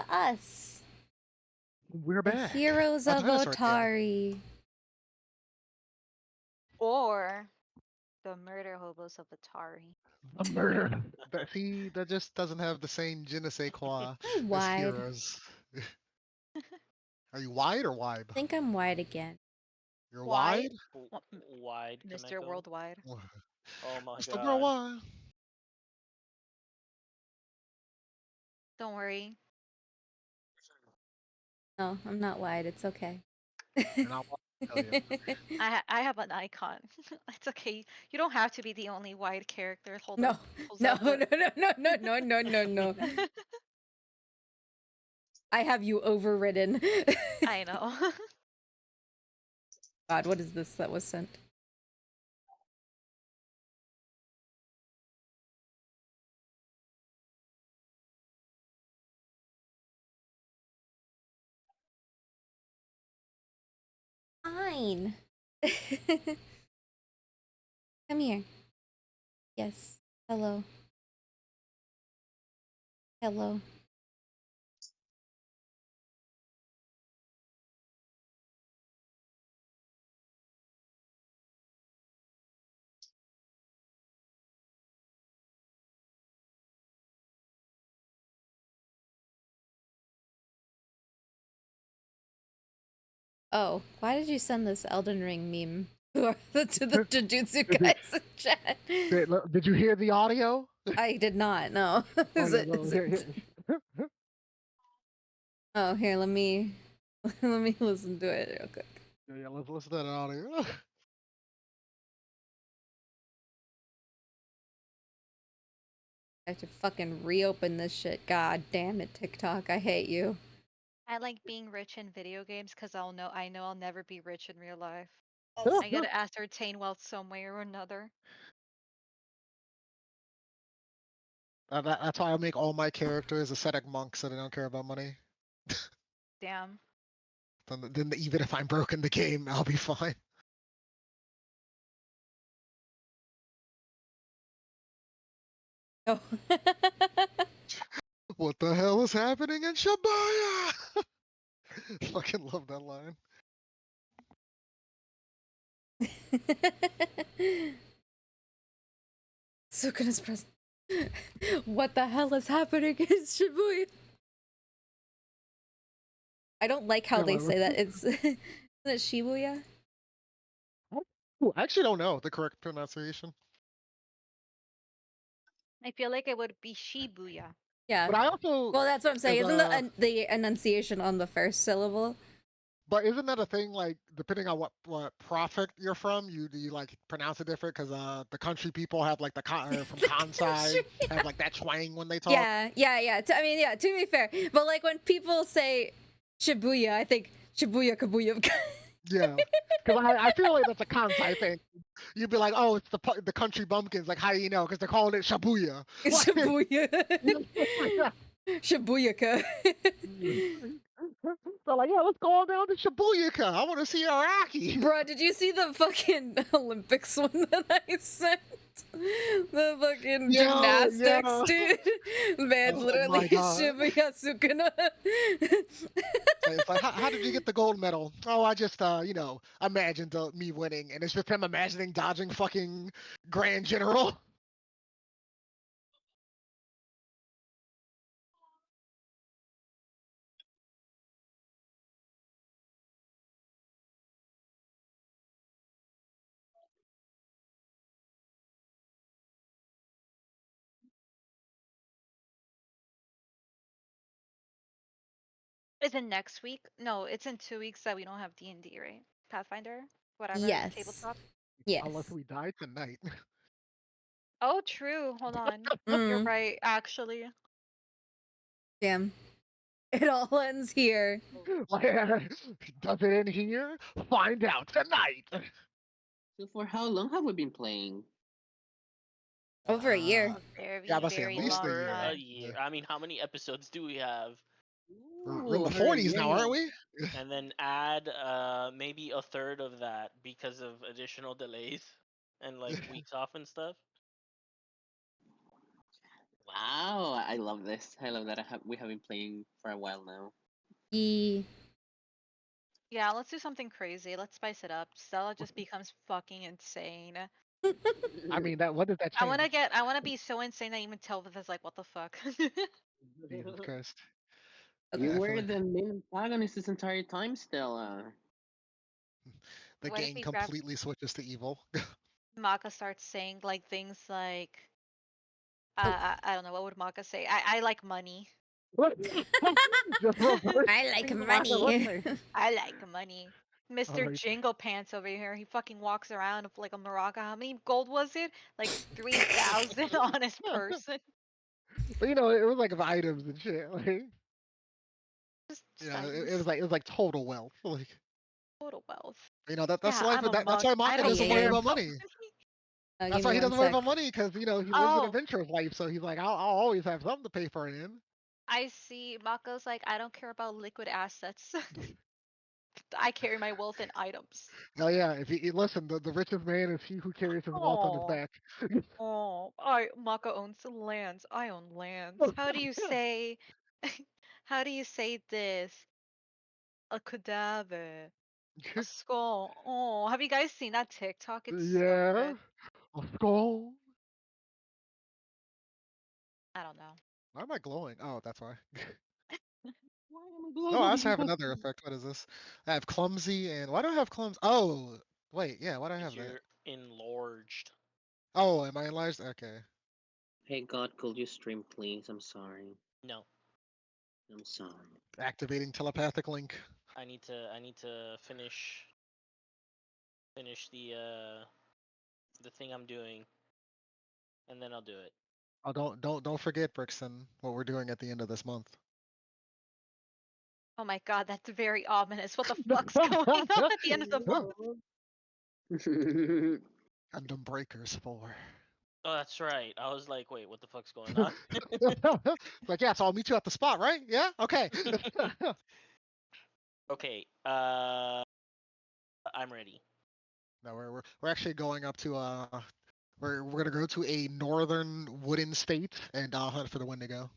us. We're The back. heroes A of dinosaur again. Otari. Or the murder hobos of Atari. A murder. That just doesn't have the same je ne sais quoi I as wide. heroes. Are you wide or wide? I think I'm wide again. You're Wide? wide? Wide. Mr. Worldwide. Oh my Mr. Girl god. wide. Don't worry. No, I'm not wide. It's okay. You're not wide, I tell you. I have an icon. It's okay. You don't have to be the only wide character. Hold No, up. Pulls no, out no, the- no, no, no, no, no, no, no. I have you overridden. I know. God, what is this that was sent? Fine. Come here. Yes. Hello. Hello. Oh, why did you send this Elden Ring meme to the Jujutsu guys in chat? Did you hear the audio? I did not. No. Is Okay, it? well, Is here, it? Oh, here. Let me let me listen to it real quick. yeah, let's listen to that audio. I have to fucking reopen this shit. God damn it, TikTok. I hate you. I like being rich in video games because I know I'll never be rich in real life. I gotta ascertain wealth some way or another. That's why I make all my characters ascetic monks so they don't care about money. Damn. Then even if I'm broke in the game, I'll be fine. Oh. What the hell is happening in Shibuya? Fucking love that line. Sukuna's present. What the hell is happening in Shibuya? I don't like how they say that. It's isn't it Shibuya? Ooh, I actually don't know the correct pronunciation. I feel like it would be Shibuya. Yeah. But I also Well, that's what I'm saying. Isn't the enunciation on the first syllable? But isn't that a thing? Like, depending on what prophet you're from, you like pronounce it different because the country people have like from Kansai have like that twang when they talk. Yeah. I mean, yeah. To be fair, but like when people say Shibuya, I think Shibuya Kabuya. Yeah, because I feel like that's a Kansai thing. You'd be like, oh, it's the country bumpkins. Like, how do you know? Because they're calling it Shabuya. Shibuya. Shibuyaka. So like, yeah, let's go on down to Shibuyaka. I want to see Araki. Bro, did you see the fucking Olympics one that I sent? The fucking gymnastics, dude. Man's literally Shibuya Sukuna. It's like, how did you get the gold medal? Oh, I just, imagined me winning, and it's just him imagining dodging fucking Grand General. Is it next week? No, it's in 2 weeks that we don't have D&D, right? Pathfinder? Whatever. Yes. Tabletop? Yes. Unless we die tonight. Oh, true. Hold on. You're right, actually. Damn. It all ends here. Does it end here? Find out tonight. So for how long have we been playing? Over a year. Very, Yeah, I must say at very least long a year. time. A year. I mean, how many episodes do we have? We're in the 40s now, aren't we? And then add maybe a third of that because of additional delays and like weeks off and stuff. Wow, I love this. I love that we have been playing for a while now. E. Yeah, let's do something crazy. Let's spice it up. Stella just becomes fucking insane. I mean, that what does that change? I wanna be so insane that even Telvith is like, what the fuck? Jesus Christ. You I feel were like the main antagonist this entire time, Stella. the What if game we grab completely switches to evil. Maka starts saying like things like Oh. I don't know, what would Maka say? I like money. Just reverse I like things money. I like money. Mr. like, Jingle Pants over here, he fucking walks around with like a maraca. How many gold was it? Like 3,000 on his person. but you know, it was like of items and shit. Like, Just it was like total wealth. Like, total wealth. you know, that's Yeah, the life I'm of a that. That's mug. why I Maka don't doesn't worry care Yeah. about about money. money. Give That's why me he one doesn't worry sec. about money because you know he lives an Oh, adventurous life. So he's like, I'll always have something to pay for it in. I see. Mako's like, I don't care about liquid assets. I carry my wealth in items. Oh yeah, if you listen, the richest man is he who carries his wealth on his Oh, back. oh, Mako owns lands. I own lands. How do you say? How do you say this? A cadaver, a skull. Oh, have you guys seen that TikTok? It's so Yeah, good. a skull. I don't know. Why am I glowing? Oh, that's why. Why am I Oh, I glowing? also have another effect. What is this? I have clumsy and why do I have clumsy? Oh, wait, yeah, why do I Because have that? you're enlarged. Oh, am I enlarged? Okay. Hey God, could you stream please? I'm sorry. No, I'm sorry. Activating telepathic link. I need to finish the thing I'm doing, and then I'll do it. Oh, don't forget, Brixton, what we're doing at the end of this month. Oh my god, that's very ominous. What the fuck's going on at the end of the month? Gundam Breakers 4. Oh, that's right. I was like, wait, what the fuck's going on? It's like, yeah, so I'll meet you at the spot, right? Yeah? Okay. Okay. I'm ready. No, we're actually going up to we're gonna go to a northern wooden state and hunt for the Wendigo.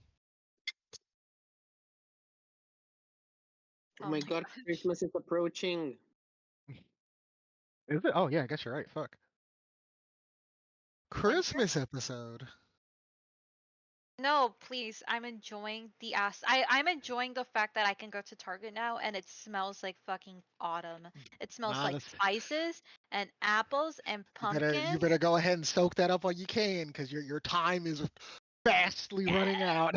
Oh my God, gosh. Christmas is approaching. Is it? Oh yeah, I guess you're right. Fuck. Winter? Christmas episode. No, please. I'm enjoying the I'm enjoying the fact that I can go to Target now and it smells like fucking autumn. It smells Nah, like that's, spices and apples and you pumpkins. better go ahead and soak that up while you can, because your time is fastly running out.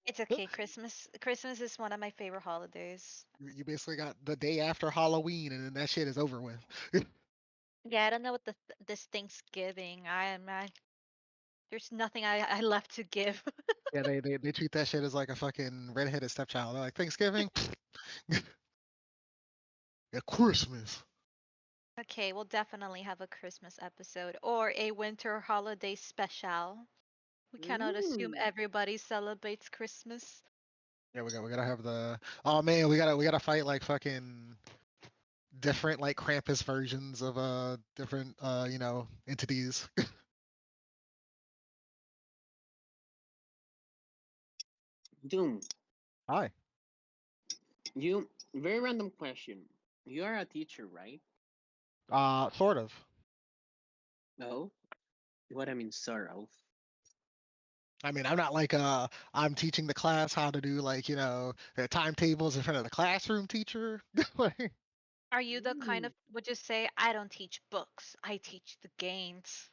It's okay. Christmas is one of my favorite holidays. You basically got the day after Halloween, and then that shit is over with. Yeah, I don't know what this Thanksgiving. There's nothing I left to give. Yeah, they treat that shit as like a fucking redheaded stepchild. They're like Thanksgiving, yeah, Christmas. Okay, we'll definitely have a Christmas episode or a winter holiday special. We cannot assume Mm. everybody celebrates Christmas. Yeah, we gotta have the. Oh man, we gotta fight like fucking different like Krampus versions of different entities. Doom, Hi. very random question. You are a teacher, right? Sort of. No. What I mean, sort of. I mean, I'm not like I'm teaching the class how to do like their timetables in front of the classroom teacher. Like, Are you the kind Mm. of would you say I don't teach books, I teach the games?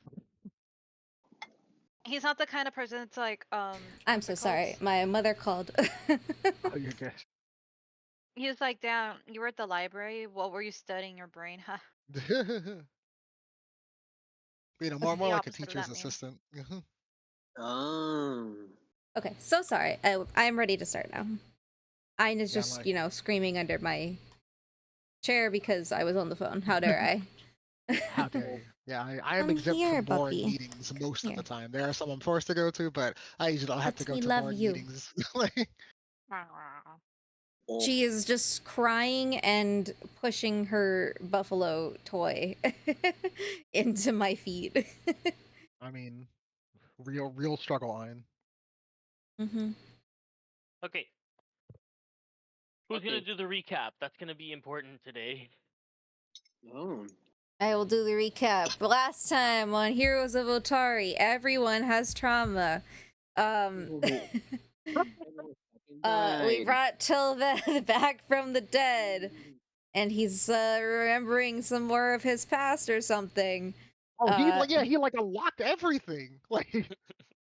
He's not the kind of person that's like I'm what's so it called? sorry. My mother called. oh, you guess. He was like, down, you were at the library. What were you studying your brain? Huh? That's More the like a opposite of teacher's that meme. assistant. Oh. Okay, so sorry. I'm ready to start now. Ayn is Yeah, just, like screaming under my chair because I was on the phone. How dare I? how dare you? Yeah, I am Come exempt here, from boring Buffy. meetings most of Here. the time. There are some I'm forced to go to, but I usually don't have to Let go me to love boring you. meetings. Like, Oh. She is just crying and pushing her buffalo toy into my feet. I mean, real struggle line. Mm-hmm. Okay. Who's gonna Okay. do the recap? That's gonna be important today. Oh. I will do the recap. Last time on Heroes of Otari, everyone has trauma. Everyone fucking We died. brought Tilveth back from the dead, and he's remembering some more of his past or something. Oh, he Uh, like yeah, he like unlocked everything. Like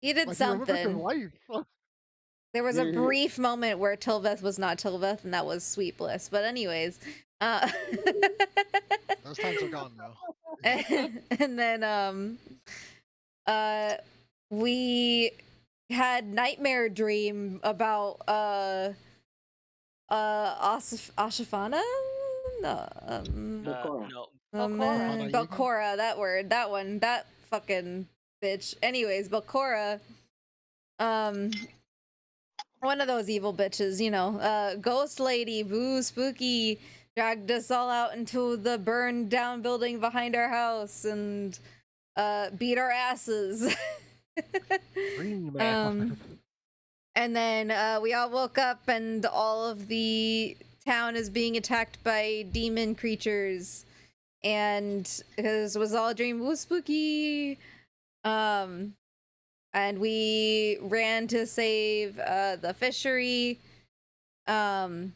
He did like he remembers his something. life. There was a brief moment where Tilveth was not Tilveth, and that was sweet bliss. But anyways, Those times are gone now. and then we had nightmare dream about Ashafana? No, Bokora. No. Ashafana Yugi? Belcora, that one, that fucking bitch. Anyways, Belcora, one of those evil bitches, you know, ghost lady, boo, spooky, dragged us all out into the burned down building behind our house and beat our asses. Dream um, and then we all woke up and all of the town is being attacked by demon creatures. And it was all a dream. Woo, spooky. And we ran to save the fishery. Or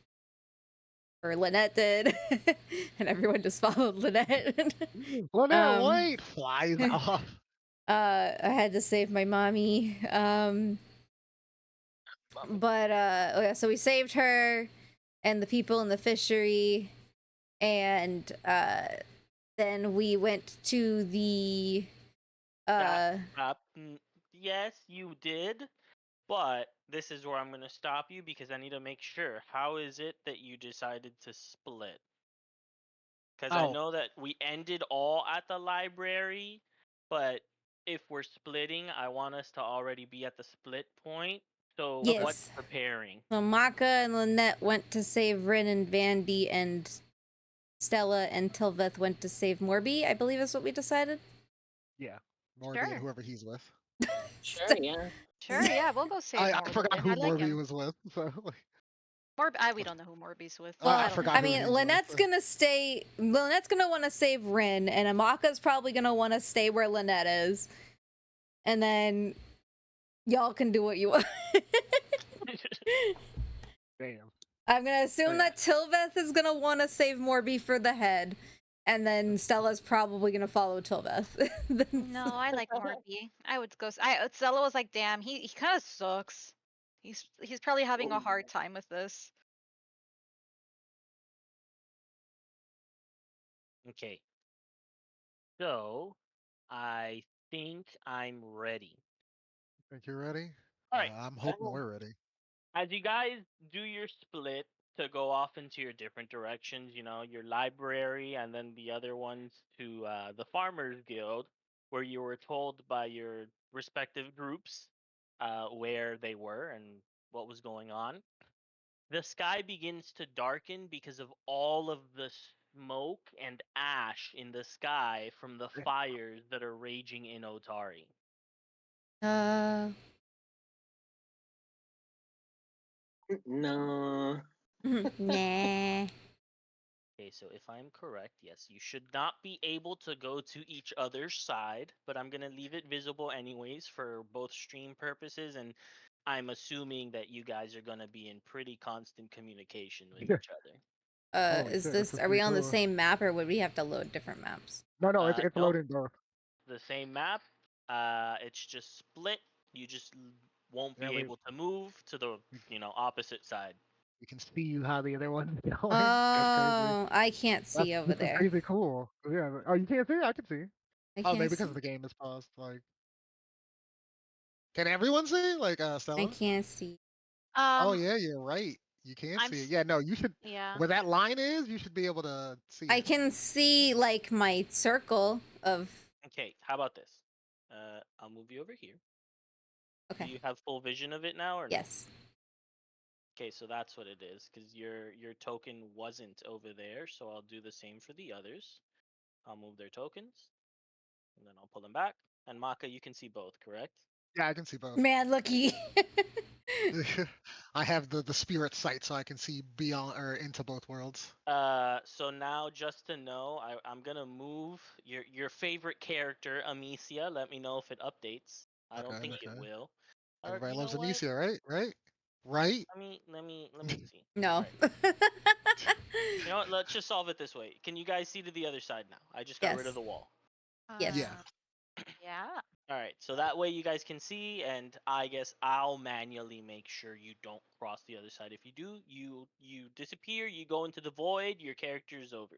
Lynette did. And everyone just followed Lynette. Lynette, wait! Flies off. I had to save my mommy. But oh yeah, so we saved her and the people in the fishery, and then we went to the Yes, you did. But this is where I'm gonna stop you because I need to make sure. How is it that you decided to split? Because I Oh, know that we ended all at the library, but if we're splitting, I want us to already be at the split point. So what's yes. preparing? So Maka and Lynette went to save Rin and Vandy, and Stella and Tilveth went to save Morby, I believe is what we decided. yeah. Morby and Sure. whoever he's with. Sure, yeah. Sure, yeah, we'll go save I forgot Morby. who I like Morby him. was with. So like, We don't know who Morby's with. Well, I don't forgot I know. who mean, he was Lynette's with. gonna stay. Lynette's gonna want to save Rin, and Amaka's probably gonna want to stay where Lynette is, and then y'all can do what you want. Damn. I'm gonna assume Yeah. that Tilveth is gonna want to save Morby for the head, and then Stella's probably gonna follow Tilveth. No, I like Morby. I would go. Stella was like, "Damn, he kind of sucks. He's probably having a hard time with this." Okay. So I think I'm ready. Think you're ready? All right. I'm hoping we're ready. As you guys do your split to go off into your different directions, you know, your library and then the other ones to the Farmers Guild, where you were told by your respective groups where they were and what was going on. The sky begins to darken because of all of the smoke and ash in the sky from the fires that are raging in Otari. No. Nah. Okay, so if I'm correct, yes, you should not be able to go to each other's side, but I'm going to leave it visible anyways for both stream purposes, and I'm assuming that you guys are going to be in pretty constant communication with Yeah. each other. Holy Is shit, this? this is Are we pretty on the cool. same map, or would we have to load different maps? No, it's Nope, loading both. the same map. It's just split. You just won't Yeah, be able to move to the, opposite side. we can see how the other one's going. That's crazy. Oh, I can't see over This is there. crazy cool. Yeah. Oh, you can't see? I can see. I Oh, can't maybe see. because the game is paused. Like, can everyone see? Like, I Stella? can't see. Oh yeah, you're right. You can I'm see it. s- Yeah, no, you should. yeah. Where that line is, you should be able to see I it. can see like my circle of. Okay, how about this? I'll move you over here. Do Okay. you have full vision of it now or no? Yes. Okay, so that's what it is, because your token wasn't over there, so I'll do the same for the others. I'll move their tokens, and then I'll pull them back. And Maka, you can see both, correct? Yeah, I can see both. Man, looky. I have the spirit sight, so I can see beyond or into both worlds. So now, just to know, I'm gonna move your favorite character, Amicia. Let me know if it updates. I Okay, don't think it okay. will. Or Everybody you know loves what? Amicia, right? Right? Right? Let me see. All No. right. You know what? Let's just solve it this way. Can you guys see to the other side now? I just got rid of Yes. the wall. Yes. Yeah. Yeah. All right. So that way you guys can see, and I guess I'll manually make sure you don't cross the other side. If you do, you disappear. You go into the void. Your character's over.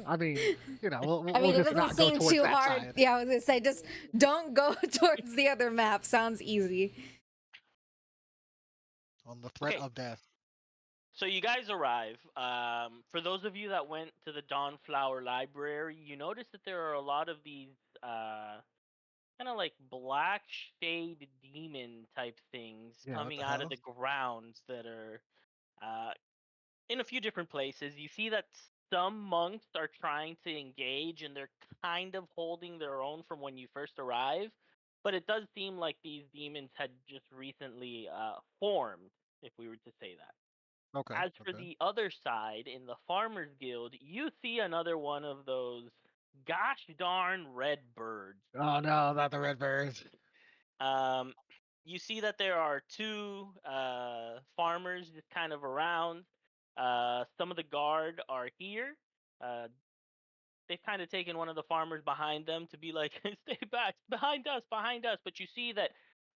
I mean, I we'll mean, it just doesn't not go seem towards too that hard. side. Yeah, I was gonna say, just don't go towards the other map. Sounds easy. On the threat Okay. of death. So you guys arrive. For those of you that went to the Dawnflower Library, you notice that there are a lot of these kind of like black shade demon type things Yeah, what coming the out of hell? the grounds that are uh, in a few different places. You see that some monks are trying to engage and they're kind of holding their own from when you first arrive, but it does seem like these demons had just recently formed, if we were to say that. Okay, As for okay. the other side, in the Farmers Guild, you see another one of those gosh darn red birds. Oh no, not the red birds. Um, you see that there are two farmers just kind of around. Some of the guard are here. Uh, they've kind of taken one of the farmers behind them to be like, stay back, behind us, behind us. But you see that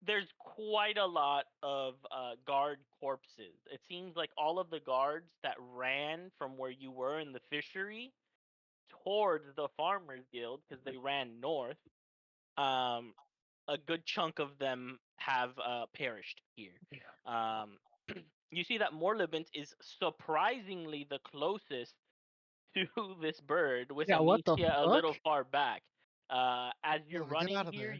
there's quite a lot of guard corpses. It seems like all of the guards that ran from where you were in the fishery towards the farmers guild because they ran north. Um, a good chunk of them have perished here. Um, you see that Morlibent is surprisingly the closest to this bird, with Yeah, what the Amicia a fuck? little far back. As you're Yeah, get running out of here, there.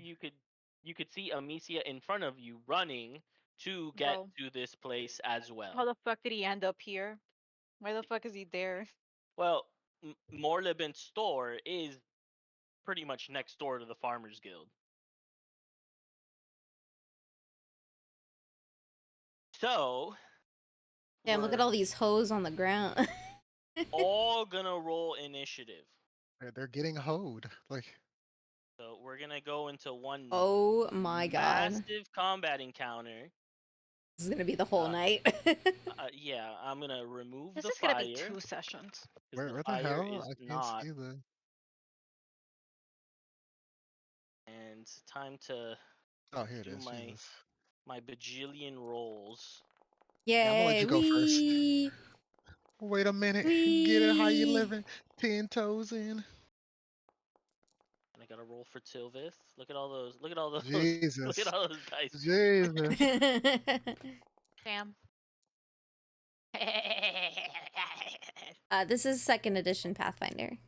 you could see Amicia in front of you running to get Bro, to this place as how well. the fuck did he end up here? Why the fuck is he there? Well, Morlibent's store is pretty much next door to the Farmers Guild. So Damn, look at we're all these hoes on the ground. all gonna roll initiative. They're getting hoed. Like, So we're gonna go into one Oh my god. massive combat encounter. This is gonna be the whole Uh, night. yeah, I'm gonna remove This the is gonna be fire 2 sessions. because the where the fire hell? is I can't not, see the. and it's time to Oh, here it do is. my Jesus. bajillion rolls. Yeah, I'm gonna let Yay, you go first. wee, Wait a minute. Get it how you wee. living. 10 toes in. And I gotta roll for Tilvith. Look at all those. Look at all those. Look at Jesus. all those dice. Jesus. Damn. This is second edition Pathfinder.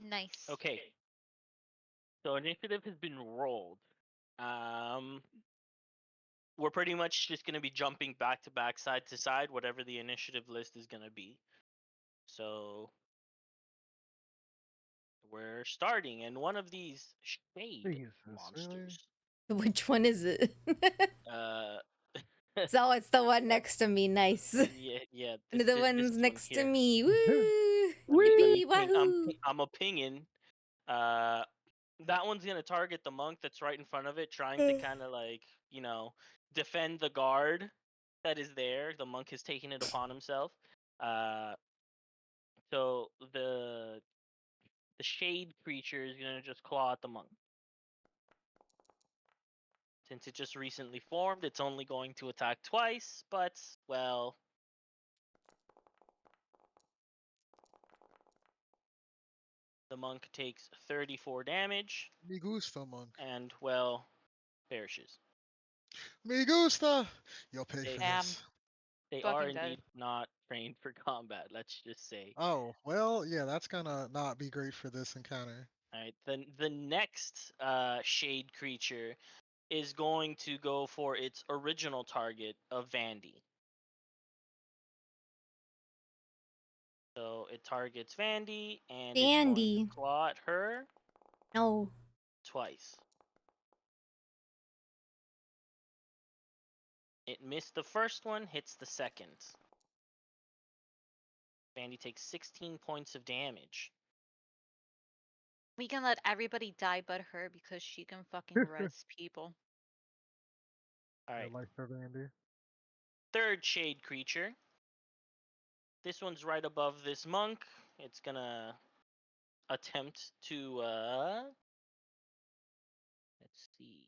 Nice. Okay, so initiative has been rolled. Um, we're pretty much just gonna be jumping back to back, side to side, whatever the initiative list is gonna be. So we're starting, and one of these shade Jesus, really? monsters. Which one is it? Uh, So it's the one next to me. Nice. yeah. The This one's one next to here. me. Woo! Let me Yippee! ping. Wahoo! I'm a pinging. Uh, that one's gonna target the monk that's right in front of it, trying to Eh. kind of like defend the guard that is there. The monk has taken it upon himself. Uh, so the shade creature is gonna just claw at the monk. Since it just recently formed, it's only going to attack twice, but well, the monk takes 34 damage Me gusta, monk. and well perishes. Me gusta. You'll pay They for Damn. this. they are Fucking dead. indeed not trained for combat. Let's just say. Oh, well, yeah, that's gonna not be great for this encounter. All right. The next shade creature is going to go for its original target of Vandy. So it targets Vandy, and it's going to Vandy. claw at her No. twice. It missed the first one, hits the second. Vandy takes 16 points of damage. We can let everybody die but her because she can fucking res people. All I right, like her, Andy. third shade creature. This one's right above this monk. It's gonna attempt to let's see.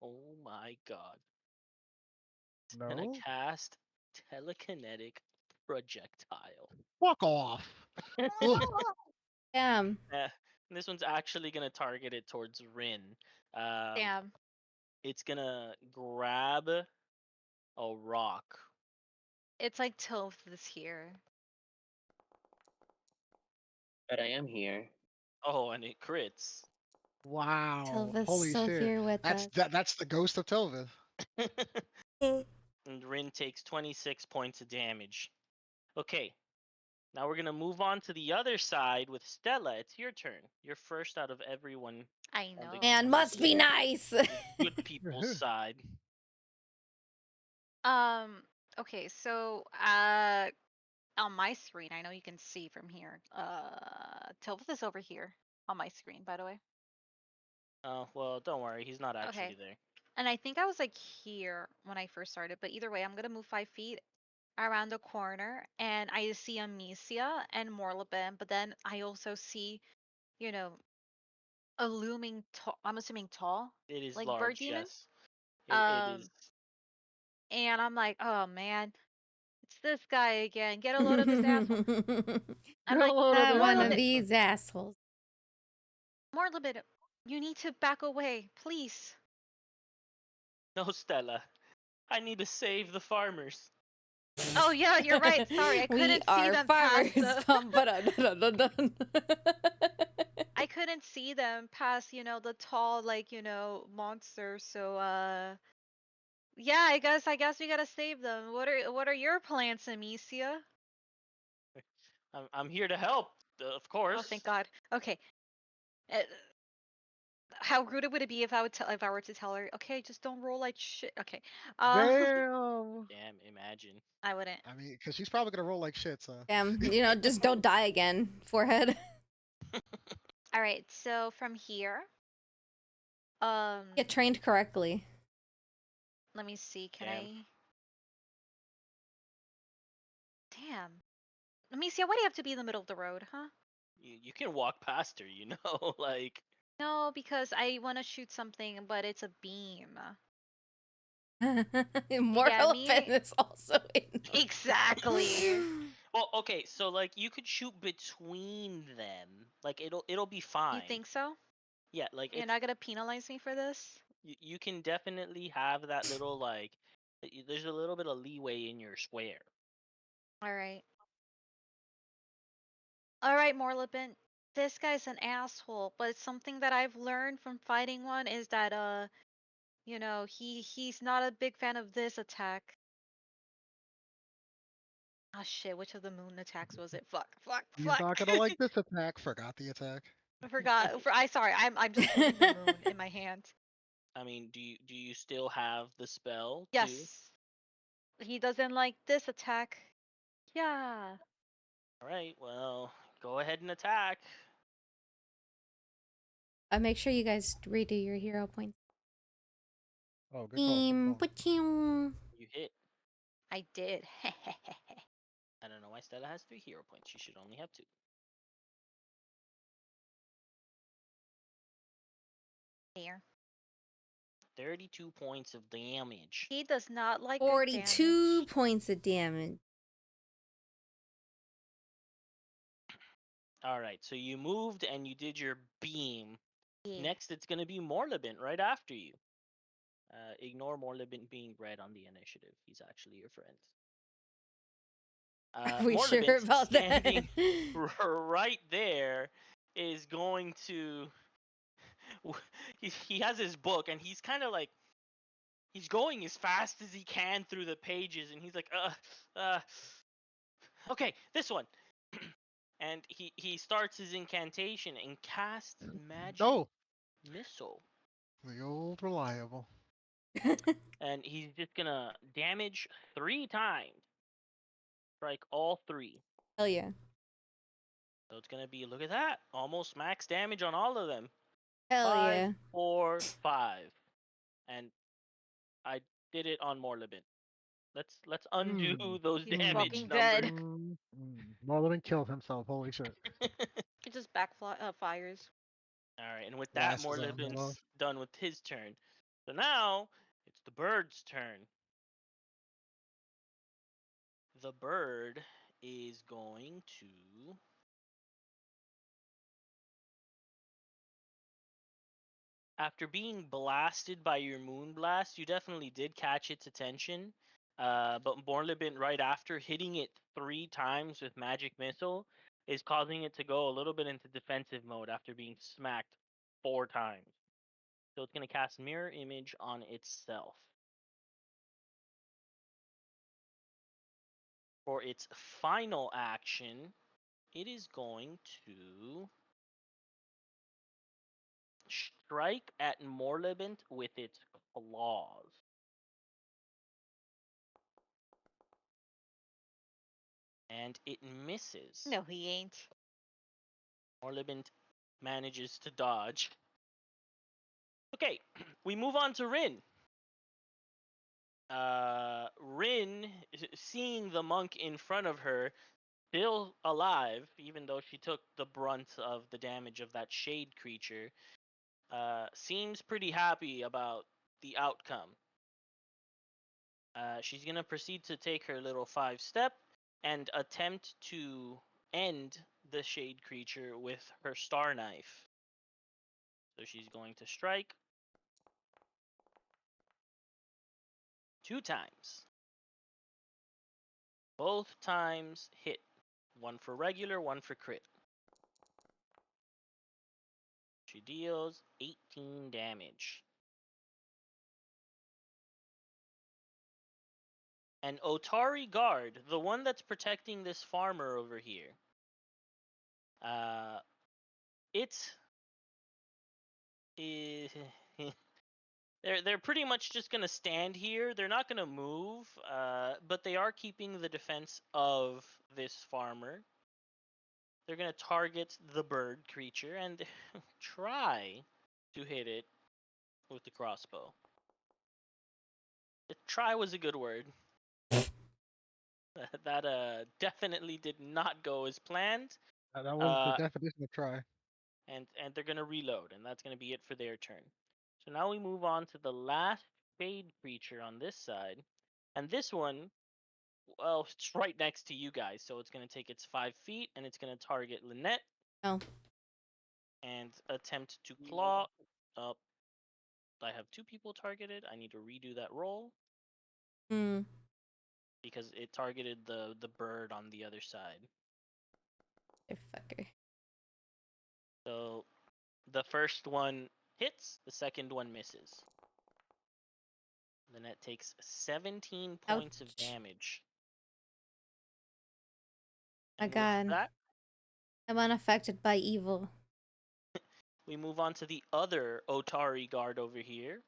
Oh my god. It's gonna No? cast telekinetic projectile. Fuck off. Ugh. Damn. This one's actually gonna target it towards Rin. Damn. It's gonna grab a rock. It's like Toph this here. But I am here. Oh, and it crits. Wow. Tilva's Holy still shit. here with us. That's the ghost of Tilvith. And Rin takes 26 points of damage. Okay, now we're gonna move on to the other side with Stella. It's your turn. You're first out of everyone I on the know. Man, on must be the nice. good people's side. Okay, so on my screen, I know you can see from here. Toph is over here on my screen, by the way. Oh, well, don't worry. He's not actually Okay. there. And I think I was like here when I first started, but either way, I'm gonna move 5 feet around the corner and I see Amicia and Morlabin, but then I also see, you know, a looming tall, I'm assuming tall, It is like bird large, demon. yes. It is. And I'm like, oh man, it's this guy again. Get a load of this asshole. I'm Get a like, load of Not this one of Morlabin, asshole. these assholes. Morlabin, you need to back away, please. No, Stella. I need to save the farmers. Oh yeah, you're right. Sorry, I We couldn't see are them farmers. past the. Bum, ba-dun-dun-dun-dun. I couldn't see them past, the tall, like, monster. So, yeah, I guess we gotta save them. What are your plans, Amicia? I'm here to help, of Oh, course. thank God. Okay. Uh, how rude would it be if I were to tell her, okay, just don't roll like shit. Okay. Damn. Damn, imagine. I wouldn't. I mean, because she's probably gonna roll like shit, so. Damn, just don't die again, forehead. All right. So from here, um, Get trained correctly. let me see. Can Damn. I? Damn. Amicia, why do you have to be in the middle of the road, huh? You can walk past her, like. No, because I want to shoot something, but it's a beam. More Yeah, elephant me. is also in. Exactly. Well, okay, so like you could shoot between them. Like it'll be fine. You think so? Yeah, like You're it's not gonna penalize me for this? you can definitely have that little like there's a little bit of leeway in your square. All right. All right, Morlipin. This guy's an asshole, but something that I've learned from fighting one is that he's not a big fan of this attack. Oh shit, which of the moon attacks was it? Fuck, fuck, He's fuck. not gonna like this attack. Forgot the attack. I forgot. Sorry, I'm just holding the moon in my hand. I mean, do you still have the spell too? Yes. He doesn't like this attack. Yeah. All right, well, go ahead and attack. Make sure you guys redo your hero points. Oh, good call. Good call. Paching. You hit. I did. I don't know why Stella has 3 hero points. She should only have 2. Here. 32 points of damage. He does not like good 42 damage. points of damage. All right, so you moved and you did your beam. Yeah. Next, it's going to be Morlabin right after you. Ignore Morlabin being red on the initiative. He's actually your friend. Are we sure Morlabin's about that? standing right there is going to. He has his book and he's kind of like he's going as fast as he can through the pages, and he's like, okay, this one. And he starts his incantation and casts magic No, missile, the old reliable. and he's just gonna damage 3 times, strike all 3. Hell yeah. So it's gonna be, look at that, almost max damage on all of them. Hell 5, yeah. 4, 5, and I did it on Morlibin. Let's undo those He's damage fucking numbers. dead. Marlon killed himself. Holy shit. It just fires. All right, and with that, Glasses on. Morlibin's done with his turn. So now it's the bird's turn. The bird is going to. After being blasted by your moon blast, you definitely did catch its attention. But Morlibin, right after hitting it 3 times with magic missile, is causing it to go a little bit into defensive mode after being smacked 4 times. So it's going to cast Mirror Image on itself. For its final action, it is going to strike at Morlibint with its claws. And it misses. No, he ain't. Morlibint manages to dodge. Okay, we move on to Rin. Rin, seeing the monk in front of her, still alive, even though she took the brunt of the damage of that shade creature, seems pretty happy about the outcome. She's gonna proceed to take her little 5-step and attempt to end the shade creature with her star knife. So she's going to strike 2 times. Both times hit. One for regular, one for crit. She deals 18 damage. And Otari Guard, the one that's protecting this farmer over here, it's they're pretty much just gonna stand here. They're not gonna move, but they are keeping the defense of this farmer. They're gonna target the bird creature and try to hit it with the crossbow. Try was a good word. That definitely did not go as planned. That was the definition of try. And they're gonna reload, and that's gonna be it for their turn. So now we move on to the last fade creature on this side, and this one, well, it's right next to you guys, so it's gonna take its 5 feet, and it's gonna target Lynette. Oh. And attempt to claw up. I have 2 people targeted. I need to redo that roll. Because it targeted the bird on the other side. Fucker. So the first one hits, the second one misses. Lynette takes 17 points of damage. My And God. with that, I'm unaffected by evil. we move on to the other Otari guard over here.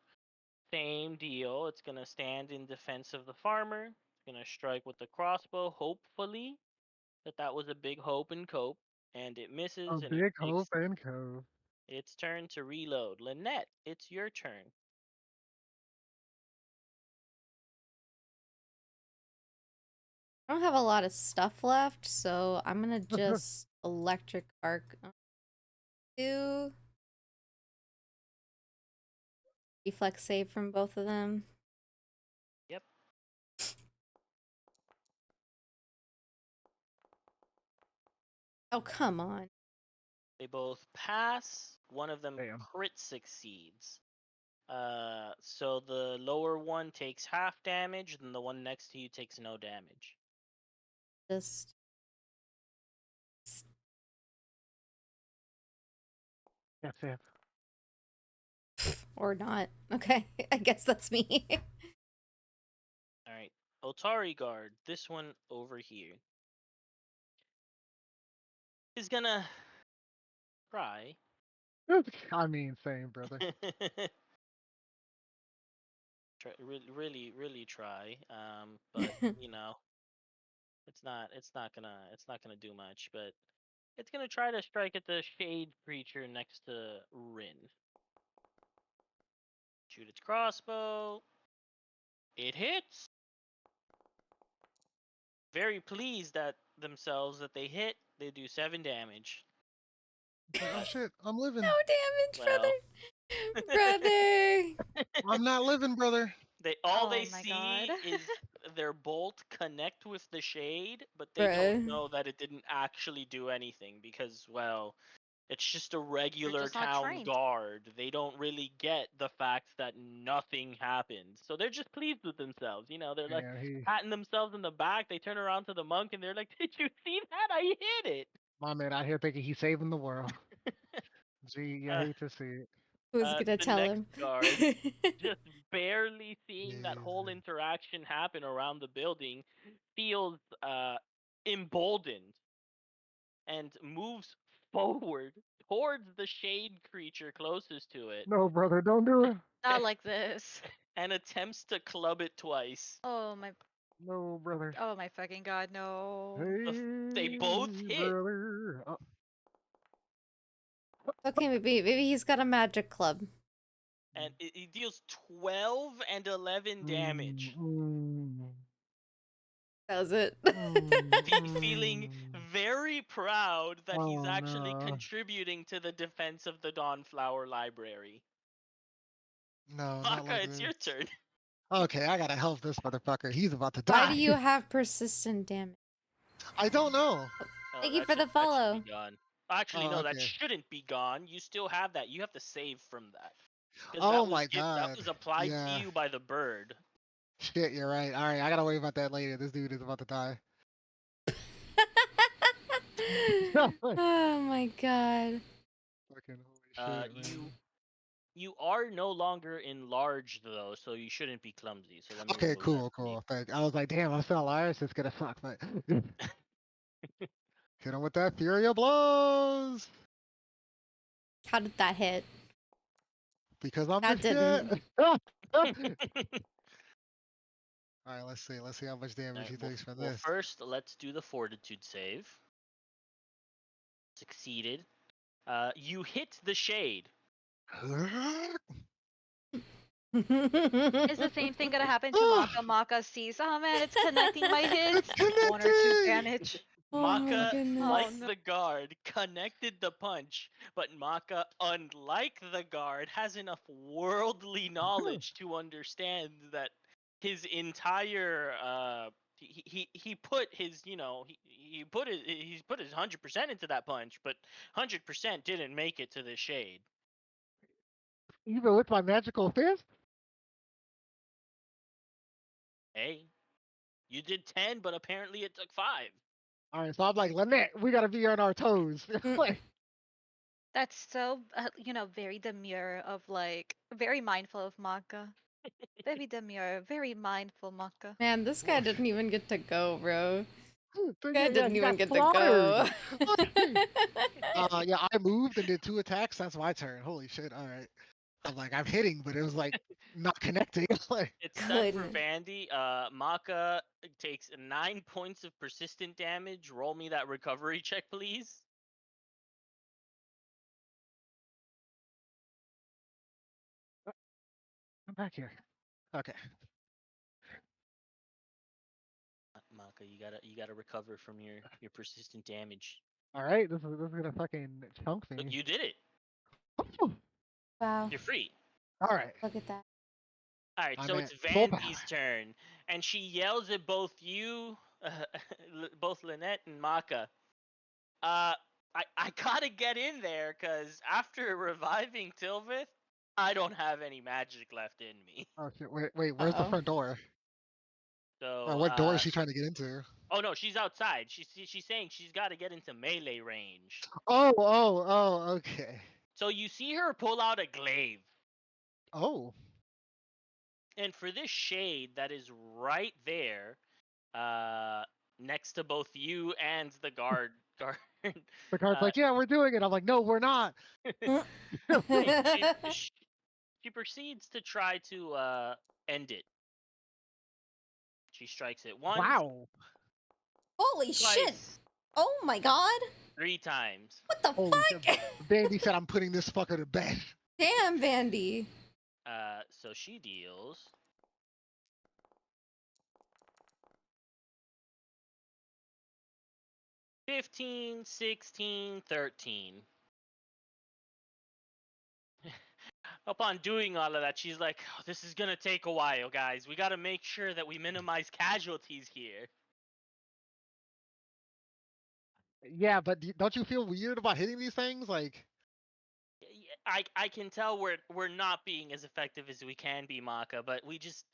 Same deal. It's going to stand in defense of the farmer. It's going to strike with the crossbow, hopefully. That was a big hope and cope. And it misses. A And big hope and cove. its turn to reload. Lynette, it's your turn. I don't have a lot of stuff left, so I'm gonna just electric arc. 2 reflex save from both of them. Yep. Oh, come on. They both pass. One of them Damn. crit succeeds. So the lower one takes half damage, and the one next to you takes no damage. Just That's it. Or not. Okay, I guess that's me. All right, Otari guard. This one over here is gonna try. I mean, same, brother. really try. But you know, it's not gonna do much. But it's gonna try to strike at the shade creature next to Rin. Shoot its crossbow. It hits. Very pleased at themselves that they hit. They do 7 damage. Like, oh shit, I'm living. No damage, Well, brother. I'm not living, brother. all Oh they my see God. is their bolt connect with the shade, but they don't Bruh. know that it didn't actually do anything because, well, it's just a regular just not town trained. guard. They don't really get the fact that nothing happened. So they're just pleased with themselves. You know, they're like Yeah, patting themselves in the back. They turn around to the monk and they're like, "Did you see that? I hit it." my man out here thinking he's saving the world. Gee, you Uh, hate to see it. Who's gonna the tell next him? guard, just barely seeing that whole Jesus. interaction happen around the building, feels emboldened and moves forward towards the shade creature closest to it No, brother, don't do it. Not like this. and attempts to club it twice. Oh my. No, brother. Oh my fucking God, no. They both Hey, hit, brother. Oh, Okay, maybe he's got a magic club. and it deals 12 and 11 damage. mm, Does it? Feeling mm. very proud that he's Oh actually no. contributing to the defense of the Dawnflower Library. No, not Maka, like it's this. your turn. Okay, I gotta help this motherfucker. He's about to Why die. do you have persistent damage? I don't know. Oh, Thank you for the that follow. should be gone. Actually, Oh, no, that okay. shouldn't be gone. You still have that. You have to save from that because Oh my that god. was applied to Yeah. you by the bird. Shit, you're right. All right, I gotta worry about that later. This dude is about to die. Fucking Oh my god. holy shit, man. You are no longer enlarged though, so you shouldn't be clumsy. So let me Okay, remove that cool, from you. cool. Thank. I was like, damn, I'm still alive. So it's gonna suck, but hit him with that fury of blows How did that hit? because I'm That the didn't. shit. All right, let's see. Let's see how much damage he Alright, takes from well, this. first let's do the fortitude save. Succeeded. You hit the shade. Is the same thing gonna happen to Maka? Maka sees, oh man, it's connecting my hits. It's 1 or 2 connecting. damage. Oh my Maka, goodness. like Oh no. the guard, connected the punch, but Maka, unlike the guard, has enough worldly knowledge to understand that his entire he put his he's put his 100% into that punch, but 100% didn't make it to the shade. Even with my magical fist. Hey, you did 10, but apparently it took 5. All right, so I'm like, Lynette, we gotta be on our toes. Like, That's so, very demure of like, very mindful of Maka. Very demure, very mindful Maka. Man, this guy didn't even get to go, bro. Guy yeah, didn't he even got get to slaughtered. go. Yeah, I moved and did 2 attacks. That's my turn. Holy shit! All right, I'm like, I'm hitting, but it was like not connecting. Like, It's set for Goodness. Vandy. Maka takes 9 points of persistent damage. Roll me that recovery check, please. I'm back here. Okay. Maka, you gotta recover from your persistent damage. All right, this is gonna fucking chunk Look, me. you did it. Wow, You're free. All right, look at that. All right, I'm so at it's full power. Vandy's turn, and she yells at both you, both Lynette and Maka. Uh, I gotta get in there, cause after reviving Tilvith, I don't have any magic left in me. Oh shit! Wait. Where's the Uh-oh. front door? Or So, what door is she trying to get into? oh no, she's outside. She's saying she's got to get into melee range. Oh. Okay. So you see her pull out a glaive. Oh. And for this shade that is right there, next to both you and the guard. The card's uh, like, yeah, we're doing it. I'm like, no, we're not. right, she proceeds to try to end it. She strikes it once, Wow. Holy shit! twice, Oh my god! 3 times. What the Holy shit. fuck? Vandy said, I'm putting this fucker to bed. Damn, Vandy. So she deals 15, 16, 13. Upon doing all of that, she's like, oh, this is gonna take a while, guys. We gotta make sure that we minimize casualties here. Yeah, but don't you feel weird about hitting these things? Like, I can tell we're not being as effective as we can be, Maka, but we just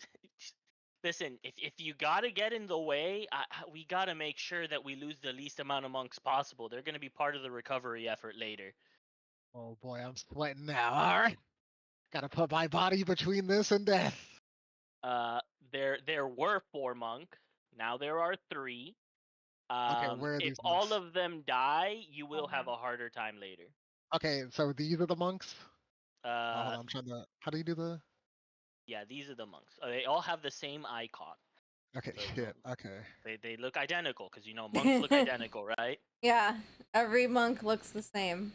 listen. If you gotta get in the way, we gotta make sure that we lose the least amount of monks possible. They're gonna be part of the recovery effort later. oh boy, I'm sweating now. All right. Gotta put my body between this and death. There were 4 monks. Now there are 3. Okay, where are If these all monks? of them die, you will have Mhm. a harder time later. Okay, so these are the monks? Oh, hold Uh, on, I'm trying to. How do you do the. yeah, these are the monks. They all have the same icon. Okay, So shit. Okay. they look identical because monks look identical, right? Yeah, every monk looks the same.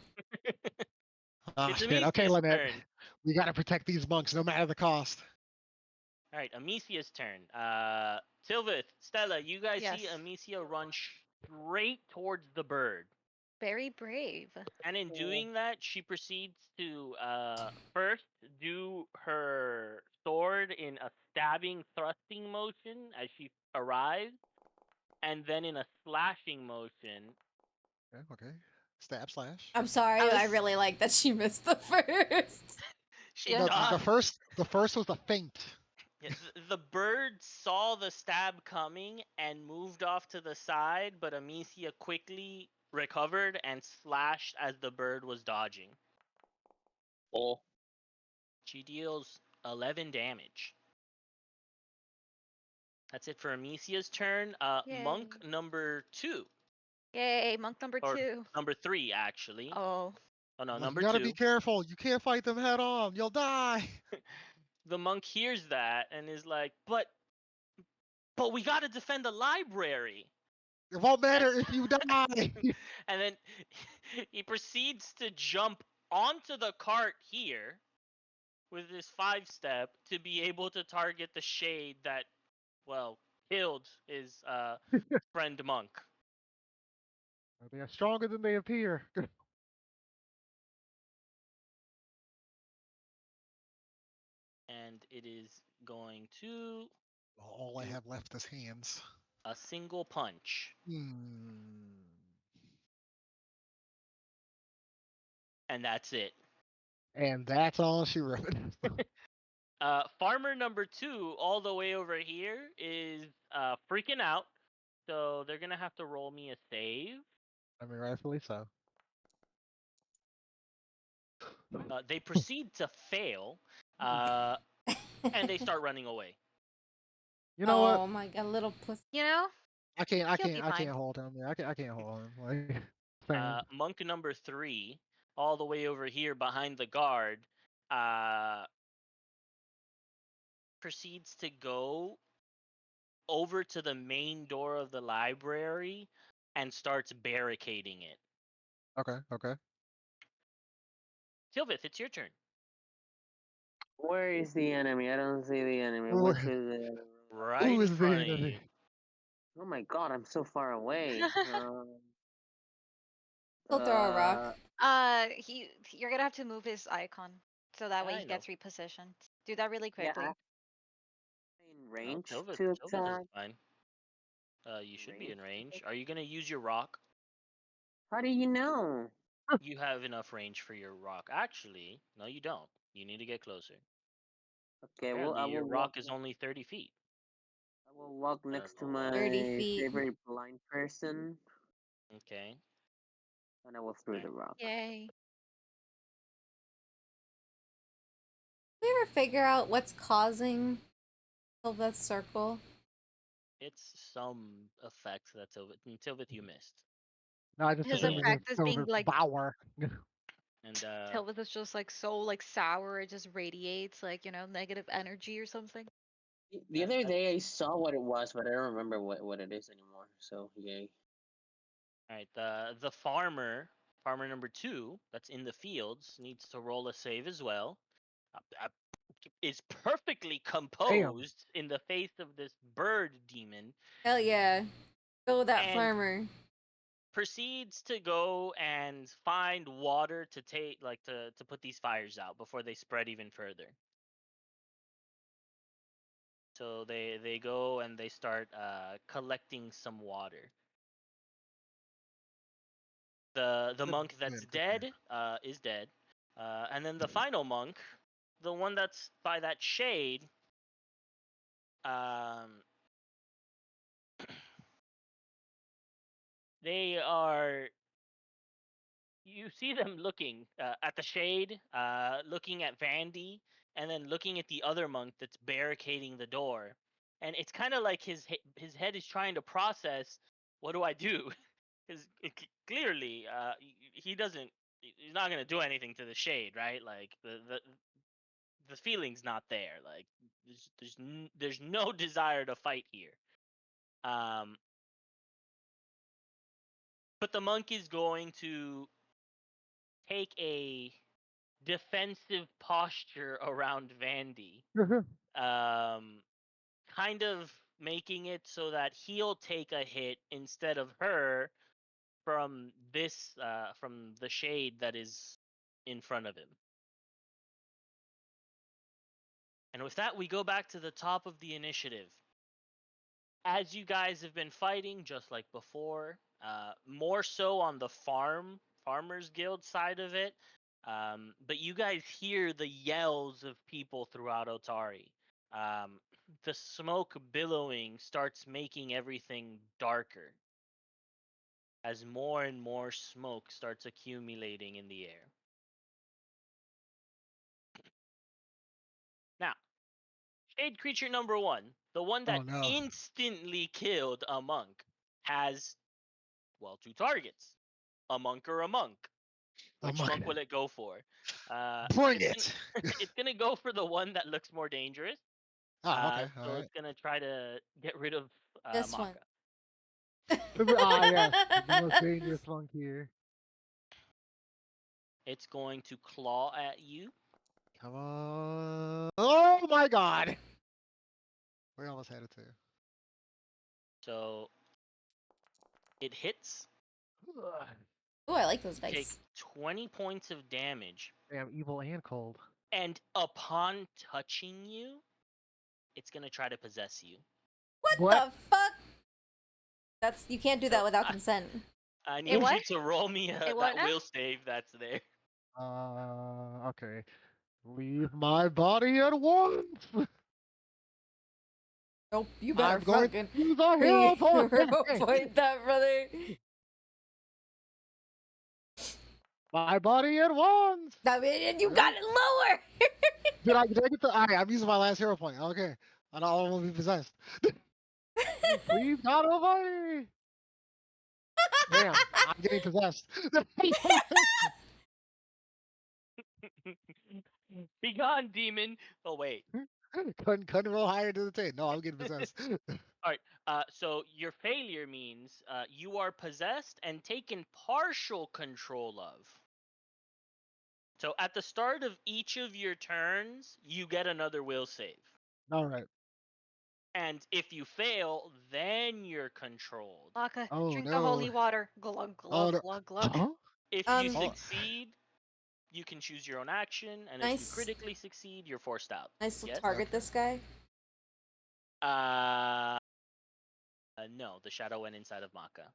Oh, It's shit. Okay, Amicia's Lynette. turn. We gotta protect these monks no matter the cost. All right, Amicia's turn. Sylvith, Stella, you guys see Yes. Amicia run straight towards the bird. Very brave. And in doing that, she proceeds to first do her sword in a stabbing, thrusting motion as she arrives, and then in a slashing motion. Okay, okay. Stab slash. I'm sorry, I I was really like that she missed the first. She Yeah. No, dodged. the first was a feint. Yeah, the bird saw the stab coming and moved off to the side, but Amicia quickly recovered and slashed as the bird was dodging. Oh, She deals 11 damage. That's it for Amicia's turn. Monk Yay. number 2, Yay, monk number or 2. number 3 actually. Oh. Oh no, I'm like, you number gotta be 2. careful. You can't fight them head on. You'll die. The monk hears that and is like, but we gotta defend the library. It won't And, matter if you die. and then he proceeds to jump onto the cart here with his 5-step to be able to target the shade that, well, killed his friend monk. They are stronger than they appear. And it is going to All I do have left is hands. a single punch. Hmm. And that's it. And that's all she wrote. Farmer number 2, all the way over here, is freaking out. So they're gonna have to roll me a save. I mean, rightfully so. They proceed to fail, and they start running away. You know what? Oh my god, little pussy. You know, I can't. I he'll be can't. I fine. can't hold him. Yeah, I can't hold him. Like, same. Monk number 3, all the way over here behind the guard, uh, proceeds to go over to the main door of the library and starts barricading it. Okay. Okay. Sylvith, it's your turn. where is the enemy? I don't see the enemy. Who, Which is the enemy? Right who in is the front of enemy? you. Oh my god, I'm so far away. He'll throw a rock. You're gonna have to move his icon so that way I he know. gets repositioned. Do that really yeah, quickly. I'm in No, range Sylvith to is attack. fine. You should be in Range. range. Are you gonna use your rock? How do you know? You have enough range for your rock. Actually, no, you don't. You need to get closer. Okay, well, Apparently, your rock is only 30 feet. I will walk I don't next to know why. 30 my feet. favorite blind person, Okay. and I will throw the rock. Yay. ever figure out what's causing Sylveth's circle? It's some effects that Tilvith you missed. No, I just Is it assumed Yeah. it was practice being Silver's like Bower. And Tilvith is just like so like sour, it just radiates like, negative energy or something? The uh, other uh, day I saw what it was, but I don't remember what it is anymore. So yay. all right, the farmer number 2 that's in the fields needs to roll a save as well. Is perfectly composed in the face of this bird demon. Hell yeah. Go that And farmer. proceeds to go and find water to take to put these fires out before they spread even further. So they go and they start collecting some water. The monk that's dead is dead, and then the final monk, the one that's by that shade, they are. You see them looking at the shade, looking at Vandy, and then looking at the other monk that's barricading the door. And it's kind of like his head is trying to process, what do I do? Because clearly, he doesn't. He's not gonna do anything to the shade, right? Like the feeling's not there. Like there's no desire to fight here. Um, but the monk is going to take a defensive posture around Vandy, kind of making it so that he'll take a hit instead of her from from the shade that is in front of him. And with that, we go back to the top of the initiative. As you guys have been fighting, just like before, more so on the farmers guild side of it, but you guys hear the yells of people throughout Otari. The smoke billowing starts making everything darker as more and more smoke starts accumulating in the air. Now, shade creature number 1, the one that Oh no. instantly killed a monk, has, well, 2 targets. A monk or a monk. Which monk will it go for? Bring It's it. it's gonna go for the one that looks more dangerous. Oh, okay. All So right. it's gonna try to get rid of This one. Maka. Yes, the most dangerous monk here. It's going to claw at you. Come on. Oh my god. We almost had it too. So it hits. Oh, I like those You take dice. 20 points of damage, Damn, evil and cold. and upon touching you, it's gonna try to possess you. What What? the fuck? That's you can't do that So without consent. I It need what? you to roll me It what that now? will save that's there. Okay. Leave my body at once. Nope, you better I'm going fucking to use a hero point. point that, brother. My body at once. I mean, you got it lower. Did I get the? Alright, I'm using my last hero point. Okay, and I will be possessed. Please, God Almighty. Damn, I'm getting possessed. Be gone, demon. Oh wait. couldn't roll higher to the 10. No, I'm getting possessed. All right. So your failure means you are possessed and taken partial control of. So at the start of each of your turns, you get another will save. All right. And if you fail, then you're controlled. Maka, Oh drink the holy no. water. Glug, Oh glug, no. glug, glug. Huh? If you Um, Oh, succeed, you can choose your own action, and if you nice, critically succeed, you're forced out. nice to Yes? target okay. this guy. No, the shadow went inside of Maka.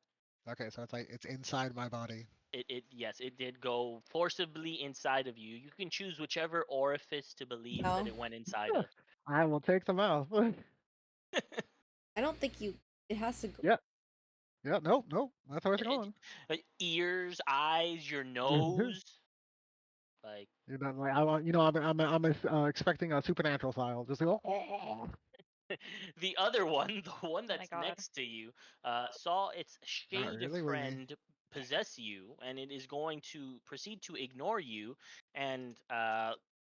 Okay, so it's inside my body. Yes, it did go forcibly inside of you. You can choose whichever orifice to believe No, that it went inside of. I will take the mouth. I don't think you. It has to go. Yeah. Yeah. Nope. That's where it's going. Ears, eyes, your nose. Like You're not like I want. I'm expecting a supernatural style. Just go. Oh. the other one, the one Oh my that's god. next to you, saw its Not shade really, Wiggy. friend possess you, and it is going to proceed to ignore you and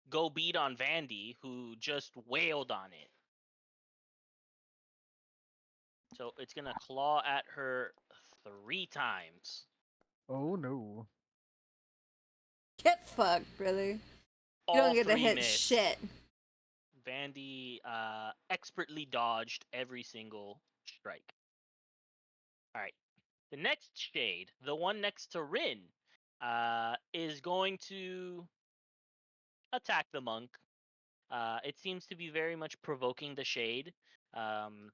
go beat on Vandy, who just wailed on it. So it's gonna claw at her 3 times. Oh no. Get fucked, brother. You All don't get to 3 hit miss. shit. Vandy expertly dodged every single strike. All right. The next shade, the one next to Rin, is going to attack the monk. It seems to be very much provoking the shade. Um,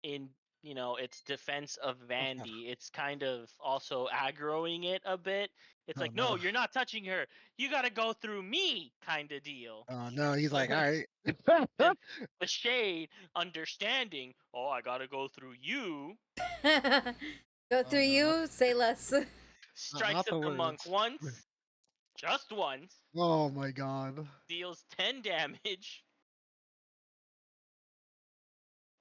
in its defense of Vandy, it's kind of also aggroing it a bit. It's Oh like, no, no. you're not touching her. You gotta go through me, kind of deal. Oh no. He's like, all right. And the shade, understanding, oh, I gotta go through you, Go Oh through no. you, say less. strikes Not at the the monk words. once, just once, Oh my god. deals 10 damage,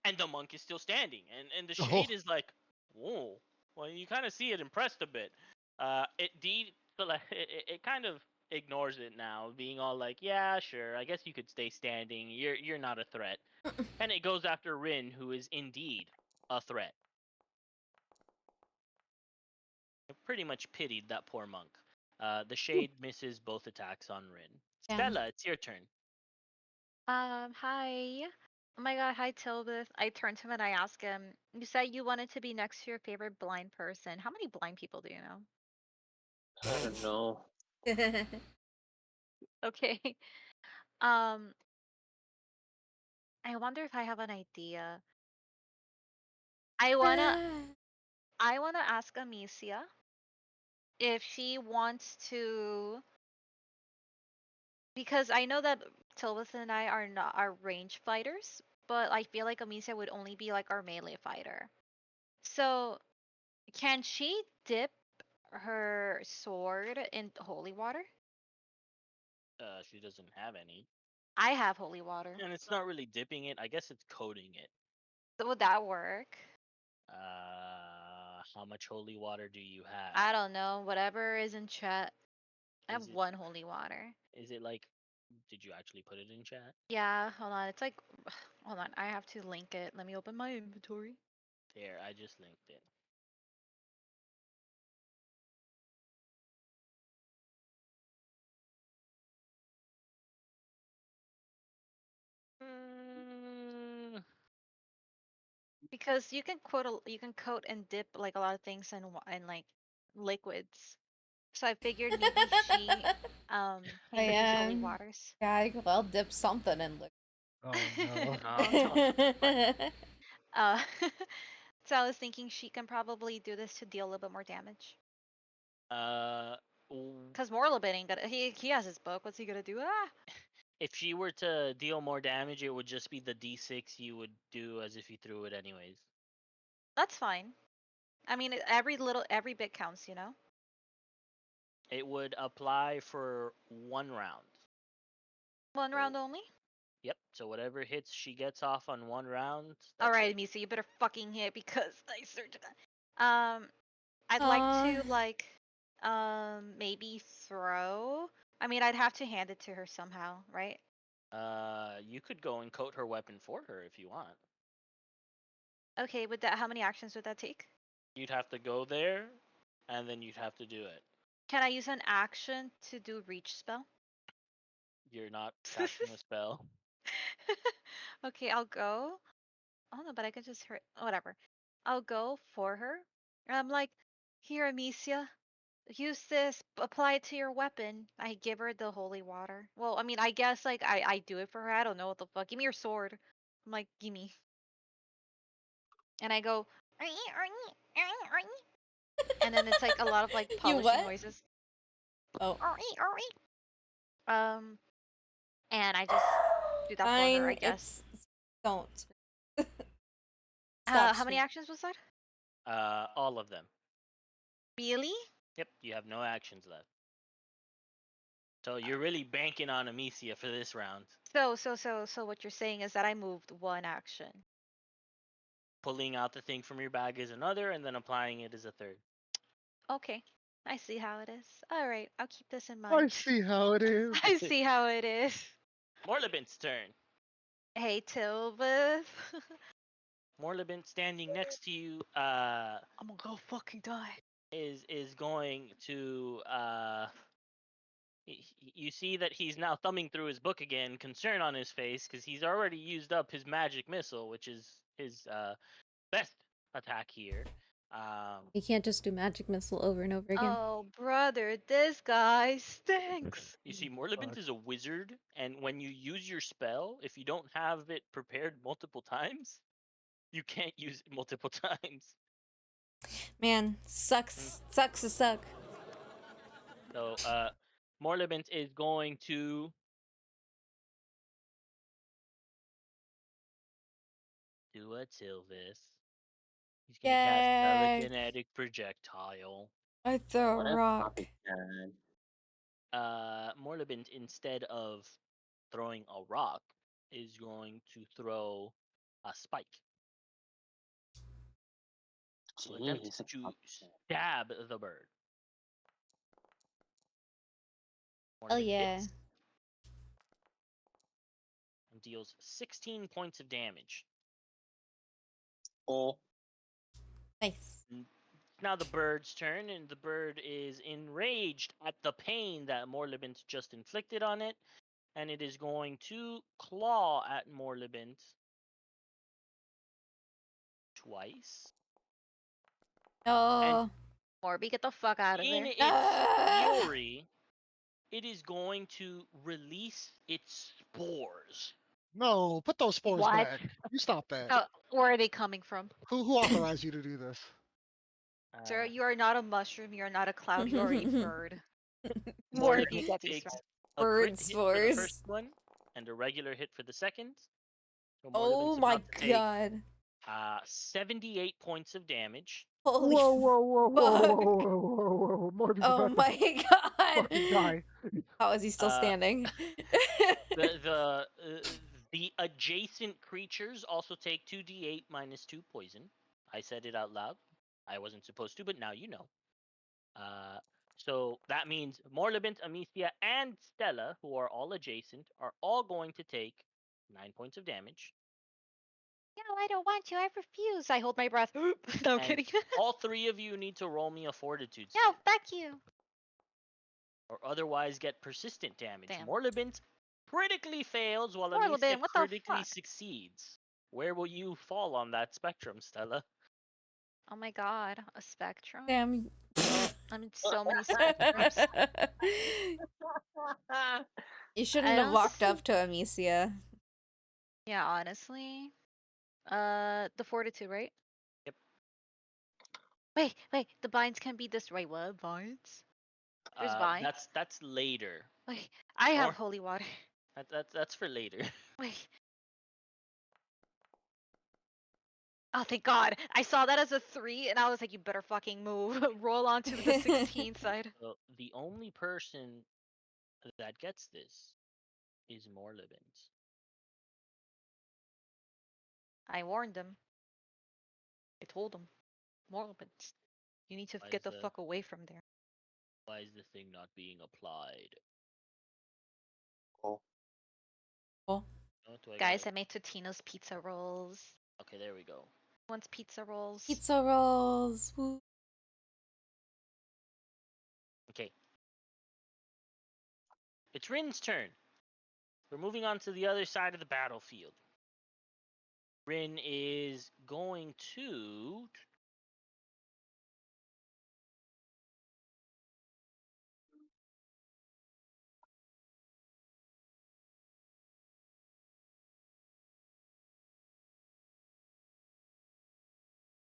and the monk is still standing. And the Oh. shade is like, whoa. Well, you kind of see it impressed a bit. It kind of ignores it now, being all like, yeah, sure, I guess you could stay standing. You're not a threat. And it goes after Rin, who is indeed a threat. It pretty much pitied that poor monk. The shade misses both attacks on Rin. Damn. Stella, it's your turn. Hi. Oh my god, hi Tilbith. I turn to him and I ask him, you said you wanted to be next to your favorite blind person. How many blind people do you know? I don't know. Okay. Um, I wonder if I have an idea. I wanna I wanna ask Amicia if she wants to, because I know that Tilbith and I are not our range fighters, but I feel like Amicia would only be like our melee fighter. So can she dip her sword in holy water? She doesn't have any. I have holy water. And it's not really dipping it. I guess it's coating it. So would that work? How much holy water do you have? I don't know. Whatever is in chat. I have Is it one holy water. is it like did you actually put it in chat? Yeah, hold on. It's like, hold on. I have to link it. Let me open my inventory. There, I just linked it. Mm, Because you can coat and dip like a lot of things in like liquids. So I figured maybe she can use holy Man. waters. Yeah, I'll dip something in Oh no. no, no. liquid. uh, so I was thinking she can probably do this to deal a little bit more damage. Uh, w- Cause Morlabit ain't gonna. He has his book. What's he gonna do? Ah, if she were to deal more damage, it would just be the d6 you would do as if you threw it anyways. that's fine. I mean, every bit counts, you know. It would apply for 1 round. One So, round only. yep. So whatever hits she gets off on 1 round, All that's right, it. Misa, you better fucking hit because I searched that. I'd like Aw. to maybe throw. I mean, I'd have to hand it to her somehow, right? You could go and coat her weapon for her if you want. Okay, with that, how many actions would that take? You'd have to go there, and then you'd have to do it. Can I use an action to do reach spell? You're not casting a spell. Okay, I'll go. Oh no, but I can just hurt. Whatever. I'll go for her. And I'm like, here, Amicia, use this. Apply it to your weapon. I give her the holy water. Well, I mean, I guess like I do it for her. I don't know what the fuck. Give me your sword. I'm like, gimme. And I go, and then it's like a lot of like You polishing what? noises. Oh. Um, and I just do that for her, I Fine. guess. Don't. Stop. How many actions was that? All of them. Really? Yep, you have no actions left. So you're really banking on Amicia for this round. So what you're saying is that I moved one action. Pulling out the thing from your bag is another, and then applying it is a third. Okay. I see how it is. All right, I'll keep this in I mind. see how it is. I see how it is. Morlibint's turn. Hey, Tilbeth. Morlibint standing next to you I'm gonna go fucking die. is going to you see that he's now thumbing through his book again, concern on his face because he's already used up his magic missile, which is his best attack here. You can't just do magic missile over and over again. Oh, brother, this guy stinks. You see, Morlibint is a wizard, and when you use your spell, if you don't have it prepared multiple times, you can't use it multiple times. Man, sucks to suck. So, Morlibint is going to do a Tilvis. He's gonna cast Yay! telekinetic projectile. I throw What a a rock. puppy cat. Morlibint, instead of throwing a rock, is going to throw a spike. To attempt Jeez, a to puppy cat. stab the bird. Oh Morlibint yeah. hits and deals 16 points of damage. Oh, Nice. Now the bird's turn, and the bird is enraged at the pain that Morlibint just inflicted on it, and it is going to claw at Morlibint twice. Oh. Morby, get the fuck out of In there. its Ah! fury, it is going to release its spores. No, put those spores What? back. You stop that. Where are they coming from? Who authorized you to do this? Sir, you are not a mushroom, you are not a cloud, you are a bird. Morlibint Morby, get these takes right. a crit Bird hit for the spores. first one and a regular hit for the second. So Oh Morlibint's my about to take god. 78 points of damage. Holy Whoa, whoa, whoa, whoa, fuck. whoa, whoa, whoa, whoa. Morby's Oh about to my god. fucking die. How is he still standing? The adjacent creatures also take 2d8 minus 2 poison. I said it out loud. I wasn't supposed to, but now you know. So that means Morlibint, Amicia, and Stella, who are all adjacent, are all going to take 9 points of damage. No, I don't want to. I refuse. I hold my breath. No, I'm And kidding. all three of you need to roll me a fortitude No, save, fuck you. or otherwise get persistent damage. Damn. Morlibint critically fails while Morlibint, Amicia what the critically fuck? succeeds. Where will you fall on that spectrum, Stella? Oh my god, a spectrum? Damn. I'm in so many spectrums. You I shouldn't have don't walked see. up to Amicia. Yeah, honestly. The fortitude, right? Yep. Wait, the vines can be this right. What vines? There's vines. That's later. Wait, I have Or- holy water. That's for later. Wait. Oh, thank God. I saw that as a 3, and I was like, you better fucking move. Roll on to the 16 side. So the only person that gets this is Morlibint. I warned him. I told him. Morlibint, you need to Why get is the the fuck away from there. why is the thing not being applied? oh. Oh. Oh, do I Guys, I gotta... made Totino's pizza rolls. Okay, there we go. Who wants pizza rolls? Pizza rolls. Woo. Okay. It's Rin's turn. We're moving on to the other side of the battlefield. Rin is going to...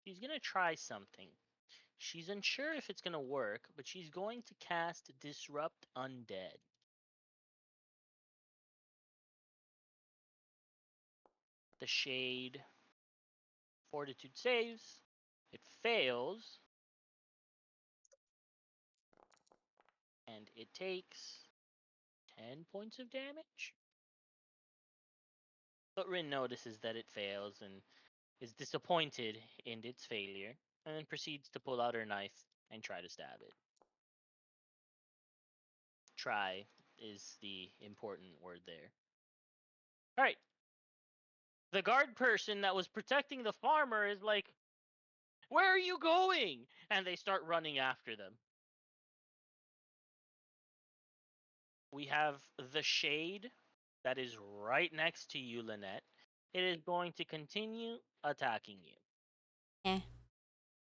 She's going to try something. She's unsure if it's going to work, but she's going to cast Disrupt Undead. The Shade Fortitude saves. It fails. And it takes 10 points of damage. But Rin notices that it fails and is disappointed in its failure, and then proceeds to pull out her knife and try to stab it. Try is the important word there. All right. The guard person that was protecting the farmer is like, "Where are you going?" And they start running after them. We have the shade that is right next to you, Lynette. It is going to continue attacking you. Eh.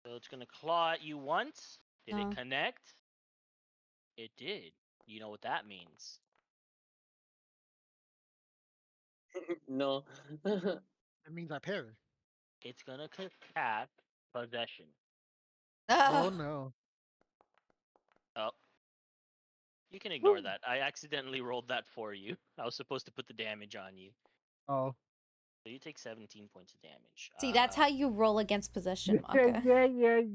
So it's going to claw at you once. Did it No. connect? It did. You know what that means. No. That means I parry. It's going to cast possession. Oh Ah, no. Oh, you can ignore Woo. that. I accidentally rolled that for you. I was supposed to put the damage on you. Oh. So you take 17 points of damage. see, that's how you roll against possession, Maka.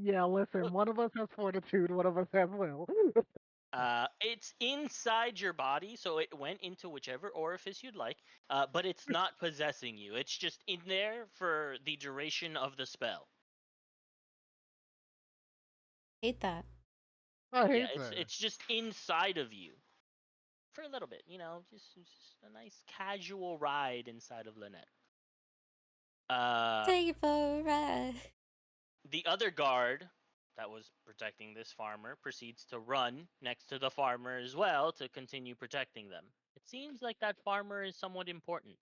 Yeah. Listen, one of us has fortitude, one of us has will. It's inside your body, so it went into whichever orifice you'd like, but it's not possessing you. It's just in there for the duration of the spell. Hate that. I Yeah, hate that. it's just inside of you for a little bit, just a nice casual ride inside of Lynette. Take it for a ride. The other guard that was protecting this farmer proceeds to run next to the farmer as well to continue protecting them. It seems like that farmer is somewhat important.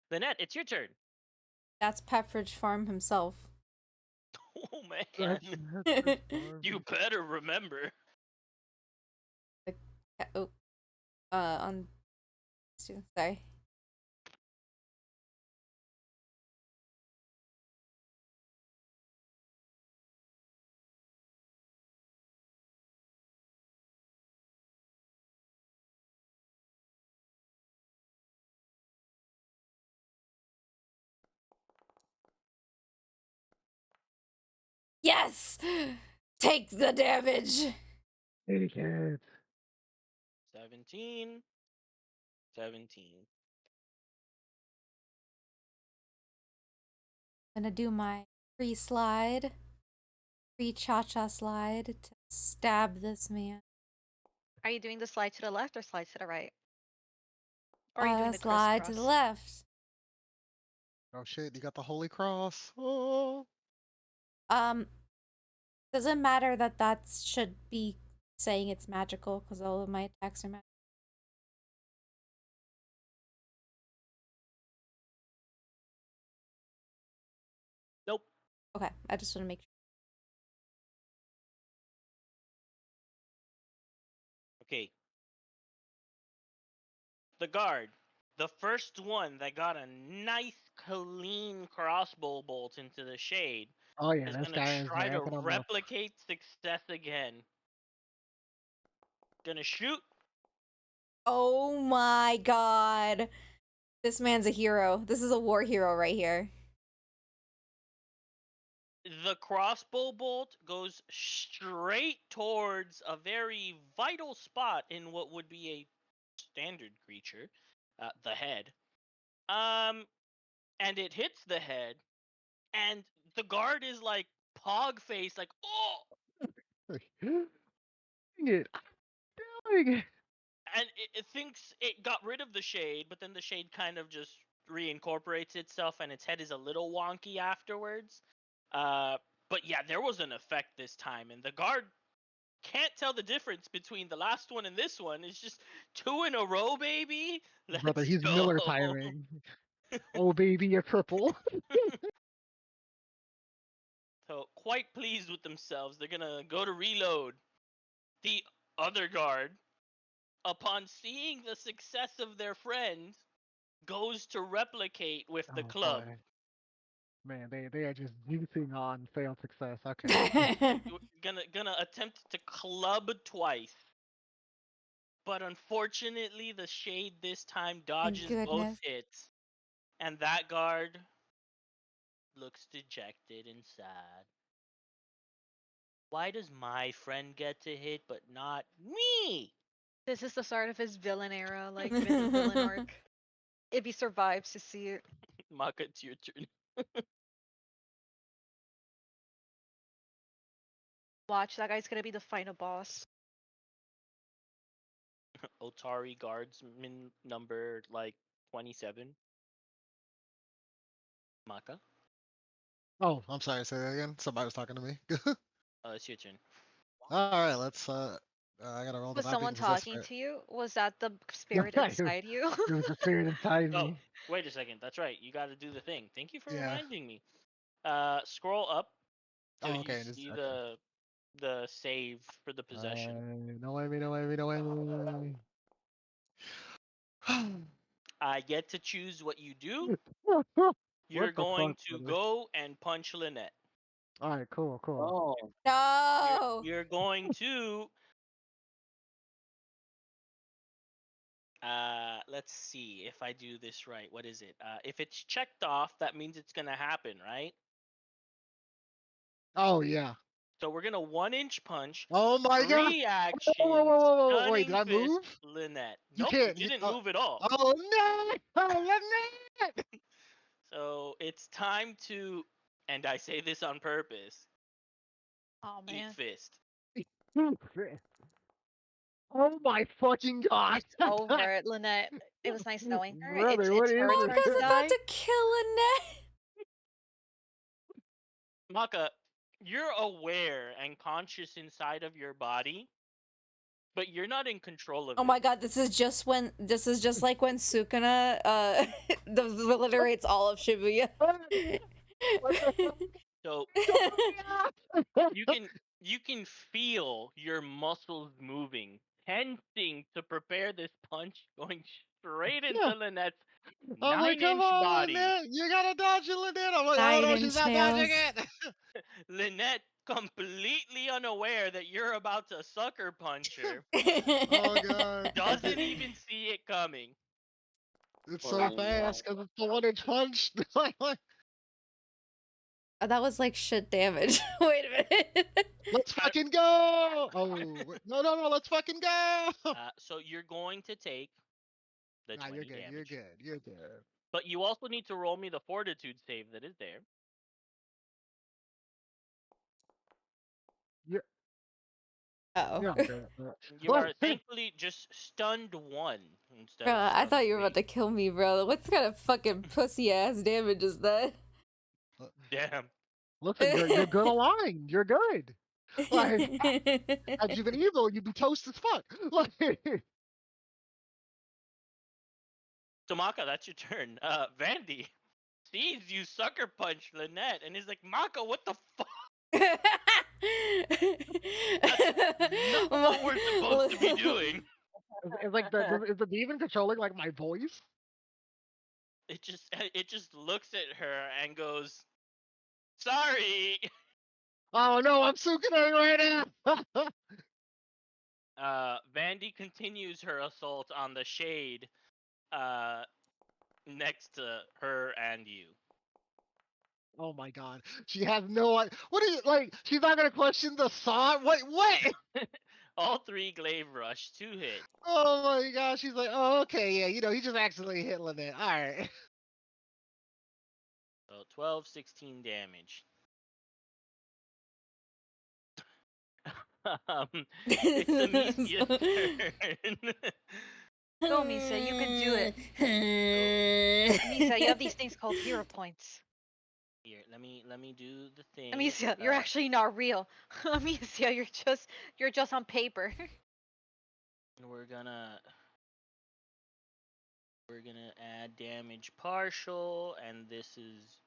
Lynette, it's your turn. That's Pepperidge Farm himself. Oh man, That's you better remember. Oh, on. Sorry. Yes! Take the damage! Idiot. 17. 17. I'm gonna do my free slide. Free cha-cha slide to stab this man. Are you doing the slide to the left or slide to the right? Or are you doing the Slide to the crisscross? left. Oh shit, you got the Holy Cross. Oh. Doesn't matter that should be saying it's magical because all of my attacks are magical. Nope. Okay, I just want to make sure. Okay. The guard, the first one that got a nice clean crossbow bolt into the shade, Oh yeah, is this gonna guy is try to ramping them up. replicate success again. Gonna shoot. Oh my god. This man's a hero. This is a war hero right here. The crossbow bolt goes straight towards a very vital spot in what would be a standard creature, the head. And it hits the head, and the guard is like pog face, like, oh, Dang it. Doing it. and it thinks it got rid of the shade, but then the shade kind of just reincorporates itself, and its head is a little wonky afterwards. But yeah, there was an effect this time, and the guard can't tell the difference between the last one and this one. It's just 2 in a row, baby. Brother, Let's he's go. Miller timing. Oh baby, a triple. So quite pleased with themselves. They're gonna go to reload. The other guard, upon seeing the success of their friend, goes to replicate with the Oh club. boy. Man, they are just juicing on failed success. Okay. Gonna attempt to club twice. But unfortunately, the shade this time Thank dodges both goodness. hits. And that guard looks dejected and sad. Why does my friend get to hit but not me? This is the start of his villain era, like villain arc. If he survives to see it. Maka, it's your turn. Watch, that guy's gonna be the final boss. Otari guardsman number like 27. Maka, Oh, I'm sorry. Say that again. Somebody was talking to me. it's your turn. All right, let's. I gotta roll the Was vibe someone because that's talking right. to you? Was that the spirit Yeah, it inside you? was the spirit inside Oh, me. wait a second. That's right. You got to do the thing. Thank you for Yeah. reminding me. Scroll up till Oh, you okay. It is, see okay. the save for the possession. No way, no way, no way, no way. I get to choose what you do. What You're the going fuck, to brother? go and punch Lynette. All right, cool, cool. Oh, No. You're going to let's see if I do this right. What is it? If it's checked off, that means it's gonna happen, right? Oh yeah. So we're gonna 1-inch punch, Oh my god. Whoa, whoa, reaction, whoa, whoa, whoa. Wait, did stunning I fist, move? Lynette. You Nope, you can't. didn't move at all. Oh no! Lynette! So it's time to, and I say this on purpose, Oh eat man. fist. Oh my fucking god! It's over, Lynette. It was nice knowing her. Brother, what It's is her turn to Maka's this? about die. to kill Annette. Maka, you're aware and conscious inside of your body, but you're not in control of Oh it. my god, this is just like when Sukuna obliterates all of Shibuya. What the fuck? So you can feel your muscles moving, tensing to prepare this punch, going straight Yeah. into Lynette's I'm like, come 9-inch on, body. Lynette. You gotta dodge it, Lynette. I'm like, oh no, she's 9-inch not dodging nails. it. Lynette, completely unaware that you're about to sucker punch her, Oh god. doesn't even see it coming. It's so oh fast no. because it's the 1-inch punch. That was like shit damage. Wait a minute. Let's fucking go! Oh, wait. No, no, no, let's fucking go! So you're going to take the Nah, you're 20 good, you're damage. good, you're good. But you also need to roll me the fortitude save that is there. You're, Oh. you're good. You are thankfully just stunned 1 instead Bro, of I stunned thought you were 3. about to kill me, bro. What kind of fucking pussy ass damage is that? Damn. Listen, you're good aligned. You're good. Like, had you been evil, you'd be toast as fuck. Like, So Maka, that's your turn. Vandy sees you sucker punch Lynette and is like, Maka, what the fuck? Not what we're supposed to be doing. it's like is the demon controlling like my voice? It just looks at her and goes, sorry. Oh no, I'm Sukune right now. Vandy continues her assault on the shade next to her and you. Oh my god, she has no. What are you like? She's not gonna question the saw. What? All 3 glaive rush, 2 hit. Oh my gosh, she's like, oh okay, yeah, he just accidentally hit Lynette. All right. So 12, 16 damage. It's Amicia's turn. Go, Misa, you can do it. Misa, you have these things called hero points. Here, let me do the thing. Amicia, you're actually not real. Amicia, you're just on paper. We're gonna add damage partial, and this is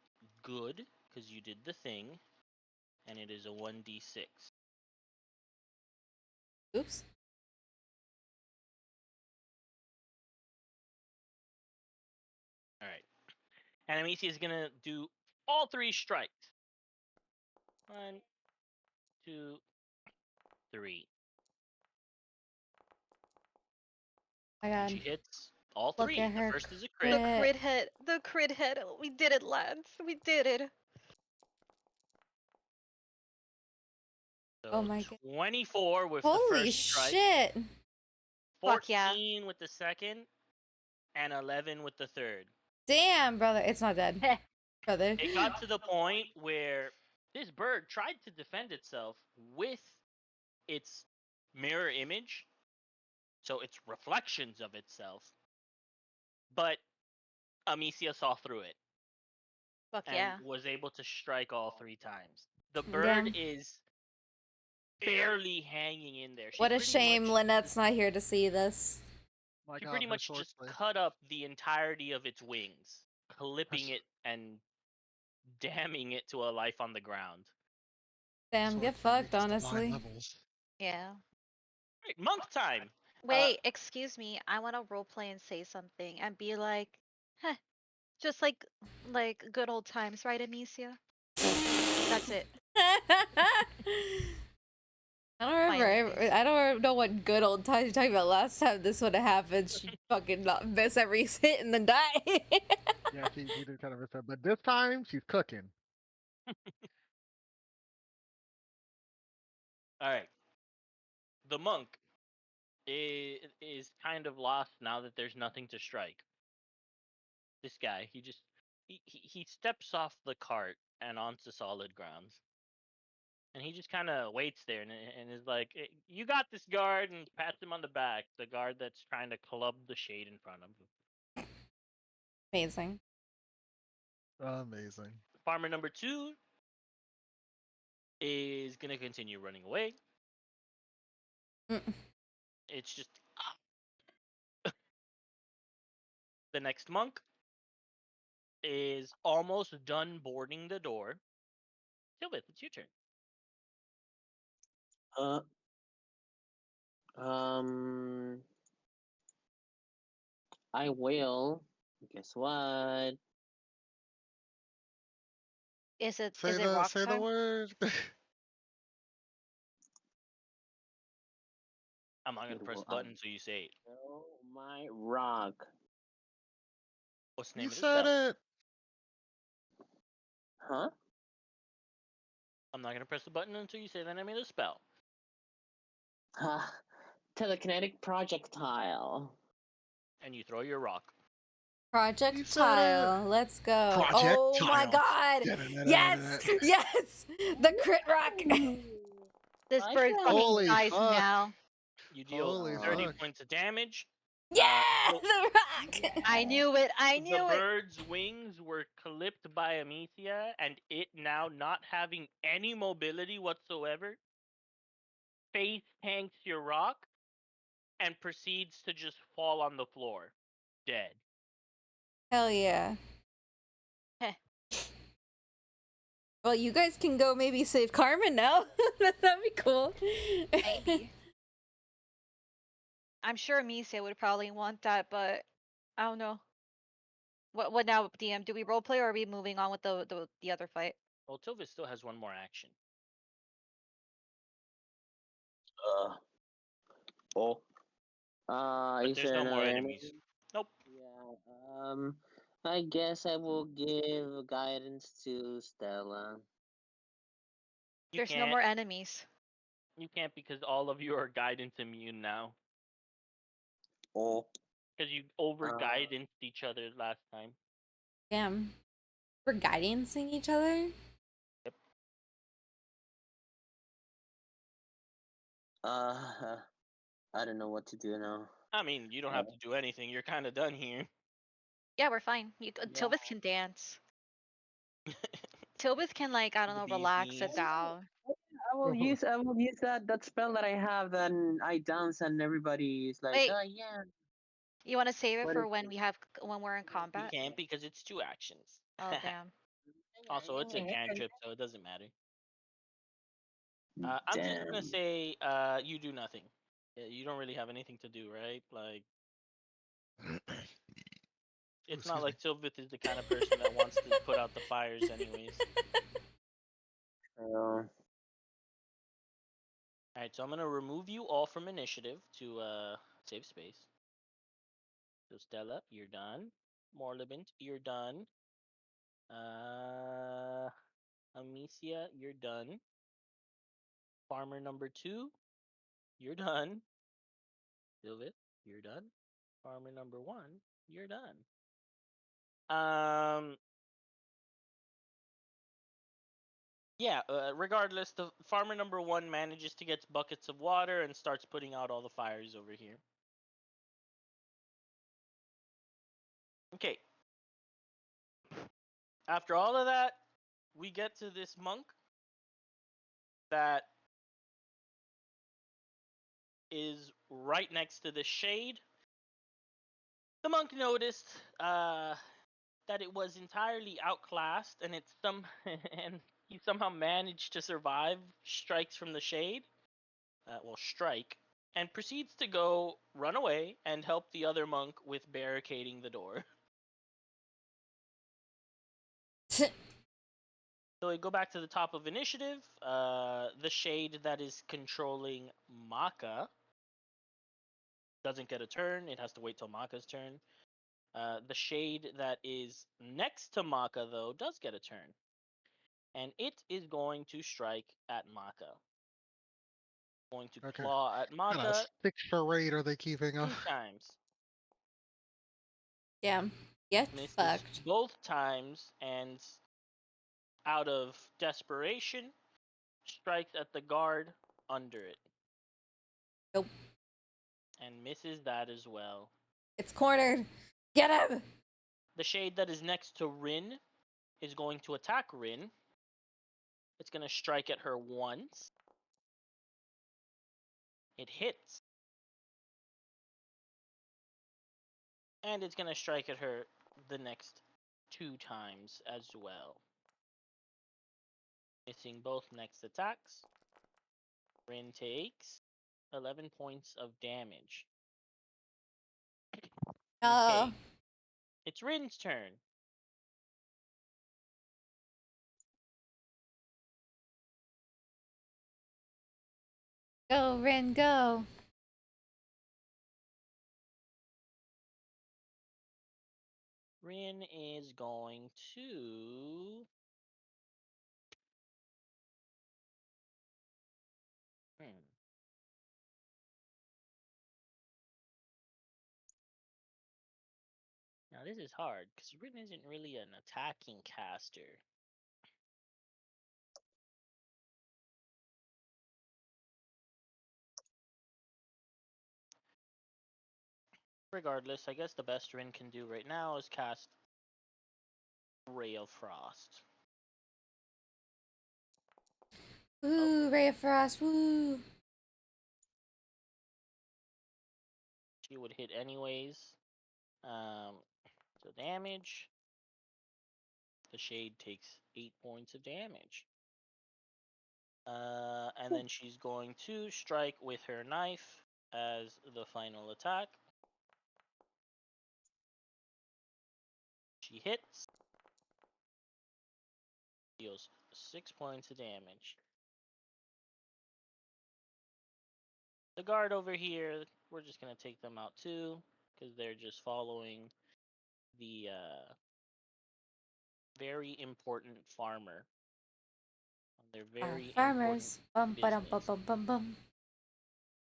good because you did the thing, and it is a 1d6. Oops. All right, and Amicia is gonna do all 3 strikes. 1, 2, 3. My god. She hits all Look 3. at The her first is a The crit. crit. crit hit. The crit hit. We did it, lads. We did it. So Oh my god. 24 with the Holy first strike. shit. Fuck yeah. 14 with the second, and 11 with the third. Damn, brother. It's not dead. Brother. It got to the point where this bird tried to defend itself with its mirror image, so its reflections of itself, but Amicia saw through it Fuck and yeah. was able to strike all 3 times. The bird Damn. is barely hanging in there. What a shame Lynette's not here to see this. My She God, pretty her much sword just play. cut up the entirety of its wings, clipping it and damning it to a life on the ground. Damn, Sword get play fucked, reaches divine honestly. levels. Yeah. Right, monk time. Wait, excuse me. I want to roleplay and say something and be like, heh, just like good old times, right, Amicia? That's it. I don't My own remember. face. I don't know what good old times you're talking about. Last time this would have happened, she fucking not miss every hit and then die. Yeah, she did kind of miss her, but this time she's cooking. All right. The monk is kind of lost now that there's nothing to strike. This guy, he steps off the cart and onto solid ground. And he just kind of waits there and is like, "You got this, guard," and pats him on the back. The guard that's trying to club the shade in front of him. Amazing. Amazing. Farmer number 2 is gonna continue running away. Mm. It's just the next monk is almost done boarding the door. Sylvith, it's your turn. Uh, um, I will. Guess what? Is it Say rock the time? word. I'm not gonna It press will the button until you say it. unveil my rock. What's the You name of the said spell? it. Huh? I'm not gonna press the button until you say the name of the spell. Ha! Telekinetic projectile. And you throw your rock. You said it. Projectile. Let's go. Oh my Projectile. god. Yes. Yes. The crit rock. This I bird can- fucking Holy dies fuck. now. You deal Holy 30 fuck. points of damage. Yeah. The, The rock. I knew it. I the knew it. bird's wings were clipped by Amicia, and it now not having any mobility whatsoever, face tanks your rock and proceeds to just fall on the floor, dead. Hell yeah. Heh. Well, you guys can go maybe save Carmen now. That'd be cool. Maybe. I'm sure Amicia would probably want that, but I don't know. What now, DM? Do we roleplay or are we moving on with the other fight? Well, Tilvis still has one more action. Oh. But Is there's there no more another enemies. enemy? Nope. Yeah. I guess I will give guidance to Stella. You There's no can't. more enemies. You can't because all of you are guidance immune now. Oh. Because you over guidanced each other last time. Damn. We're guidancing each other? Yep. I don't know what to do now. I mean, you don't have to do anything. You're kind of done here. Yeah, we're fine. Tilbith can dance. Tilbith can, like, I don't The know, bee's relax it knees. down. I will use that spell that I have. Then I dance and everybody is like, Wait. oh yeah. You want to save it What for is when we're in You combat? can't because it's 2 actions. Oh damn. Also, it's a cantrip, so it doesn't matter. I'm just gonna Damn. say, you do nothing. You don't really have anything to do, right? Like, it's not Excuse like Sylvith is the kind of person that wants to put out the fires, anyways. Uh, All right, so I'm gonna remove you all from initiative to save space. So Stella, you're done. Morlibint, you're done. Amicia, you're done. Farmer number 2, you're done. Sylvith, you're done. Farmer number 1, you're done. Um, yeah, regardless, the farmer number 1 manages to get buckets of water and starts putting out all the fires over here. Okay. After all of that, we get to this monk that is right next to the shade. The monk noticed that it was entirely outclassed, and and he somehow managed to survive strikes from the shade. Strike, and proceeds to go run away and help the other monk with barricading the door. So we go back to the top of initiative. The shade that is controlling Maka doesn't get a turn. It has to wait till Maka's turn. The shade that is next to Maka, though, does get a turn. And it is going to strike at Maka. Going to Okay. claw at What kind of Maka sick charade are they keeping up? 2 times. Damn. Get Misses fucked. both times, and out of desperation, strikes at the guard under it. Nope. And misses that as well. It's cornered. Get him! The shade that is next to Rin is going to attack Rin. It's going to strike at her once. It hits. And it's going to strike at her the next 2 times as well. Missing both next attacks. Rin takes 11 points of damage. Okay. It's Rin's turn. Go, Rin, go. Rin is going to... Now this is hard, because Rin isn't really an attacking caster. Regardless, I guess the best Rin can do right now is cast Ray of Frost. Woo, Ray of Frost, woo. She would hit anyways. So damage. The shade takes 8 points of damage. And then she's going to strike with her knife as the final attack. She hits. Deals 6 points of damage. The guard over here, we're just going to take them out too, because they're just following the very important farmer on their very Farmers. Bum, important ba-dum, bum, business. bum, bum, bum.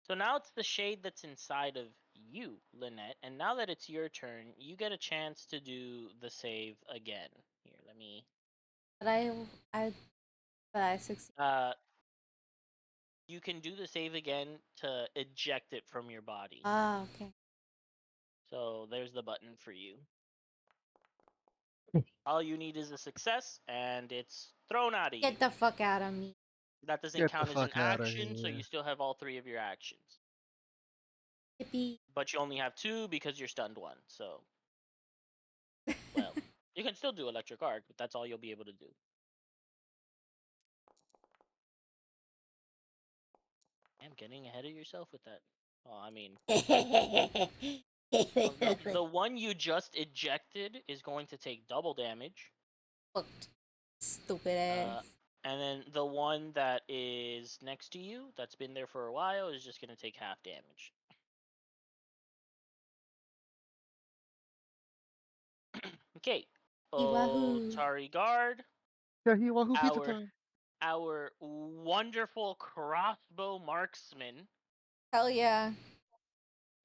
So now it's the shade that's inside of you, Lynette, and now that it's your turn, you get a chance to do the save again. Here, let me... But I succeed. You can do the save again to eject it from your body. Ah, okay. So there's the button for you. All you need is a success, and it's thrown out of you. Get the fuck out of me. That doesn't Get the count as an fuck outta action, so here. you still have all 3 of your actions. Yippee. But you only have 2 because you're stunned 1, so... Well, you can still do electric arc, but that's all you'll be able to do. I'm getting ahead of yourself with that. Oh, I mean... the one you just ejected is going to take double damage. Fucked. Stupid ass. And then the one that is next to you, that's been there for a while, is just going to take half damage. Okay. Oh, Wahoo. Tari Guard. Yeah, he wahoo pizza Our time. our wonderful crossbow marksmen Hell yeah.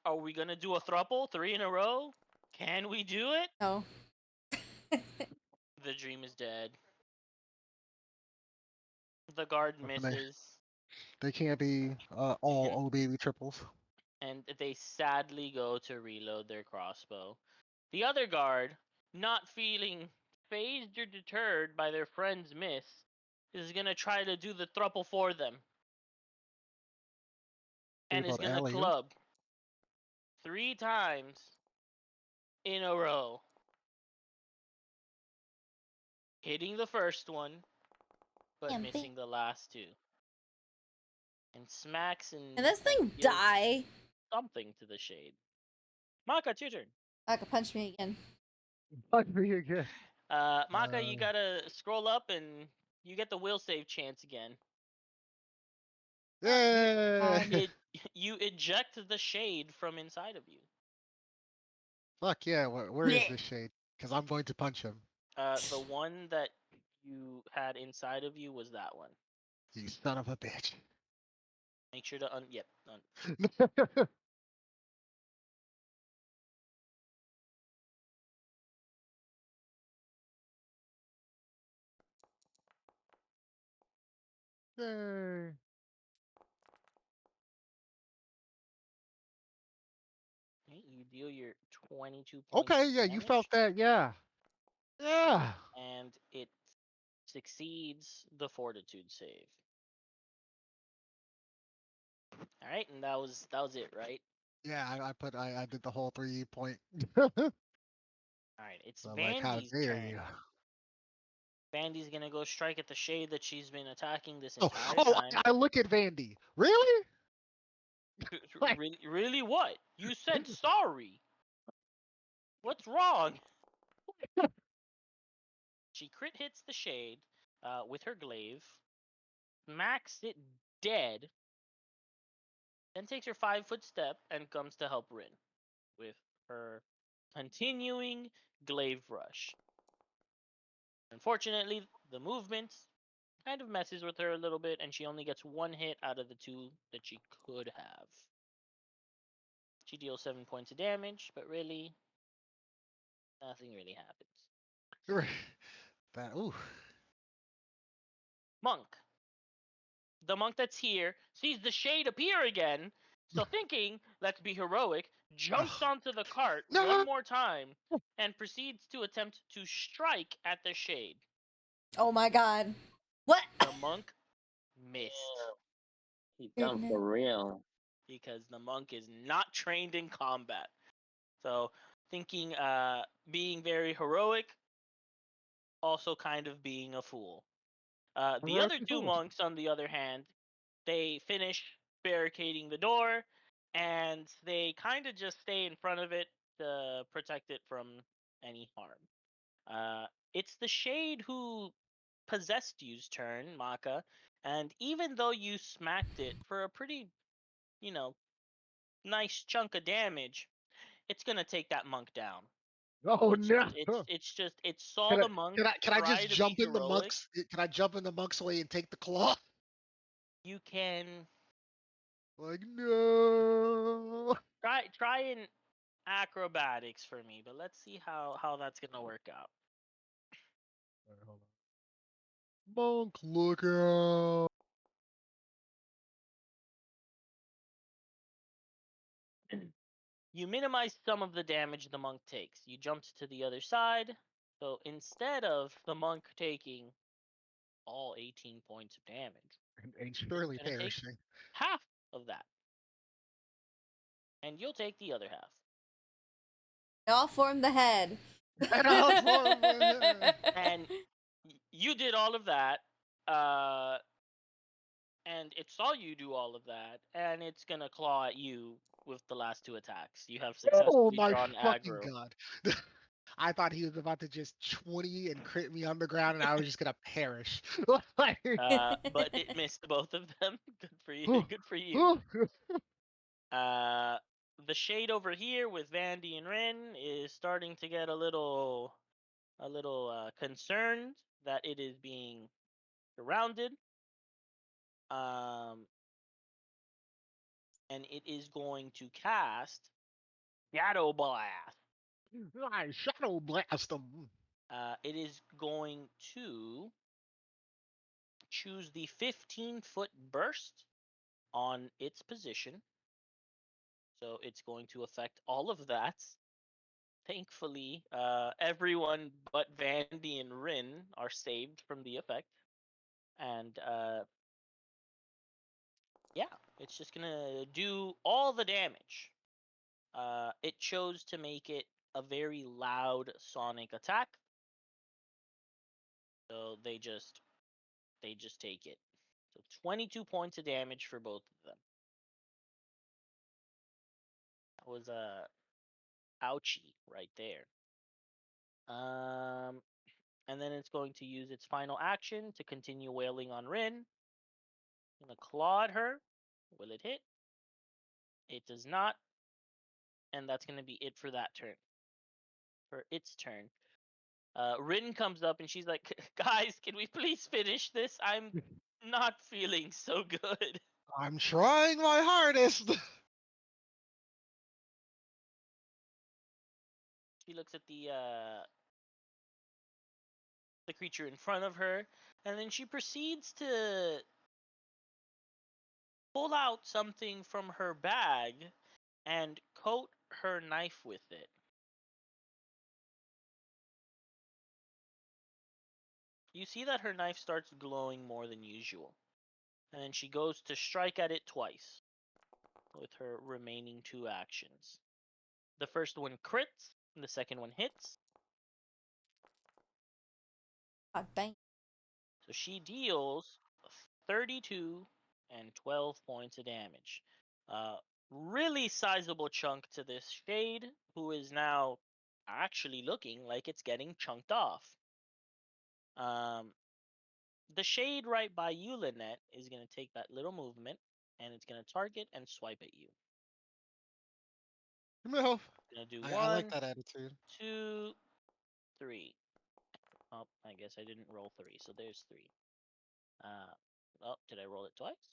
Are we gonna do a thruple 3 in a row? Can we do it? No. The dream is dead. The guard misses, They can't be all OB triples. and they sadly go to reload their crossbow. The other guard, not feeling phased or deterred by their friend's miss, is gonna try to do the thruple for them. And is gonna club 3 times in a row. Hitting the first one, but Damn missing the last 2. And smacks and Can this thing deals die? something to the shade. Maka, it's your turn. Maka, punch me again. Fuck me again. Maka, you gotta scroll up and you get the will save chance again. Yeah. You eject the shade from inside of you. Fuck yeah. Where is this shade? Because I'm going to punch him. The one that you had inside of you was that one. You son of a bitch. Make sure to yep. Yay. Okay, you deal your 22 points. Okay, of yeah, you damage, felt that, yeah. Yeah. and it succeeds the fortitude save. All right, and that was it, right? Yeah, I did the whole 3 point. All right, it's So like, how Vandy's dare turn. you? Vandy's gonna go strike at the shade that she's been attacking this Oh, entire time. I look at Vandy. Really? Really, what? You said sorry. What's wrong? She crit hits the shade with her glaive, smacks it dead, then takes her 5-foot step and comes to help Rin with her continuing glaive rush. Unfortunately, the movement kind of messes with her a little bit, and she only gets 1 hit out of the 2 that she could have. She deals 7 points of damage, but really, nothing really happens. That ooh. Monk. The monk that's here sees the shade appear again, so thinking, let's be heroic, jumps onto the cart No. one more time and proceeds to attempt to strike at the shade. Oh my god. What? The monk missed. He done for real. Because the monk is not trained in combat. So thinking being very heroic, also kind of being a fool. The other 2 monks, on the other hand, they finish barricading the door, and they kind of just stay in front of it to protect it from any harm. It's the shade who possessed you's turn, Maka, and even though you smacked it for a pretty, nice chunk of damage, it's gonna take that monk down. Oh no. It saw the monk Can I try just to be jump in the heroic. monks? Can I jump in the monk's way and take the claw? You can Like no. try an acrobatics for me, but let's see how that's gonna work out. Alright, hold on. Monk, look out. You minimize some of the damage the monk takes. You jumped to the other side, so instead of the monk taking all 18 points of damage, And surely it's gonna take perishing. half of that, and you'll take the other half. They all form the head. And I'll form And you did all of that, and it saw you do all of that, and it's gonna claw at you with the last 2 attacks. You have Oh successfully my drawn fucking aggro. god. I thought he was about to just 20 and crit me on the ground and I was just gonna perish. But it missed both of them. Good for you. Good for you. The shade over here with Vandy and Rin is starting to get a little concerned that it is being surrounded. And it is going to cast Shadow Blast. I shadow blast them. It is going to choose the 15-foot burst on its position. So it's going to affect all of that. Thankfully, everyone but Vandy and Rin are saved from the effect. And yeah, it's just gonna do all the damage. It chose to make it a very loud sonic attack. So they just take it. So 22 points of damage for both of them. That was a ouchie right there. And then it's going to use its final action to continue wailing on Rin. Gonna claw at her. Will it hit? It does not, and that's gonna be it for that turn. For its turn. Rin comes up and she's like, "Guys, can we please finish this? I'm not feeling so good." I'm trying my hardest. She looks at the creature in front of her, and then she proceeds to pull out something from her bag and coat her knife with it. You see that her knife starts glowing more than usual, and then she goes to strike at it twice with her remaining two actions. The first one crits, and the second one hits. God dang. So she deals 32 and 12 points of damage. Really sizable chunk to this shade, who is now actually looking like it's getting chunked off. The shade right by you, Lynette, is going to take that little movement, and it's going to target and swipe at you. No, Gonna do I like one, that attitude. 2, 3. Oh, I guess I didn't roll 3, so there's 3. Oh, did I roll it twice?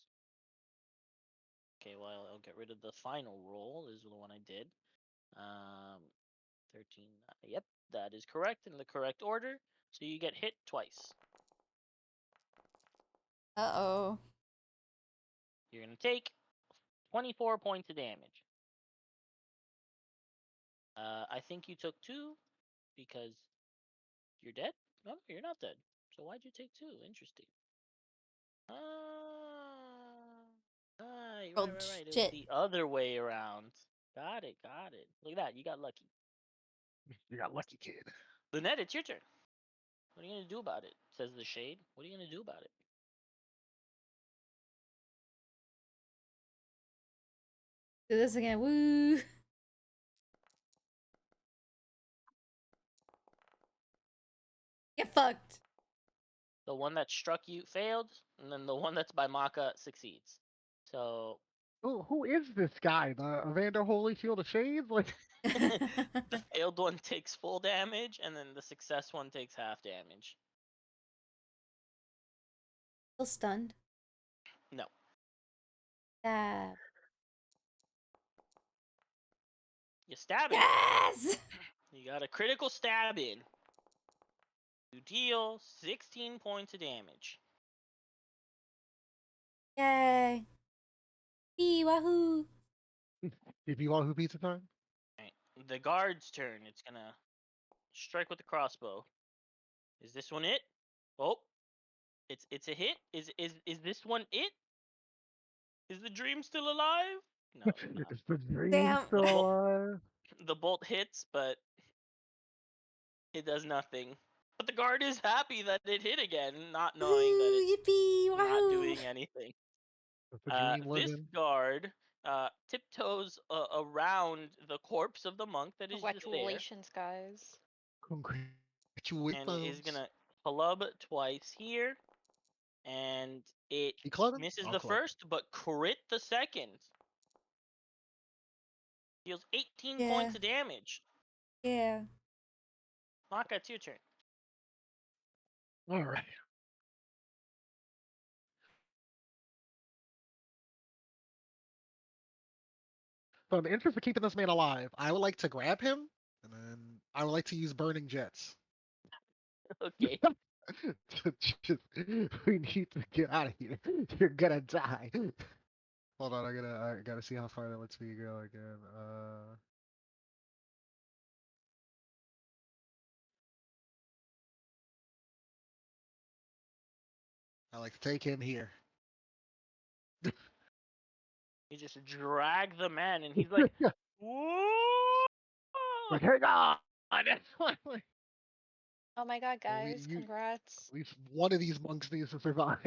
Okay, well, I'll get rid of the final roll, is the one I did. 13, yep, that is correct in the correct order. So you get hit twice. Uh-oh. You're gonna take 24 points of damage. I think you took 2 because you're dead? No, you're not dead. So why'd you take 2? Interesting. Right. Rolled It was shit. the other way around. Got it. Look at that. You got lucky. You got lucky, kid. Lynette, it's your turn. What are you gonna do about it? Says the shade. What are you gonna do about it? Do this again. Woo. Get fucked. The one that struck you failed, and then the one that's by Maka succeeds. So Who is this guy? The Evander Holyfield of Shades? Like, the failed one takes full damage, and then the success one takes half damage. Still stunned. No. Stab. You stab it. Yes! You got a critical stab in. You deal 16 points of damage. Yay. Wee wahoo. if you want who pizza time? Right. The guard's turn. It's gonna strike with the crossbow. Is this one it? Oh, it's a hit. Is this one it? Is the dream still alive? No, it's not. Is the dream Damn. still The bolt, alive? the bolt hits, but it does nothing. But the guard is happy that it hit again, not knowing that Woohoo! it's Yippee! not Wahoo! doing anything. Is the dream This living? guard tiptoes around the corpse of the monk that is just there, Congratulations, guys. and is Congratulations. gonna club twice here, and it You clubbing? misses I'll the club. first, but crit the second. Deals 18 Yeah. points of damage. Yeah. Maka, it's your turn. All right. So in the interest of keeping this man alive, I would like to grab him, and then I would like to use burning jets. Okay. Just, we need to get out of here. You're gonna die. Hold on, I gotta see how far that lets me go again. I like to take him here. You just drag the man, and he's like, "Whoa!" Like, hang on. Oh my god, Well, guys, congrats. at least one of these monks needs to survive.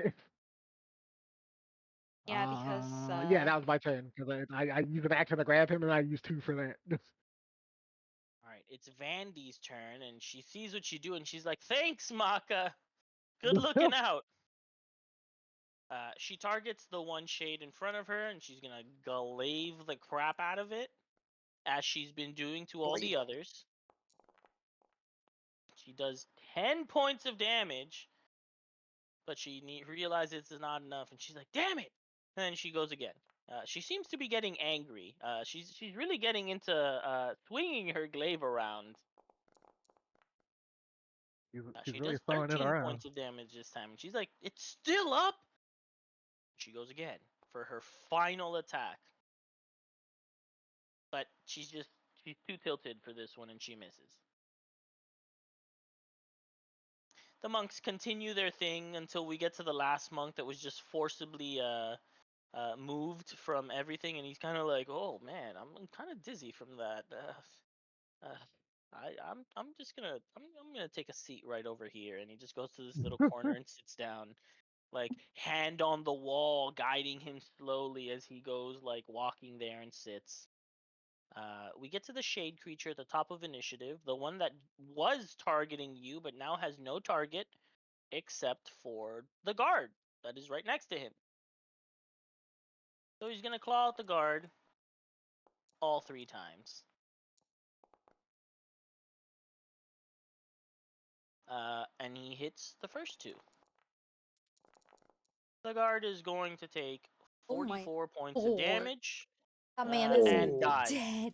Yeah, because Yeah, that was my turn because I used an action to grab him and I used 2 for that. All right, it's Vandy's turn, and she sees what you do, and she's like, "Thanks, Maka. Good looking out." She targets the one shade in front of her, and she's gonna glaive the crap out of it, as she's been doing to all the others. She does 10 points of damage, but she realizes it's not enough, and she's like, "Damn it!" And then she goes again. She seems to be getting angry. She's really getting into swinging her glaive around. She's She really does throwing it 13 around. points of damage this time, and she's like, "It's still up." She goes again for her final attack, but she's too tilted for this one, and she misses. The monks continue their thing until we get to the last monk that was just forcibly moved from everything, and he's kind of like, "Oh man, I'm kind of dizzy from that. I'm just I'm gonna take a seat right over here," and he just goes to this little corner and sits down, like hand on the wall, guiding him slowly as he goes, like walking there and sits. We get to the shade creature at the top of initiative, the one that was targeting you but now has no target except for the guard that is right next to him. So he's gonna claw out the guard all 3 times. And he hits the first 2. The guard is going to take Oh my 44 points of lord. damage That man is and dies. dead.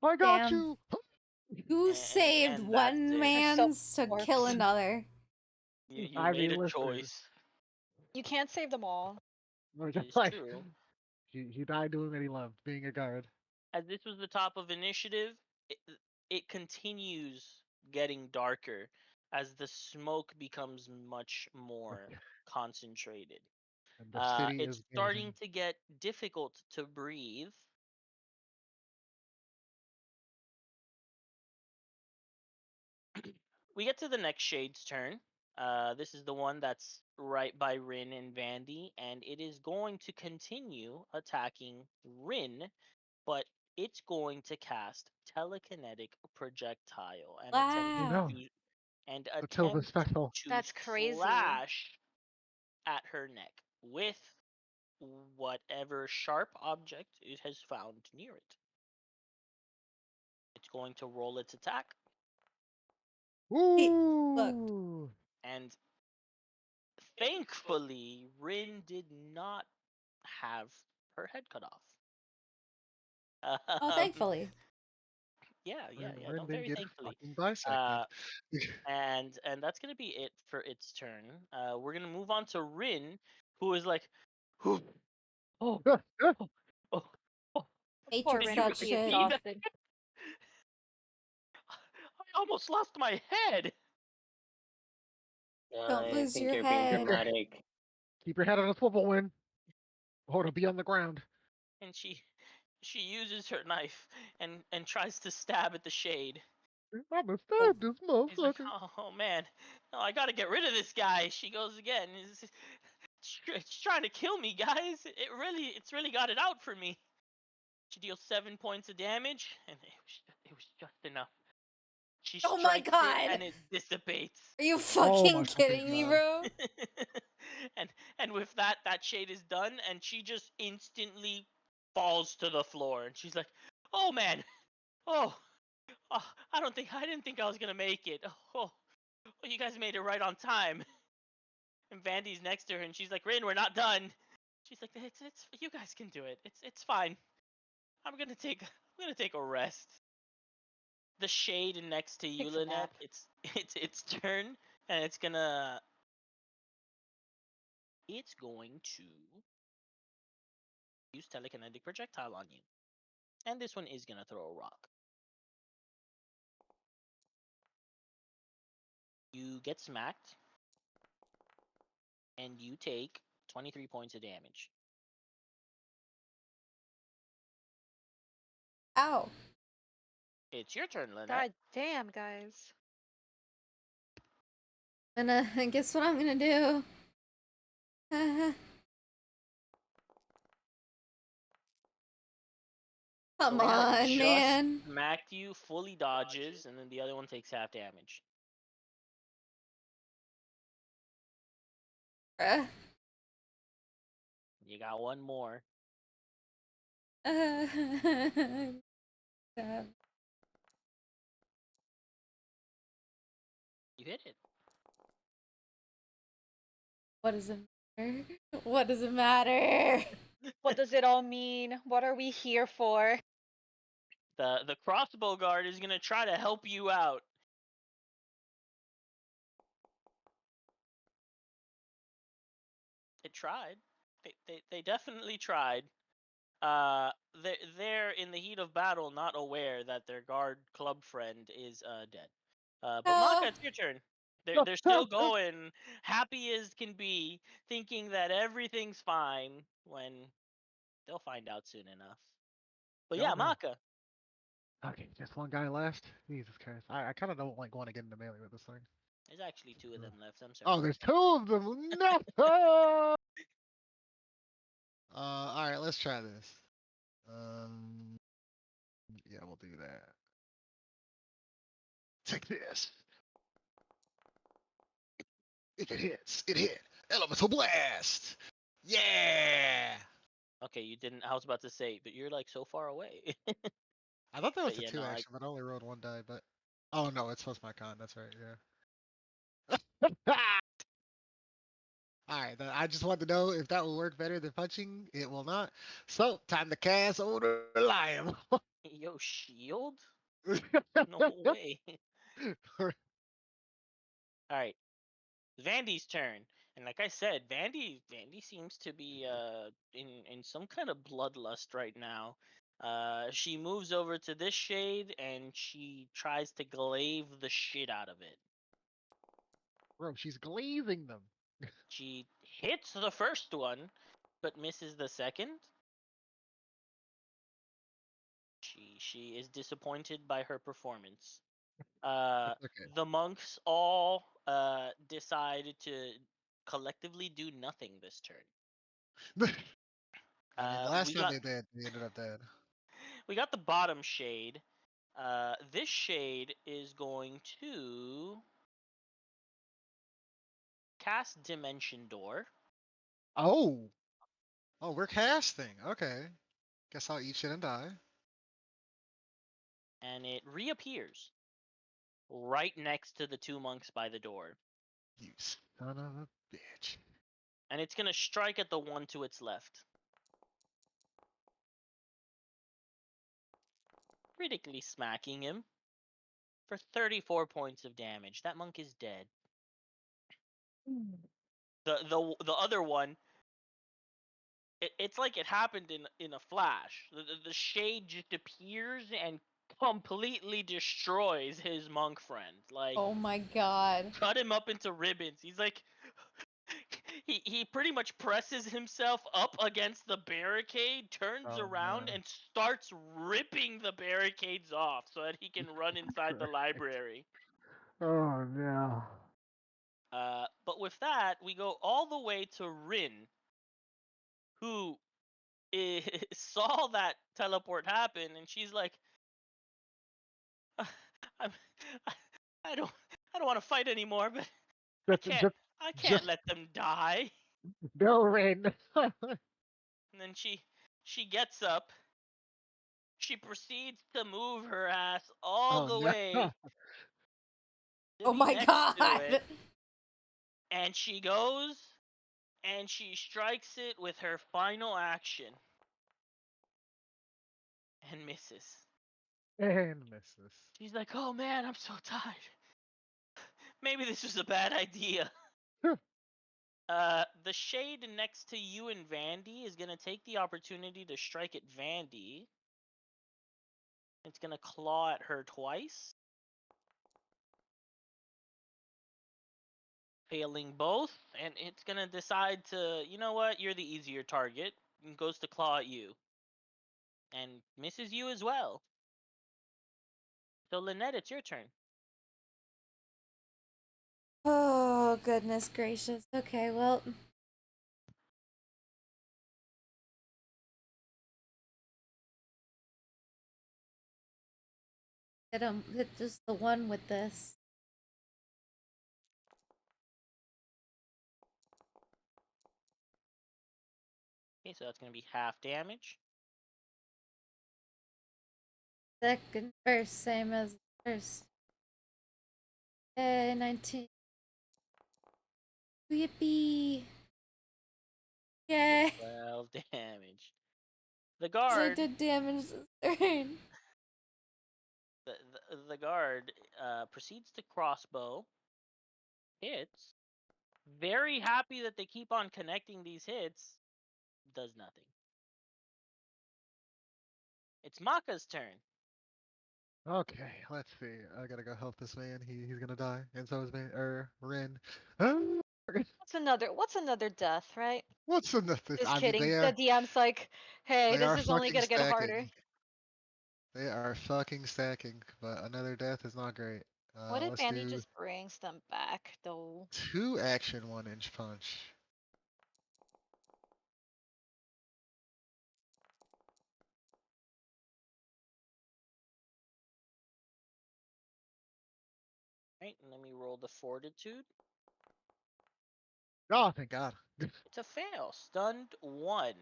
I got Damn. you. You And, saved and that's one it. man's to kill Orcs. another. You I made mean, a listen. choice. You can't save them all. It's Like, true. he died doing what he loved, being a guard. As this was the top of initiative, it continues getting darker as the smoke becomes much more concentrated. And the city It's is starting vanishing. to get difficult to breathe. We get to the next shade's turn. This is the one that's right by Rin and Vandy, and it is going to continue attacking Rin, but it's going to cast telekinetic projectile and Oh Wow. no, the Tilda attempt special. to That's crazy. slash at her neck with whatever sharp object it has found near it. It's going to roll its attack, Hey, look. Ooh. and thankfully, Rin did not have her head cut off. Oh, Um, thankfully. yeah. Ren Don't didn't very get thankfully. fucking bisected. Uh, and that's gonna be it for its turn. We're gonna move on to Rin, who is like, "Whew, oh, oh, oh, oh, Poor Matrix did Rin you that must be guys shit. see that? exhausted. I almost lost my head." Don't I lose think your you're being Keep your, head. dramatic. keep your head on a swivel, Win. Or it'll be on the ground. And she uses her knife and tries to stab at the shade. I'm gonna Oh, stab this He's like, motherfucker. "Oh man, no, I gotta get rid of this guy." She goes again. It's trying to kill me, guys. It's really got it out for me. She deals 7 points of damage, and it was just enough. She oh my strikes it, god. and it dissipates. Are you Oh my fucking fucking kidding me, god. bro? and and with that, that shade is done, and she just instantly falls to the floor, and she's like, "Oh man, oh, I didn't think I was gonna make it. Oh, you guys made it right on time." And Vandy's next to her, and she's like, "Rin, we're not done." She's like, "It's you guys can do it. It's fine." I'm gonna take a rest. The shade next to you, Takes a Lynette. nap. It's its turn, and it's going to use telekinetic projectile on you, and this one is gonna throw a rock. You get smacked, and you take 23 points of damage. Ow. It's your turn, Lynette. God damn, guys. And guess what I'm gonna do? Come The one that on, just man. smacked you fully dodges, and then the other one takes half damage. Bruh. You got one more. Damn. You hit it. What does it matter? What does it matter? What does it all mean? What are we here for? The crossbow guard is gonna try to help you out. It tried. They definitely tried. They're in the heat of battle, not aware that their guard club friend is dead. But Maka, No. it's your turn. They're still going, happy as can be, thinking that everything's fine when they'll find out soon enough. But yeah, Oh, no. Maka. Okay, just one guy left. Jesus Christ, I kind of don't like want to get into melee with this thing. There's actually two of them left. I'm sorry. Oh, there's two of them. No. All right, let's try this. Yeah, we'll do that. Take this. If it hits, it hit. Elemental blast. Yeah. Okay, you didn't. I was about to say, but you're like so far away. I thought that was But a yeah, two no, action, but I only rolled one die. But oh no, it's plus my con. That's right. Yeah. All right, I just wanted to know if that will work better than punching. It will not. So time to cast Older Lion. Yo, shield? No way. All right, Vandy's turn, and like I said, Vandy seems to be in some kind of bloodlust right now. She moves over to this shade and she tries to glaive the shit out of it. Bro, she's glazing them. She hits the first one, but misses the second. She is disappointed by her performance. Okay. The monks all decide to collectively do nothing this turn. I mean, the last We time got they did, they ended up dead. we got the bottom shade. This shade is going to cast Dimension Door, Oh. Oh, we're casting. Okay. Guess I'll eat shit and die. and it reappears right next to the two monks by the door, You son of a bitch. and it's gonna strike at the one to its left, critically smacking him for 34 points of damage. That monk is dead. The other one, it's like it happened in a flash. The shade just appears and completely destroys his monk friend. Like, Oh my god. cut him up into ribbons. He's like, he pretty much presses himself up against the barricade, turns Oh around, no. and starts ripping the barricades off so that he can run inside the library. Oh no. But with that, we go all the way to Rin, who saw that teleport happen, and she's like, I'm, I don't, I don't want to fight anymore, but I Just, can't, just, I can't just let them die. go, Rin. And then she gets up. She proceeds to move her ass all Oh the no. way to Oh be my next to it, god. and she goes and she strikes it with her final action. and misses. And misses. She's like, "Oh man, I'm so tired. Maybe this was a bad idea." The shade next to you and Vandy is gonna take the opportunity to strike at Vandy. It's gonna claw at her twice, failing both, and it's gonna decide to, you know what, you're the easier target, and goes to claw at you, and misses you as well. So Lynette, it's your turn. Oh, goodness gracious. Okay, well. Hit just the one with this. Okay, so that's gonna be half damage. Second, first, same as the first. Yay, 19. Yippee! Yay! 12 damage. The I guard, did damage this turn. the guard, proceeds to crossbow, hits. Very happy that they keep on connecting these hits. Does nothing. It's Maka's turn. Okay, let's see. I gotta go help this man. He's gonna die, and so is Ren. What's another death, right? What's in this? Just I mean, kidding. The DM's like, hey, they this are is only fucking gonna get harder. stacking. They are fucking stacking, but another death is not great. What if Let's Andy do just brings them back, though? 2 action, 1-inch punch. Right, and let me roll the fortitude. Oh, thank God. It's a fail. Stunned 1.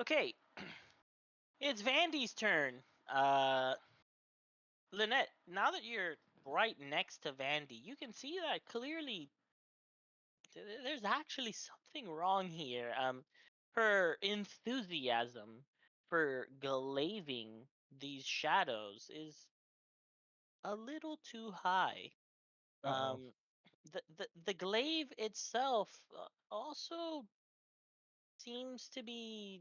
Okay, it's Vandy's turn. Lynette, now that you're right next to Vandy, you can see that clearly there's actually something wrong here. Her enthusiasm for glaving these shadows is a little too high. Uh-oh. The glaive itself also seems to be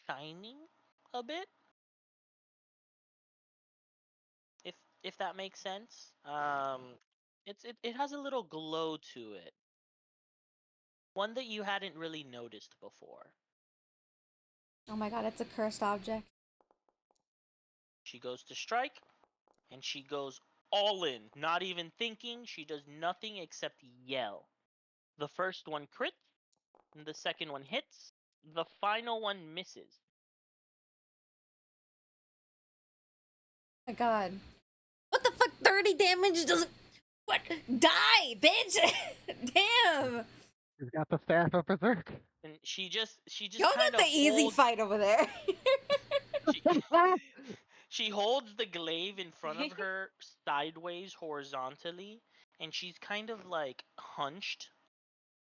shining a bit, if if that makes sense. It has a little glow to it, one that you hadn't really noticed before. Oh my god, it's a cursed object. She goes to strike, and she goes all in, not even thinking. She does nothing except yell. The first one crits, and the second one hits. The final one misses. Oh my god. What the fuck? 30 damage doesn't. What? Die, bitch! Damn! He's got the staff of Berserk. And she just Y'all kind got of the easy holds fight over there. she, she holds the glaive in front of her sideways horizontally, and she's kind of like hunched,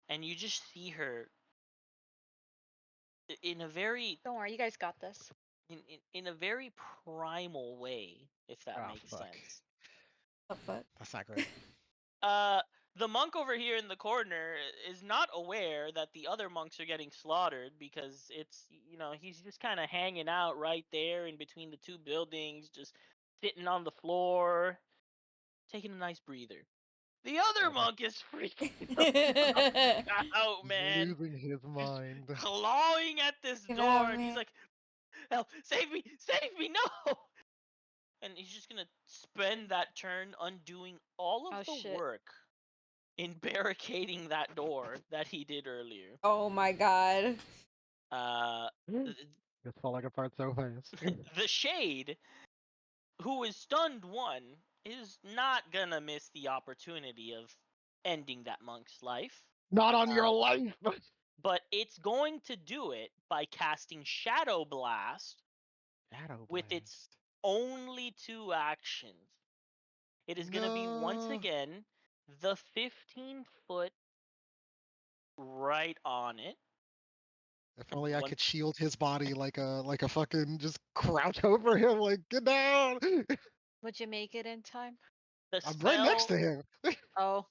and you just see her in a very Don't worry, you guys got this. in a very primal way, if that Oh, makes fuck. sense. The fuck? That's not great. Uh, the monk over here in the corner is not aware that the other monks are getting slaughtered, because it's, he's just kind of hanging out right there in between the two buildings, just sitting on the floor, taking a nice breather. The other Okay. monk is freaking the fuck out, He's man. losing his Just mind. clawing at this Get door, out of and he's me. like, "Help! Save me, no!" And he's just gonna spend that turn undoing all of Oh the shit. work in barricading that door that he did earlier. Oh my god. Uh, It's falling apart so fast. the shade, who is stunned 1, is not gonna miss the opportunity of ending that monk's life. Not on your Uh, life! but it's going to do it by casting Shadow Blast Shadow with its Blast. only 2 actions. It is going to be once No. again the 15-foot right on it. If only I One could shield his body like a fucking just crouch over him like get down. Would you make it in time? the I'm right next to spell him. Oh,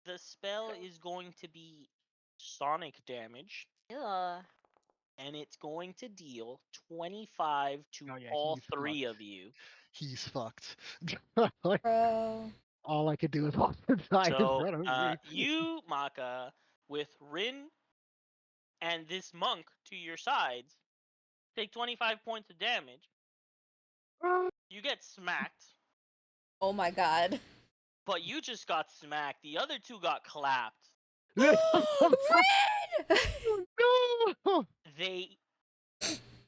the spell is going to be sonic damage, yeah. and it's going to deal 25 to Oh yeah, all he's three fucked. of you. He's fucked. Bro. All I could do is walk and die in So front of me. you, Maka, with Rin and this monk to your sides, take 25 points of damage. You get smacked, Oh my god. but you just got smacked. The other two got clapped. Red! No! They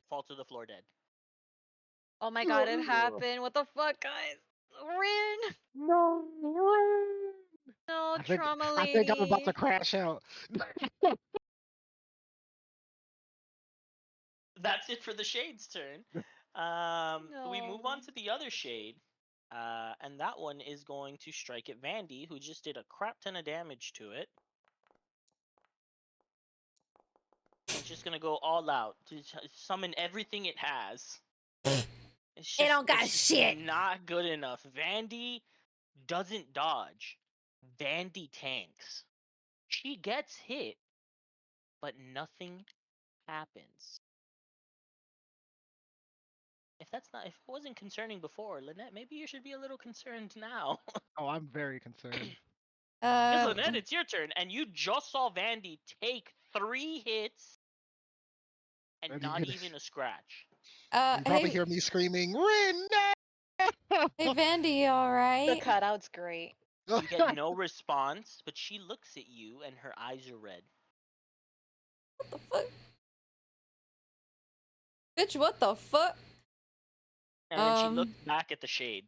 fall to the floor dead. Oh my god, it happened. What the fuck, guys? Rin! No! No, I think trauma I think I'm about to lady. crash out. That's it for the shade's turn. We move on No. to the other shade, and that one is going to strike at Vandy, who just did a crap ton of damage to it. It's just gonna go all out to summon everything it has. It don't got it's just shit. not good enough. Vandy doesn't dodge. Vandy tanks. She gets hit, but nothing happens. If it wasn't concerning before, Lynette, maybe you should be a little concerned now. Oh, I'm very concerned. Because Um, Lynette, it's your turn, and you just saw Vandy take 3 hits and And you not could even a scratch. you probably hey, hear me screaming, Rin! hey, Vandy, all The right? cutout's great. You get no response, but she looks at you and her eyes are red. What the fuck? Bitch, what the fuck? And then she looks back at the shade.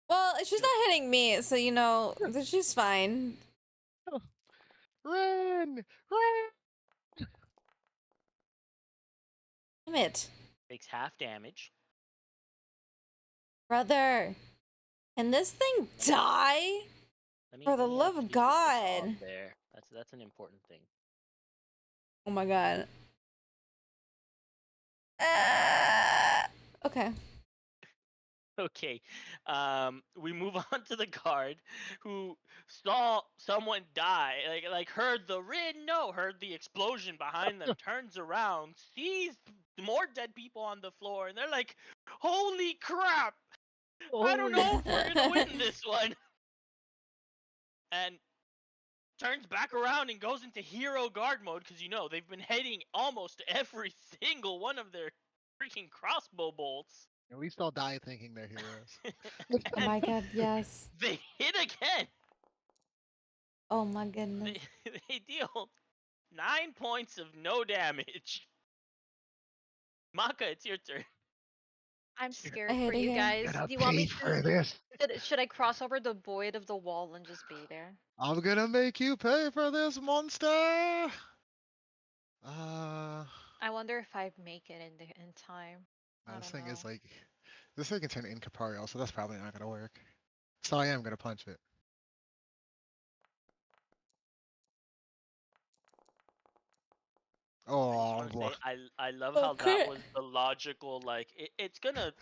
Well, she's not hitting me, so you know, she's fine. Rin! Rin! Damn it. Takes half damage. Brother, can this thing die? For the Let me love of actually put this off God. there. That's an important thing. Oh my god. Okay. Okay. We move on to the guard who saw someone die, like heard the heard the explosion behind them, turns around, sees more dead people on the floor, and they're like, "Holy crap! I don't Holy know if we're gonna win this one." And turns back around and goes into hero guard mode because they've been hitting almost every single one of their freaking crossbow bolts. At least I'll die thinking they're heroes. Oh my god, yes. They hit again. Oh my goodness. They deal 9 points of no damage. Maka, it's your turn. I'm I scared hate for it you here. guys. Gonna Do you want pay me for to? this. Should I cross over the void of the wall and just be there? I'm gonna make you pay for this monster. I wonder if I make it in time. I This don't thing is know. like, this thing can turn incorporeal, so that's probably not gonna work. So I am gonna punch it. I just Oh, want to say I love Oh, how that crit. was the logical, like it's gonna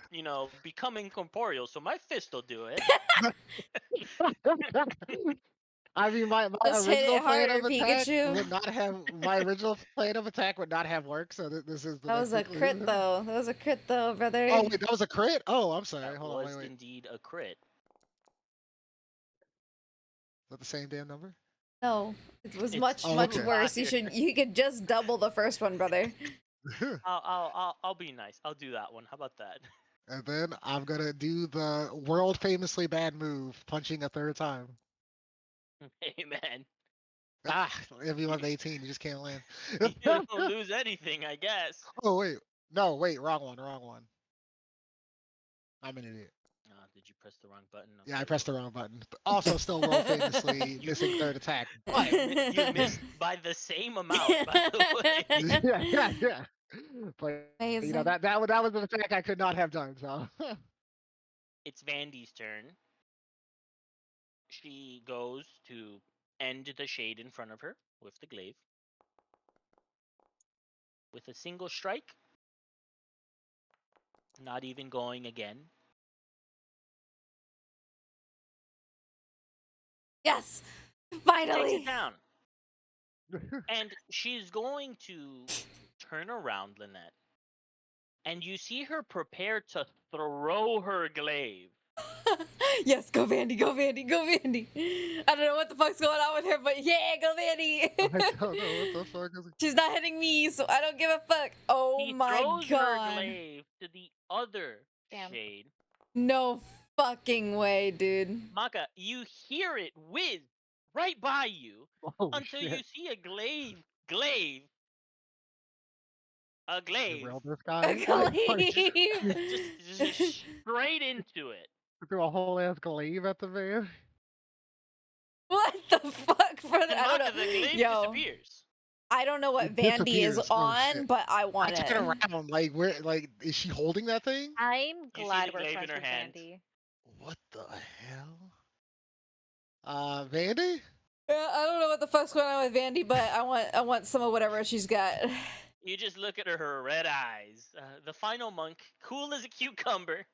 become incorporeal, so my fist will do it. I mean, my Just hit original it plan harder, of attack Pikachu. would not have my original plan of attack would not have worked. So this is the That next was a crit conclusion. though. That was a crit though, Oh brother. wait, that was a crit. Oh, I'm sorry. That Hold on, was wait. Is indeed a crit. that the same damn number? No, it was It's much, Oh, much okay. worse. higher. You could just double the first one, brother. I'll be nice. I'll do that one. How about that? And then I'm gonna do the world famously bad move, punching a third time. Hey man, Ah, if you have 18, you just can't land. you don't lose anything, I guess. Oh wait, no, wait, wrong one, wrong one. I'm an idiot. Did you press the wrong button? Yeah, I Okay, pressed the wrong button. But also, still world famously you missing third attack. But you missed by the same amount, by the way. yeah. But Amazing. that was an attack I could not have done. So It's Vandy's turn. She goes to end the shade in front of her with the glaive. with a single strike. Not even going again. Yes, Takes finally. it down. And she's going to turn around, Lynette. And you see her prepare to throw her glaive. Yes, go Vandy, go Vandy, go Vandy. I don't know what the fuck's going on with her, but yeah, go I Vandy. don't know what the fuck is. She's not hitting me, so I don't give a fuck. Oh He my throws her god. glaive to the other Damn. shade. No fucking way, dude. Maka, you hear it whiz right by you Holy until shit! you see a glaive, a Derail glaive, this A guy. glaive. just straight into it. Threw a whole ass glaive at the man. What the fuck, brother? And I don't Maka, the know. glaive Yo, disappears. I don't know what It Vandy is disappears. Oh on, shit! but I I want turn it. around. Like where? Like is she holding that thing? I'm You see the glad we're glaive in friends her with hand. Vandy. What the hell? Vandy? I don't know what the fuck's going on with Vandy, but I want some of whatever she's got. You just look at her red eyes. The final monk, cool as a cucumber,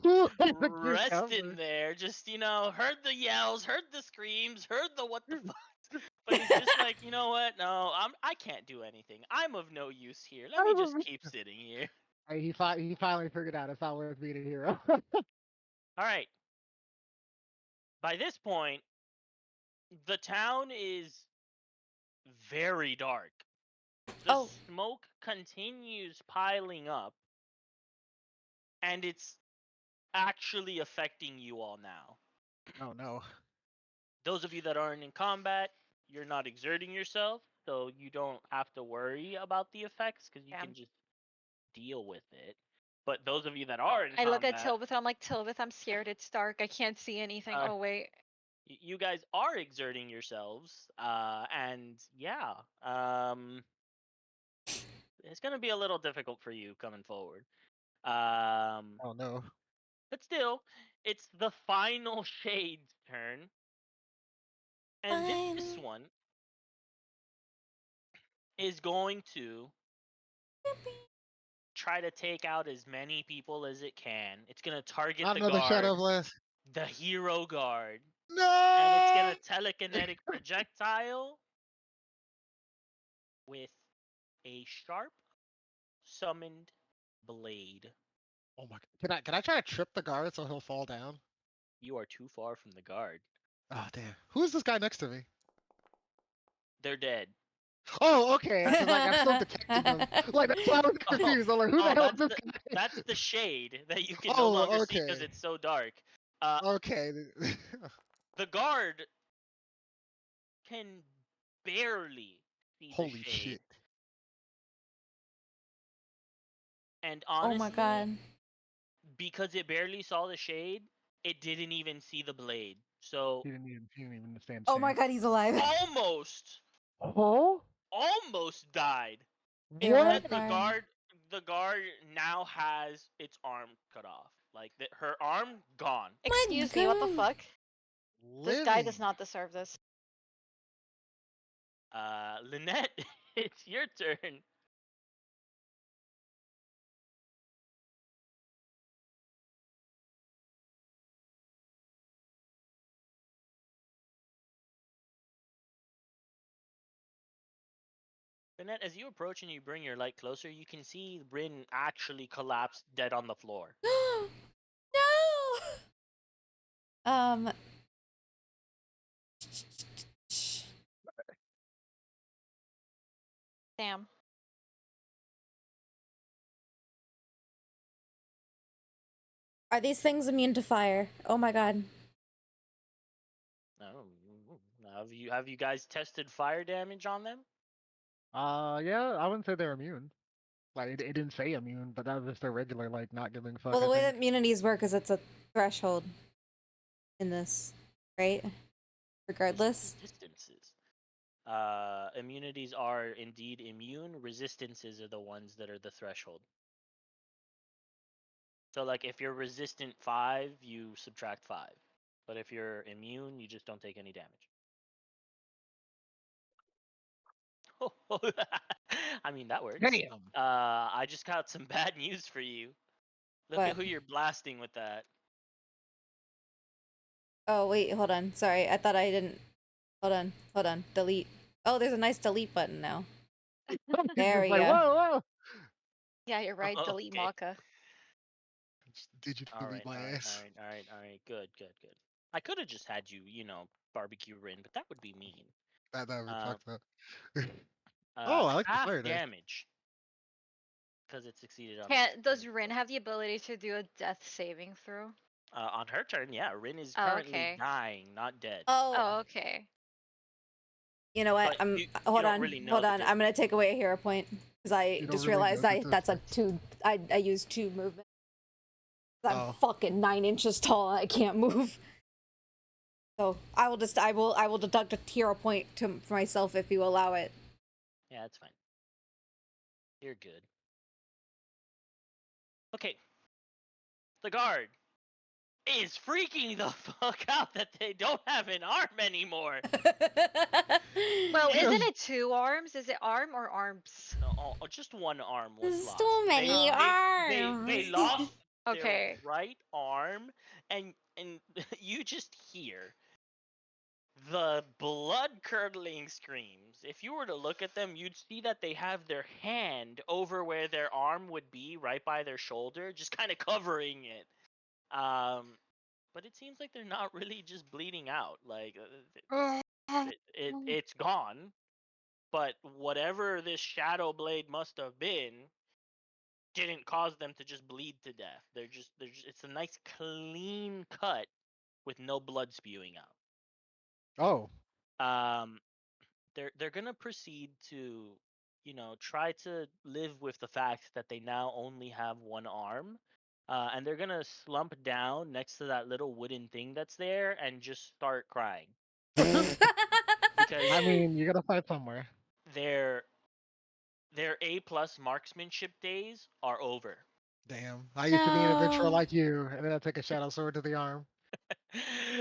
Cool as a resting cucumber. there, just, heard the yells, heard the screams, heard the what the fuck. But he's just like, you know what? No, I can't do anything. I'm of no use here. Let me just keep sitting here. Hey, he finally figured out it's not worth being a hero. All right. By this point, the town is very dark. The Oh. smoke continues piling up, and it's actually affecting you all now. Oh no. Those of you that aren't in combat, you're not exerting yourself, so you don't have to worry about the effects because you Damn. can just deal with it. But those of you that are in I look at combat, Tilbith and I'm like, Tilbith, I'm scared. It's dark. I can't see anything. Uh, Oh, wait. you guys are exerting yourselves, and yeah, it's gonna be a little difficult for you coming forward. Oh no. But still, it's the final shade's turn, and this Finally. one is going to try to take out as many people as it can. It's gonna target Not the another Shadow guard, Blast. the hero guard, and it's No. gonna telekinetic projectile with a sharp summoned blade. Oh my. Can I try to trip the guard so he'll fall down? You are too far from the guard. Oh damn. Who is this guy next to me? They're dead. Oh, okay. Because like I'm still detecting them. Like that's why I was Oh, confused. I'm like, who the hell is that's this the guy? that's the shade that you can no longer Oh, see because okay. it's so dark. Okay. The guard can barely see the Holy shade, shit. and Oh my honestly, god. because it barely saw the shade, it didn't even see the blade. So He didn't even understand Oh my chance. god, he's alive. almost, Oh? almost died. Hero What? Instead, guard. the guard now has its arm cut off. Like her arm gone. My Excuse me, what the god. fuck? This guy does Living. not deserve this. Lynette, it's your turn. Lynette, as you approach and you bring your light closer, you can see Bryn actually collapse dead on the floor. No. Um. Damn. Are these things immune to fire? Oh my god. Oh, have you guys tested fire damage on them? Yeah, I wouldn't say they're immune. Like it didn't say immune, but that was just their regular like not giving a fuck. Well, the I way that think. immunities work is it's a threshold in this, right? Regardless. Resistances. Immunities are indeed immune. Resistances are the ones that are the threshold. So, like, if you're resistant 5, you subtract 5. But if you're immune, you just don't take any damage. I mean, that works. Damn. I just got some bad news for you. Look at What? who you're blasting with that. Oh wait, hold on. Sorry, I thought I didn't. Hold on. Delete. Oh, there's a nice delete button now. He's There just we like, go. whoa, whoa. Yeah, you're right. Delete Okay. Maka. Just digitally All delete right, my all right, all ass. right, all right, all right. Good, good, good. I could have just had you, barbecue Rin, but that would be mean. That would be Uh, fucked up. Oh, I like the half fire dice. damage because it succeeded on Can on does its Rin roll. have the ability to do a death saving throw? On her turn, yeah, Rin is Oh, currently okay. dying, not dead. Oh, Oh, okay. you know what? But you Hold don't on. really know Hold the on. I'm gonna difference. take away a hero point because I You don't just really realized know the that's a difference. two. I used two movement. I'm Oh. fucking 9 inches tall. And I can't move. So I will deduct a hero point for myself if you allow it. Yeah, that's fine. You're good. Okay. The guard is freaking the fuck out that they don't have an arm anymore. Well, Yeah. isn't it 2 arms? Is it arm or arms? No, just one arm was There's lost. too many They arms. lost their Okay. right arm, and you just hear the blood curdling screams. If you were to look at them, you'd see that they have their hand over where their arm would be, right by their shoulder, just kind of covering it. But it seems like they're not really just bleeding out. Like it's gone. But whatever this shadow blade must have been didn't cause them to just bleed to death. It's a nice clean cut with no blood spewing Oh. out. They're gonna proceed to, try to live with the fact that they now only have one arm. And they're gonna slump down next to that little wooden thing that's there and just start crying because I mean, you gotta fight somewhere. their their A+ marksmanship days are over. Damn. I used to be an adventurer No. like you, and then I take a shadow sword to the arm.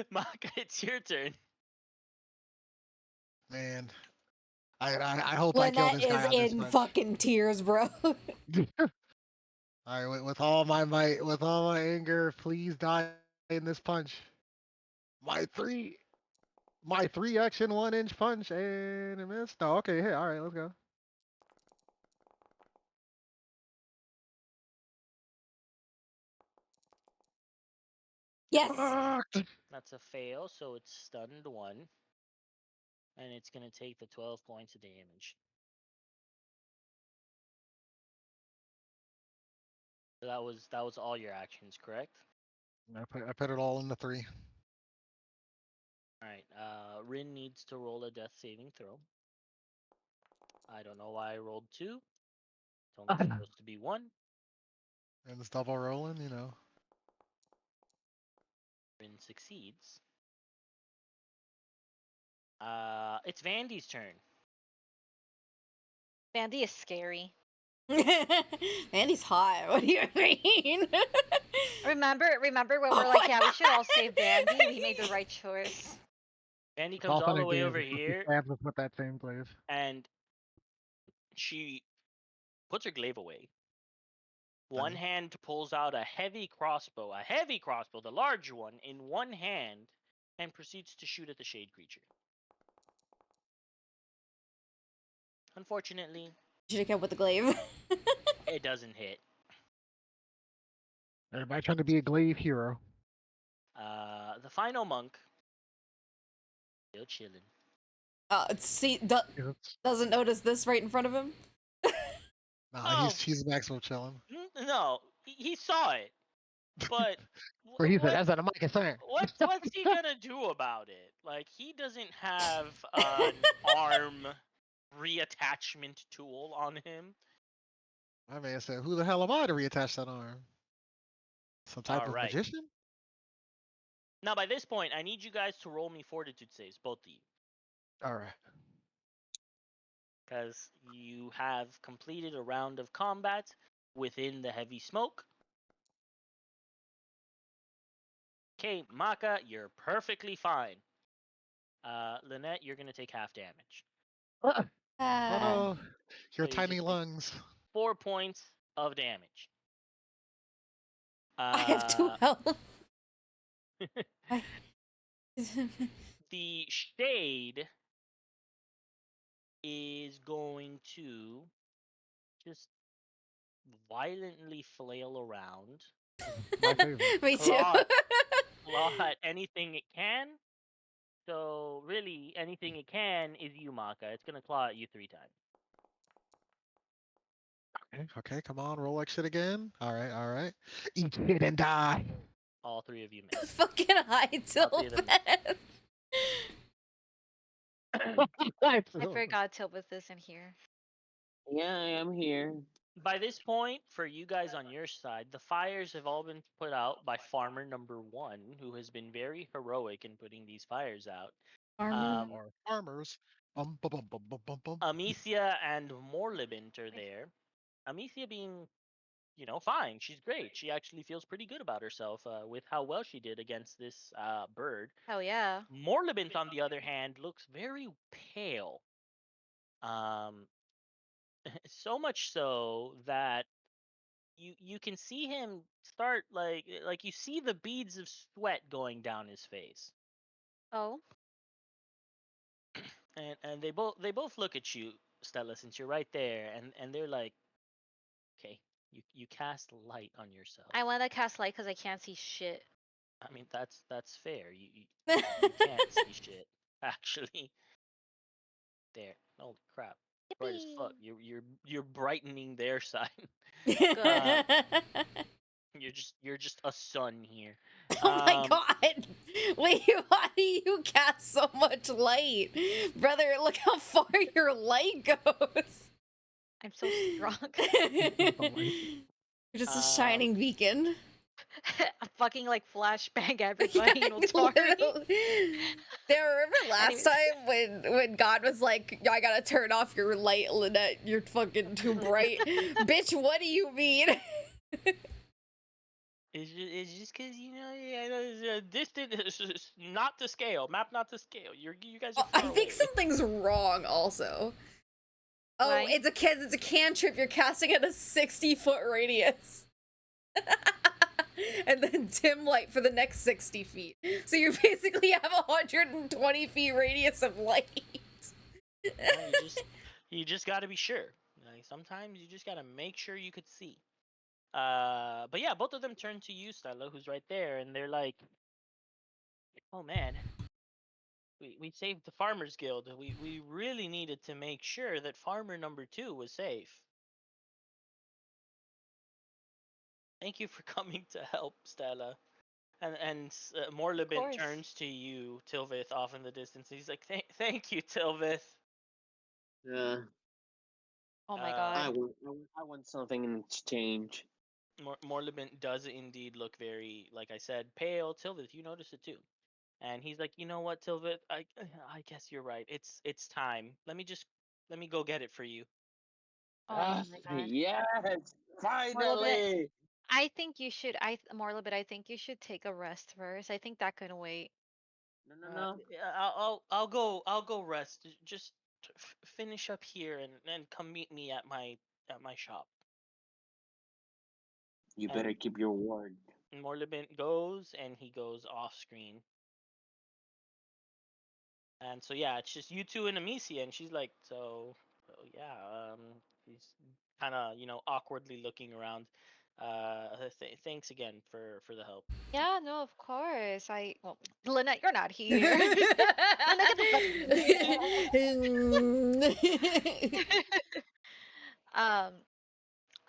Maka, it's your turn. Man, I hope I kill Lynette this guy is on this in punch. fucking tears, bro. All right, with all my might, with all my anger, please die in this punch. My three, my 3 action 1 inch punch and a miss. No, okay, hey, all right, let's go. Yes. Fuck. That's a fail, so it's stunned 1, and it's gonna take the 12 points of damage. So that was all your actions, correct? I put it all in the 3. All right. Rin needs to roll a death saving throw. I don't know why I rolled 2. It's only supposed to be 1. And it's double rolling, you know. Rin succeeds. It's Vandy's turn. Bandy is scary. Andy's hot. What do you mean? Remember when we're like, yeah, we should all save Bandy. We made the right choice. Vandy It's comes all all fun the and way games over until she here, stabs us with that same glaive. and she puts her glaive away. One Funny. hand pulls out a heavy crossbow, the large one, in one hand, and proceeds to shoot at the shade creature. Unfortunately, Should have kept with the glaive. it doesn't hit. Everybody trying to be a glaive hero. The final monk, still chilling. See, It's- doesn't notice this right in front of him. Nah, Oh he's maximum chilling. no, he saw it, but Or he said, what "That's not a mic concern." what's he gonna do about it? Like, he doesn't have an arm reattachment tool on him. My man said, "Who the hell am I to reattach that arm? Some type All of right. magician?" Now, by this point, I need you guys to roll me fortitude saves, both of you, All right. because you have completed a round of combat within the heavy smoke. Okay, Maka, you're perfectly fine. Lynette, you're gonna take half damage. Oh no. Your So you tiny just take lungs. 4 points of damage. I have 2 health. I... The shade is going to just violently flail around, My favorite. Me too. claw at anything it can. So really, anything it can is you, Maka. It's gonna claw at you 3 times. Okay, come on, roll like shit again. All right. Eat shit and die. All 3 of you miss. Fucking high All 3 of them miss. Tilbeth. I forgot Tilbeth is in here. Yeah, I am here. By this point, for you guys on your side, the fires have all been put out by farmer number 1, who has been very heroic in putting these fires out. Farmer. Or farmers. Bum, bum, bum, bum, bum, bum, bum. Amicia and Morlibint are there. Amicia being, fine. She's great. She actually feels pretty good about herself with how well she did against this bird. Hell yeah. Morlibint, on the other hand, looks very pale. Um, so much so that you can see him start like you see the beads of sweat going down his face, Oh. and they both look at you, Stella, since you're right there, and they're like, okay, you cast light on yourself. I want to cast light because I can't see shit. I mean, that's fair. You can't see shit actually. There, holy crap, bright as fuck. Yippee. You're brightening their side. Good. You're just a sun here. Oh my god! Wait, why do you cast so much light? Brother, look how far your light goes! I'm so strong. You're just a shining beacon. I'm fucking like flashbang everybody in Otari. There, remember last time when God was like, I gotta turn off your light, Lynette, you're fucking too bright. Bitch, what do you mean? It's just because distant, it's not to scale, map not to scale. You guys are I far think away. something's wrong also. Oh, Why? it's a cantrip. You're casting at a 60-foot radius. And then dim light for the next 60 feet. So you basically have a 120 feet radius of light. No, you just got to be sure. Like, sometimes you just got to make sure you could see. But yeah, both of them turn to you, Stella, who's right there, and they're like, "Oh man, we saved the Farmers Guild. We really needed to make sure that farmer number 2 was safe. Thank you for coming to help, Stella." And Morlibint course. turns to you, Tilvith, off in the distance. He's like, "Thank you, Tilvith." Yeah, Oh my Uh, god. I want something in exchange. Morlibint does indeed look very, like I said, pale. Tilvith, you notice it too. And he's like, "You know what, Tilvith? I guess you're right. It's time. Let me go get it for you." Oh my god. Yes, Morlibit, finally. I think you should. Morlibit, I think you should take a rest first. I think that can wait. No, no, no. Yeah, I'll go rest. Just finish up here and come meet me at my shop. You And better keep your word. Morlibint goes and he goes off screen. And so yeah, it's just you two and Amicia, and she's like, so yeah, she's kind of awkwardly looking around. Thanks again for the help. Yeah, no, of course. Well, Lynette, you're not here. Lynette, get the fuck Um,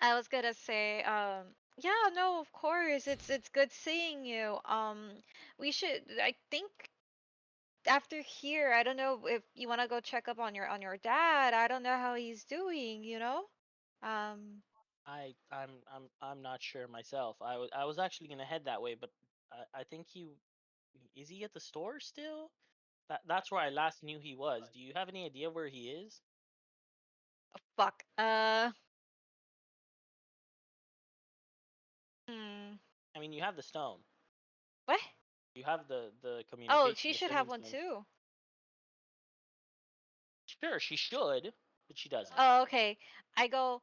I was gonna say, yeah, no, of course. It's good seeing you. We should. I think after here, I don't know if you want to go check up on your dad. I don't know how he's doing. Um. I'm not sure myself. I was actually gonna head that way, but I think is he at the store still? That's where I last knew he was. Do you have any idea where he is? Fuck. Hmm. I mean, you have the stone. What? You have the Oh, communication, she the should have sending one stone. too. Sure, she should. but she doesn't. Oh, okay. I go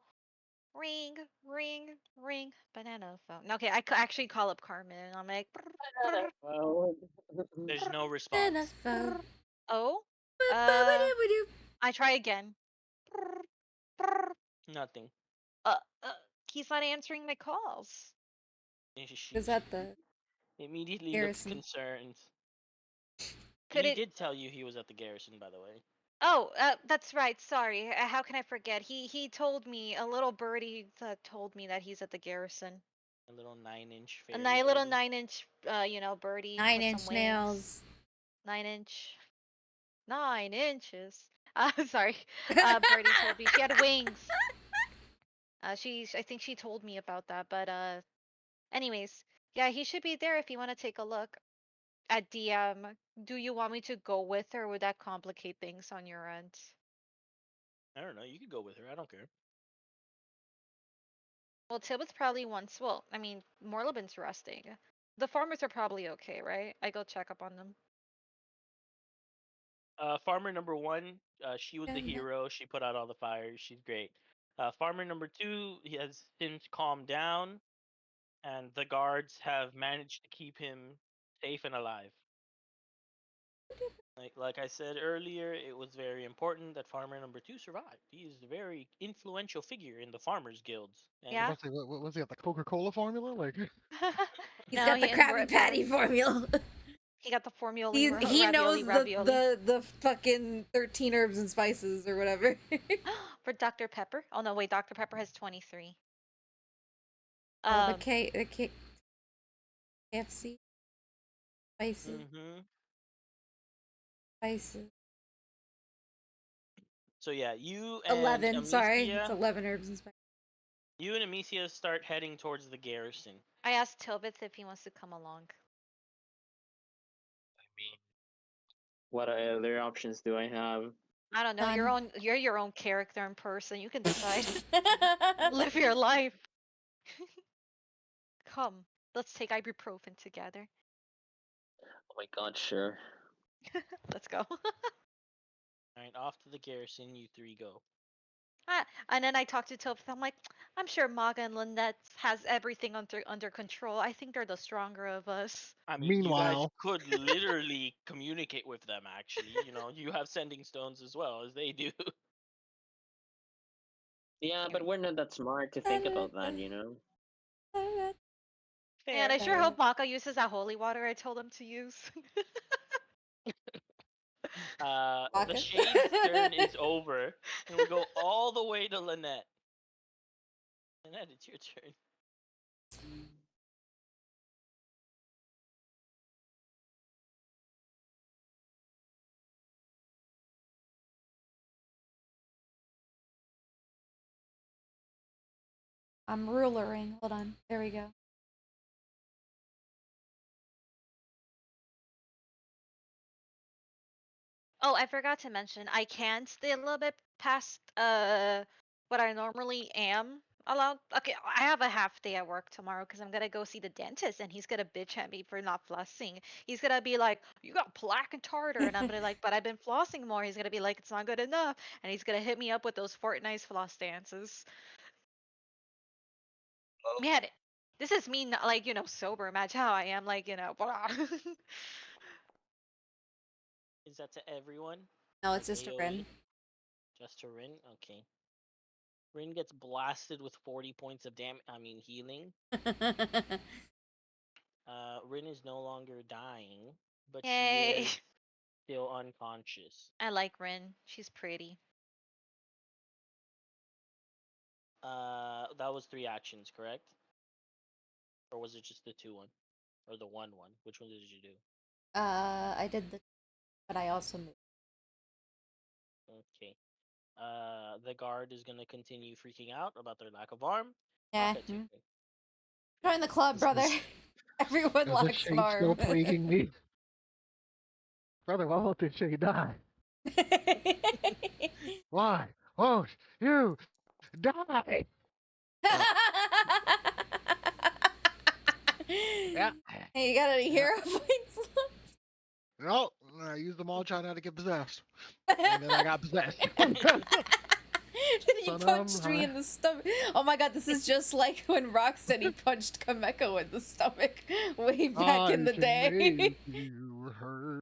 ring, ring, ring, banana phone. Okay, actually call up Carmen and I'm like, Banana phone. There's no Banana response. phone. oh, uh, Ba-ba-ba-doo-ba-doo. I try again. Nothing. Uh, uh, he's not answering my calls. She Is that the immediately looks garrison? concerned. Could He it? did tell you he was at the garrison, by the way. Oh, that's right. Sorry. How can I forget? He told me, a little birdie told me that he's at the garrison. A little 9-inch A fairy little birdie. 9-inch, birdie with some 9-inch wings. nails. 9-inch. 9 inches. Sorry. Birdie told me she had wings. I think she told me about that. But anyways, yeah, he should be there if you want to take a look. At DM, do you want me to go with her? Or would that complicate things on your end? I don't know. You could go with her. I don't care. Well, Tibbet's probably once. Well, I mean, Morlabin's resting. The farmers are probably okay, right? I go check up on them. Farmer number 1, she was the Hello. hero. She put out all the fires. She's great. Farmer number 2, he has since calmed down, and the guards have managed to keep him safe and alive. Like I said earlier, it was very important that farmer number 2 survived. He is a very influential figure in the farmers guilds. And Yeah? Let's say, what was he at the Coca-Cola formula? Like, He's No, got the he Krabby Patty formula. He got the formula he ravioli knows ravioli. the fucking 13 herbs and spices or whatever. For Dr. Pepper? Oh no, wait, Dr. Pepper has 23. Oh, the KFC spices. hmm Spices. So yeah, you and 11. Sorry, it's Amicia, 11 herbs and spices. you and Amicia start heading towards the garrison. I asked Tilbit if he wants to come along. I mean, what other options do I have? I don't know. None. You're your own character in person. You can decide. Live your life. Come, let's take ibuprofen together. Oh my god, sure. Let's go. Alright, off to the garrison, you 3 go. And then I talked to Tilbit. I'm like, I'm sure Maga and Lynette has everything under control. I think they're the stronger of us. I mean, you guys meanwhile, could literally communicate with them, actually. You know, you have sending stones as well as they do. Yeah, but we're not that smart to think about that, you know? And I sure hope Maka uses that holy water I told him to use. The Waka? Shade's turn is over, and we go all the way to Lynette. Lynette, it's your turn. I'm rulering. Hold on. There we go. Oh, I forgot to mention, I can stay a little bit past what I normally am allowed. Okay, I have a half day at work tomorrow because I'm gonna go see the dentist and he's gonna bitch at me for not flossing. He's gonna be like, "You got plaque and tartar," and I'm gonna like, "But I've been flossing more." He's gonna be like, "It's not good enough," and he's gonna hit me up with those Fortnite floss dances. Man, this is me not like sober. Imagine how I am like blah. Is that to everyone? No, Like it's just a AoE? Ren. Just to Rin? Okay. Rin gets blasted with 40 points of healing. Rin is no longer dying, but she Yay! is still unconscious. I like Rin. She's pretty. That was 3 actions, correct? Or was it just the 2 one? Or the 1 one? Which one did you do? I did but I also moved. Okay. The guard is gonna continue freaking out about their lack of arm. Yeah. Okay, it's your turn. Join the club, Is brother. this- Everyone is the lacks an shade still arm. plaguing me? Brother, why won't this shade die? Why won't you die? Yeah. Hey, you got any hero points No, I used them all trying not to get possessed. And then I got possessed. Then he Son of punched me my- in the stomach. Oh my god, this is just like when Rocksteady punched Kameko in the stomach way back in I the can day. make you hurt.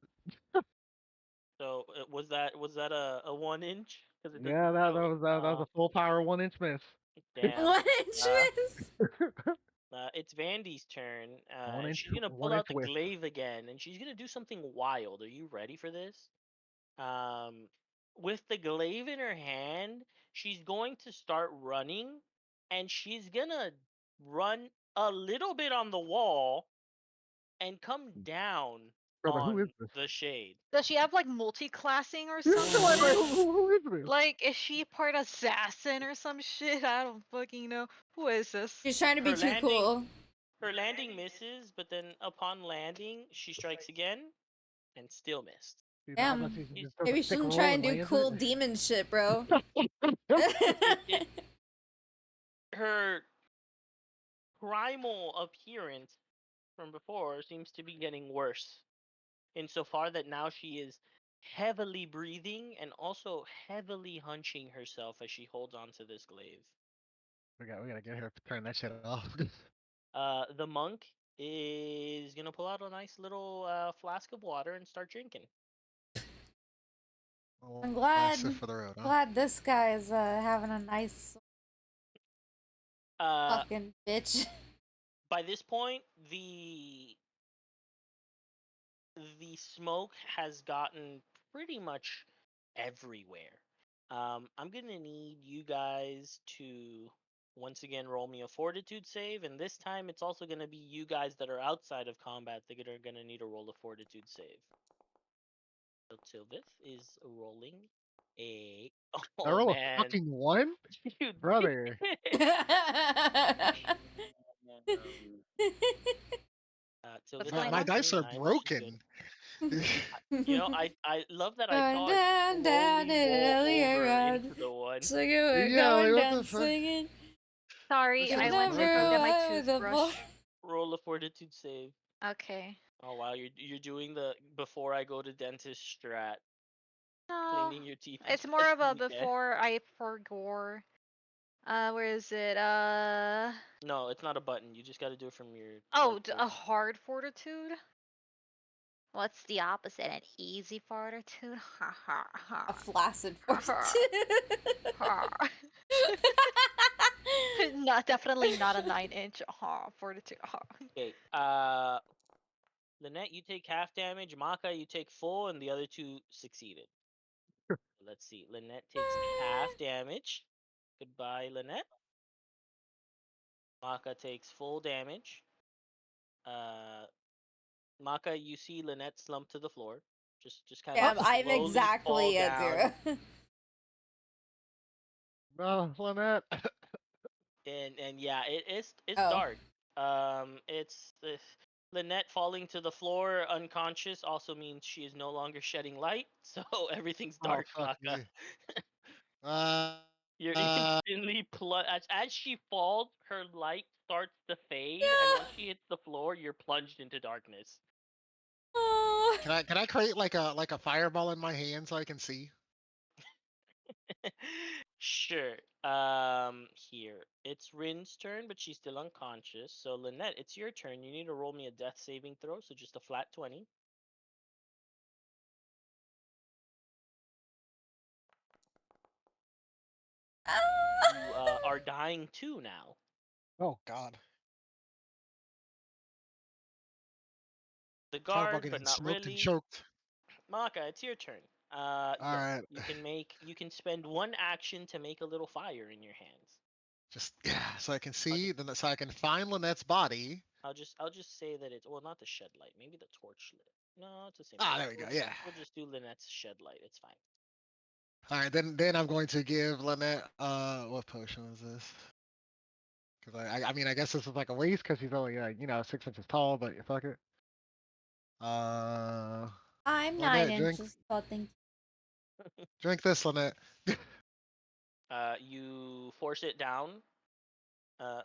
So was that a 1 inch? Because it Yeah, doesn't that show. was a full power 1 inch miss. Damn. 1 inch Uh, miss. it's Vandy's turn, one and inch, she's gonna one pull out inch the whip. glaive again, and she's gonna do something wild. Are you ready for this? Um, with the glaive in her hand, she's going to start running, and she's gonna run a little bit on the wall and come down Brother, who is on this? the shade. Does she have like multi-classing or Wait, something? who is this? Like, is she part assassin or some shit? I don't fucking know. Who is this? She's trying to be Her too landing, cool. her landing misses, but then upon landing, she strikes again and still missed. Dude, Damn. unless he just does Maybe a she thick shouldn't roll try and do lands cool it. demon shit, bro. Her primal appearance from before seems to be getting worse, insofar that now she is heavily breathing and also heavily hunching herself as she holds onto this glaive. We gotta get her to turn that shit off. The monk is gonna pull out a nice little flask of water and start drinking. I'm Massive for the road, huh? glad this guy's having a nice Uh, fucking bitch. by this point, the smoke has gotten pretty much everywhere. I'm gonna need you guys to once again roll me a fortitude save, and this time it's also gonna be you guys that are outside of combat that are gonna need to roll a fortitude save. So Tilvith is rolling a. I Oh roll a man, fucking 1? you Brother. did. That's Tilvith My, fine got a my though. dice are 29, which is good. broken. You know, I love that I Going thought down, down slowly in an roll earlier over road. into the one. Swinging, we're Yeah, like going what down the fuck? swinging. Sorry, This I is went to Never go get broken. my away with the boy. toothbrush. Roll a fortitude save. Okay. Oh wow, you're doing the before I go to dentist strat, No, cleaning your teeth. it's as more best of as a you can. before I forgore. Where is it? No, it's not a button. You just got to do it from your. Oh, like, a hard fortitude. What's the opposite? An easy fortitude? Ha ha ha. A flaccid Ha, fortitude. ha. Not definitely not a 9-inch. Ha fortitude. Ha. Okay. Lynette, you take half damage. Maka, you take full, and the other two succeeded. Let's see. Lynette takes half damage. Goodbye, Lynette. Maka takes full damage. Uh, Maka, you see Lynette slump to the floor. Just kind Yeah, of I'm slowly fall exactly at down. 0. No, Lynette. And yeah, it's Oh. dark. It's Lynette falling to the floor unconscious also means she is no longer shedding light, so everything's Oh, dark, fuck Maka. me. Uh, You're uh, instantly as she falls, her light starts to fade, and Yeah. once she hits the floor, you're plunged into darkness. Oh. can I create like a fireball in my hand so I can see? Sure. Here it's Rin's turn, but she's still unconscious. So Lynette, it's your turn. You need to roll me a death saving throw, so just a flat 20. You are dying too now. Oh God. The Talk about guard, but getting not smoked and really. choked. Maka, it's your turn. All Yes, right. you can spend one action to make a little fire in your hands. Just yeah, so I can I'll see, just then so I can find Lynette's body. I'll just say that it's well not the shed light, maybe the torch lit. No, it's the same. Ah, there we go. Yeah. We'll just do Lynette's shed light. It's fine. All right, then I'm going to give Lynette. What potion is this? Because I mean I guess this is like a waste because he's only like 6 inches tall, but fuck it. I'm 9 Lynette, inches tall, thank drink this, Lynette. You force it down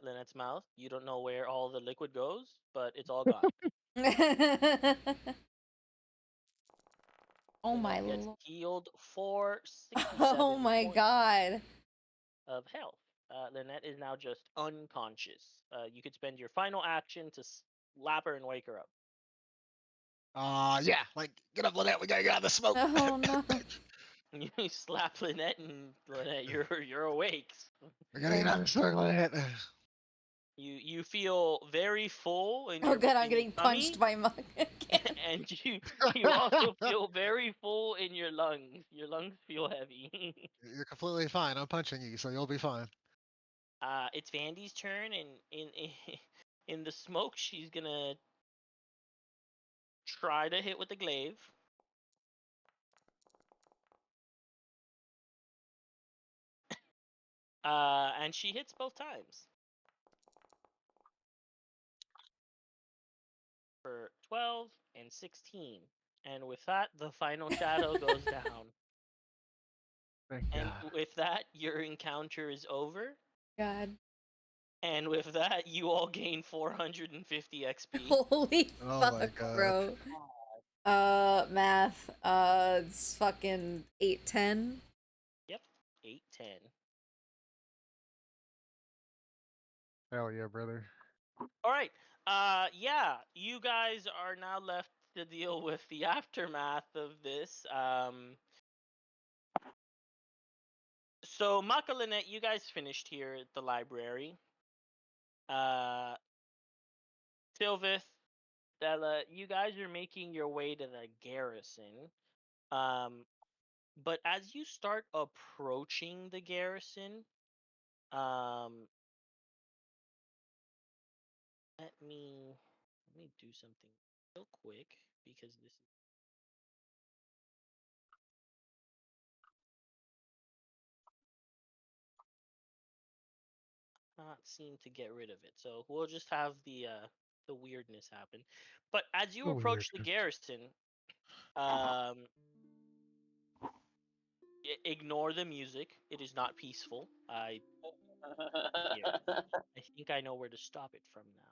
Lynette's mouth. You don't know where all the liquid goes, but it's all gone. you. Oh my Lynette gets lord. healed for 67 Oh my points. god. of health. Lynette is now just unconscious. You could spend your final action to slap her and wake her up. Yeah, like get up, Lynette. We gotta get out of the smoke. Oh no. You slap Lynette, and Lynette, you're awake. We gotta get out of the smoke, Lynette. You feel very full in Oh your god, I'm in your getting tummy, punched by Mug again. and you also feel very full in your lungs. Your lungs feel heavy. You're completely fine. I'm punching you, so you'll be fine. It's Vandy's turn, and in the smoke, she's gonna try to hit with the glaive. And she hits both times for 12 and 16. And with that, the final shadow goes down. Thank And God. with that, your encounter is over. God. And with that, you all gain 450 XP. Holy Oh my fuck, God. bro. Math. It's fucking 810. Yep, 810. Hell yeah, brother. All right. Yeah, you guys are now left to deal with the aftermath of this. So Maka Lynette, you guys finished here at the library. Sylvith, Stella, you guys are making your way to the garrison. But as you start approaching the garrison, um, let me do something real quick because this is not seem to get rid of it. So we'll just have the weirdness happen. But as you Oh, approach the weird. garrison, um, ignore the music. It is not peaceful. Here. I think I know where to stop it from now.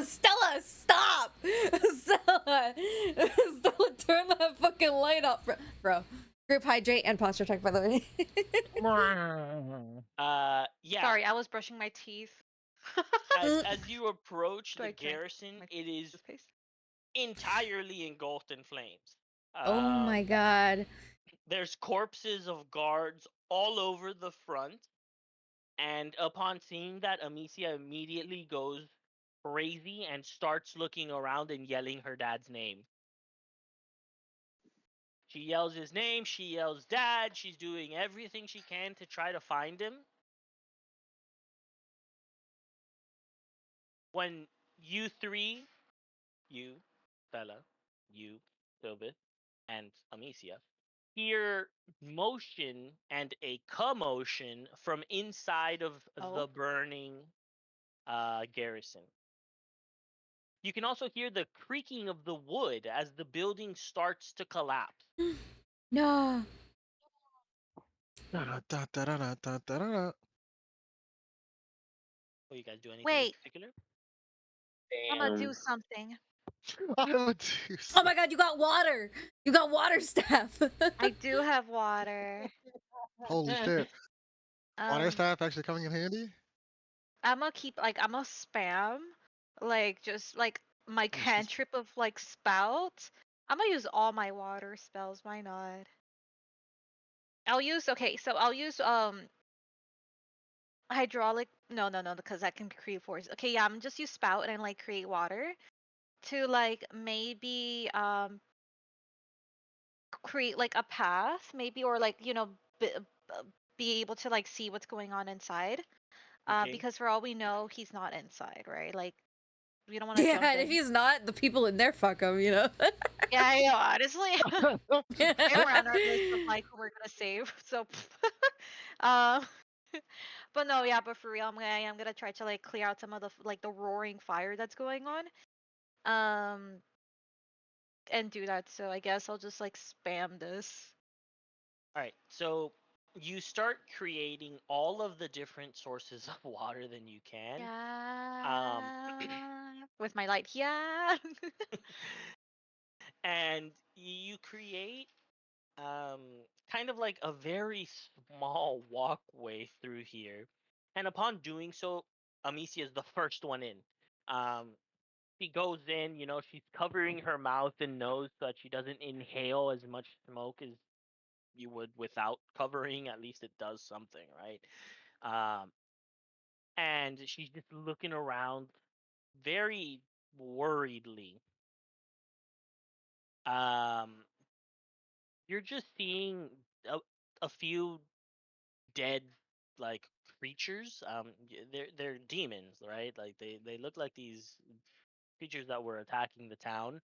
Stella, stop! Stella! Stella, turn that fucking light off. Bro. Group hydrate and posture check, by the way. Yeah. Sorry, I was brushing my teeth. As you approach Do the I drink garrison, my it is toothpaste? entirely engulfed in flames. Oh my god. There's corpses of guards all over the front, and upon seeing that, Amicia immediately goes crazy and starts looking around and yelling her dad's name. She yells his name, she yells dad, she's doing everything she can to try to find him. When you three, you, Bella, you, Silvith, and Amicia, hear motion and a commotion from inside of Oh. the burning garrison. You can also hear the creaking of the wood as the building starts to collapse. No. Da-da-da-da-da-da-da-da. Will you guys do anything in Wait, particular? I'm gonna do Damn. something. I would do Oh so. my god, you got water! You got water staff! I do have water. Holy shit. Water Um, staff actually coming in handy? I'm gonna keep I'm gonna spam, just my Oh, she's cantrip of spout. I'm gonna use all my water spells. Why not? I'll use hydraulic. No, because that can create force. Okay, yeah, I'm just use spout and create water to maybe create a path maybe, or be able to see what's going on inside. Okay. Because for all we know, he's not inside, right? We don't want to Yeah, jump and if in. he's not, the people in there fuck him, you know? Yeah, I know, honestly. And we're on our list of who we're gonna save. So, um, but no, yeah, but for real, I'm gonna try to clear out some of the the roaring fire that's going on. Um, and do that. So I guess I'll just spam this. All right. So you start creating all of the different sources of water than you can. Yeah. With my light, yeah. And you create kind of like a very small walkway through here, and upon doing so, Amicia is the first one in. Um, she goes in, she's covering her mouth and nose so that she doesn't inhale as much smoke as you would without covering. At least it does something, right? Um, and she's just looking around very worriedly. Um, you're just seeing a few dead like creatures. They're demons, right? Like they look like these creatures that were attacking the town.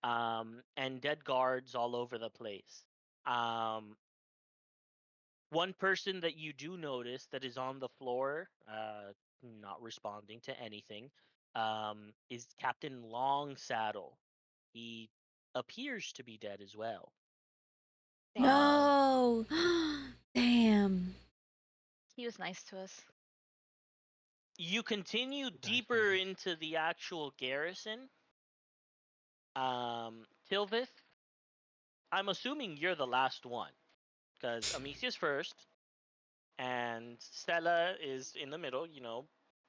And dead guards all over the place. Um, One person that you do notice that is on the floor, not responding to anything, is Captain Longsaddle. He appears to be dead as well. Damn. No. Damn. He was nice to us. You continue Died deeper fast. into the actual garrison. Tilvith, I'm assuming you're the last one because Amicia's first, and Stella is in the middle.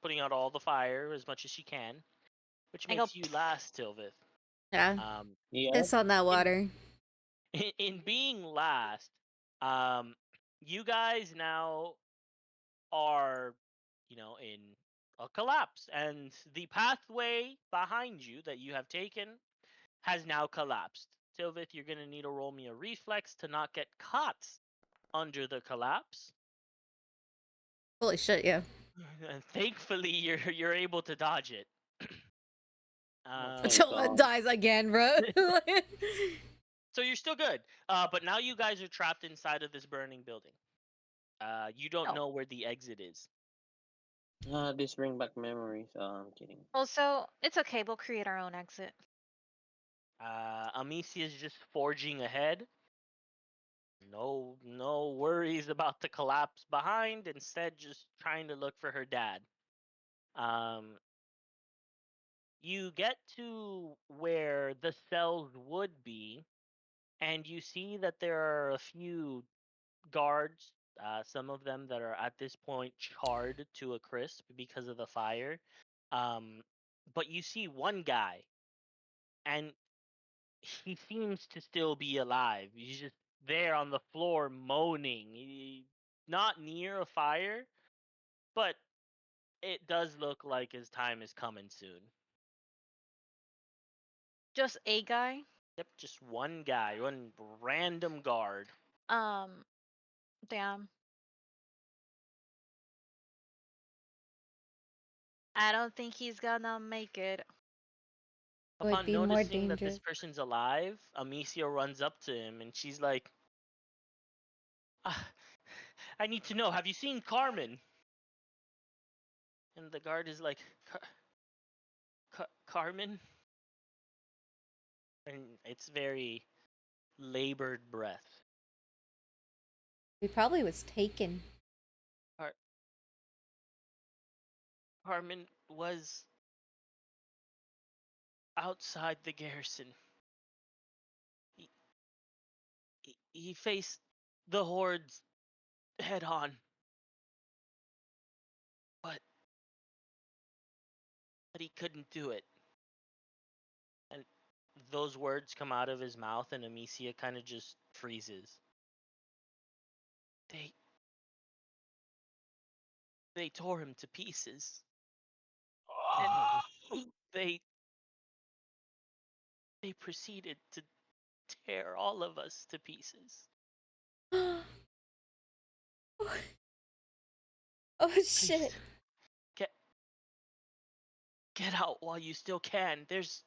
Putting out all the fire as much as she can, which I go. makes you last, Tilvith. Yeah. Um, Yep. Piss on that in water. in being last, um, you guys now are, in a collapse, and the pathway behind you that you have taken has now collapsed. Tilvith, you're gonna need to roll me a reflex to not get caught under the collapse. Holy shit, yeah. And thankfully, you're able to dodge it. Thank Until it God. dies again, bro. So you're still good. But now you guys are trapped inside of this burning building. You don't Oh. know where the exit is. This bring back memories. Oh, I'm kidding. Also, it's okay. We'll create our own exit. Amicia is just forging ahead. No worries about the collapse behind. Instead, just trying to look for her dad. Um, you get to where the cells would be, and you see that there are a few guards. Some of them that are at this point charred to a crisp because of the fire. But you see one guy, and he seems to still be alive. He's just there on the floor moaning. Not near a fire, but it does look like his time is coming soon. Just a guy. Yep, just one guy, one random guard. Um. Damn. I don't think he's gonna make it. Would Upon be more noticing that this dangerous. person's alive, Amicia runs up to him and she's like, "Ah, I need to know, have you seen Carmen?" And the guard is like, Carmen? And it's very labored breath. He probably was taken. Car- Carmen was outside the garrison. He, he faced the hordes head on, but he couldn't do it. And those words come out of his mouth, and Amicia kind of just freezes. They they tore him to pieces, and they they proceeded to tear all of us to pieces. Oh shit. Please, get get out while you still can. There's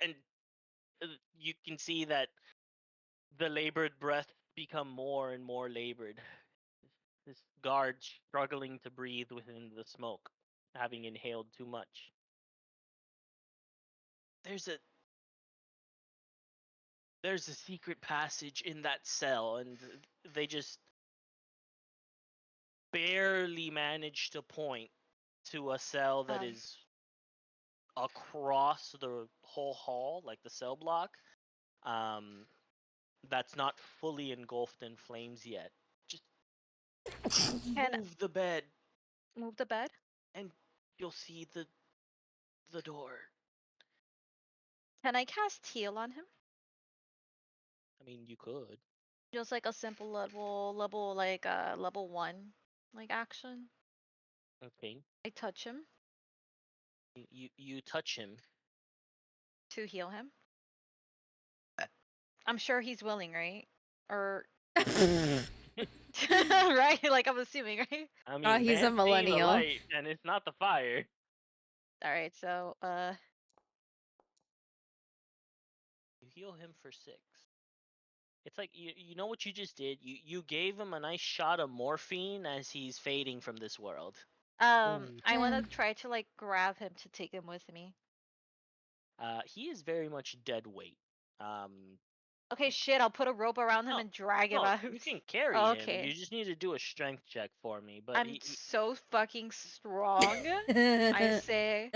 and you can see that the labored breath become more and more labored. This guard struggling to breathe within the smoke, having inhaled too much. There's a there's a secret passage in that cell, and they just barely manage to point to a cell that Um. is across the whole hall, like the cell block. that's not fully engulfed in flames yet. Just Can move the bed, move the bed? and you'll see the door. Can I cast heal on him? I mean, you could. Just like a simple level level 1 like action. Okay. I touch him You touch him. to heal him. I'm sure he's willing, right? Or right? Like I'm assuming, right? I mean, he's a Van staying the millennial. light, and it's not the fire. All right, so You heal him for 6. It's like you know what you just did. You gave him a nice shot of morphine as he's fading from this world. I want Yeah. to try to like grab him to take him with me. He is very much dead weight. Okay, shit, I'll put a rope around him No, and drag him no, out. you can carry Oh, him. You okay. just need to do a strength check for me. But I'm so fucking strong. I say.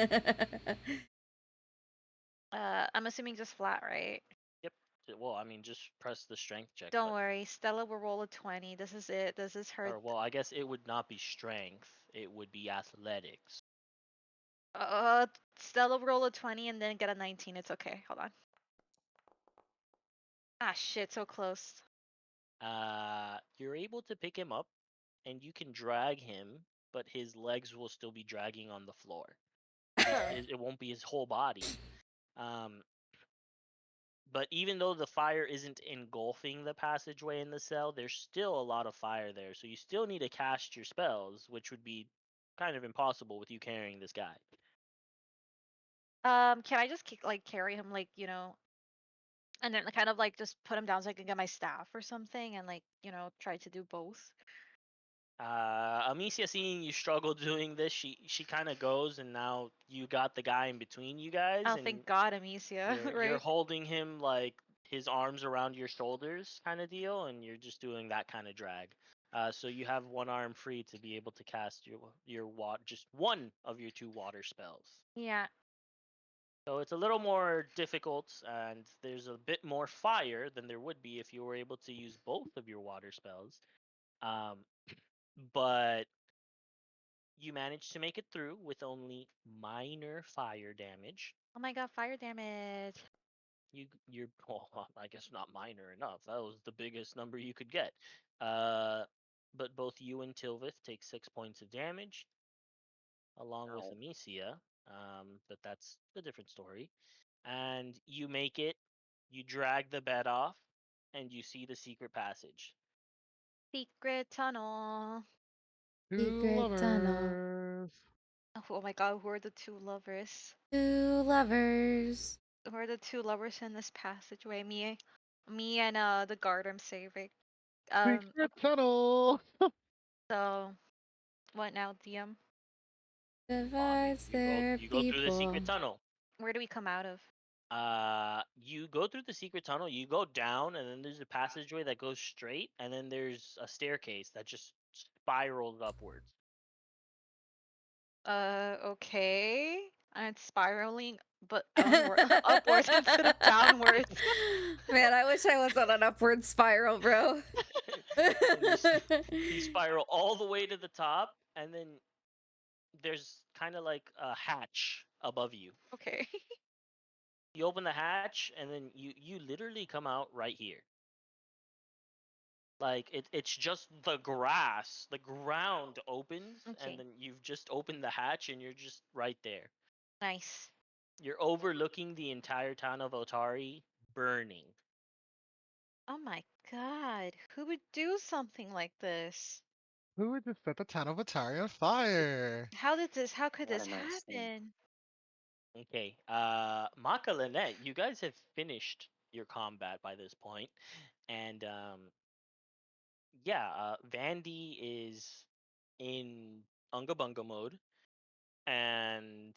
I'm assuming just flat, right? yep. Well, I mean, just press the strength check. Don't button. worry, Stella will roll a 20. This is it. This is her. Or well, I guess it would not be strength. It would be athletics. Stella will roll a 20 and then get a 19. It's okay. Hold on. Ah, shit, so close. You're able to pick him up, and you can drag him, but his legs will still be dragging on the floor. Sure. It won't be his whole body. But even though the fire isn't engulfing the passageway in the cell, there's still a lot of fire there. So you still need to cast your spells, which would be kind of impossible with you carrying this guy. Can I just carry him and then kind of like just put him down so I can get my staff or something and try to do both? Amicia, seeing you struggle doing this, she kind of goes, and now you got the guy in between you guys, Oh, and thank God, Amicia, you're right? holding him like his arms around your shoulders, kind of deal, and you're just doing that kind of drag. So you have one arm free to be able to cast your just one of your 2 water spells. Yeah. So it's a little more difficult, and there's a bit more fire than there would be if you were able to use both of your water spells. Um, but you managed to make it through with only minor fire damage. Oh my God, fire damage. You're well, I guess not minor enough. That was the biggest number you could get. But both you and Tilvith take 6 points of damage, along with Ow. Amicia. But that's a different story. And you make it. You drag the bed off, and you see the secret passage. Secret tunnel. Two Secret tunnel. lovers. Oh my God, who are the 2 lovers? 2 lovers. Who are the 2 lovers in this passageway? Me and the guard I'm saving. Secret tunnel. So what now, DM? Divides their You go through the people. secret tunnel. Where do we come out of? You go through the secret tunnel, you go down, and then there's a passageway that goes straight, and then there's a staircase that just spirals upwards. Okay. And it's spiraling, but upwards instead of downwards. Man, I wish I was on an upward spiral, bro. You spiral all the way to the top, and then there's kind of like a hatch above you. Okay. You open the hatch, and then you literally come out right here. Like it's just the grass, the ground opens, Okay. and then you've just opened the hatch, and you're just right there. Nice. You're overlooking the entire town of Otari burning. Oh my God. Who would do something like this? Who would just set the town of Atari on fire? How could this What am I saying? happen? Okay, Maka Lynette, you guys have finished your combat by this point, and Vandy is in Unga Bunga mode, and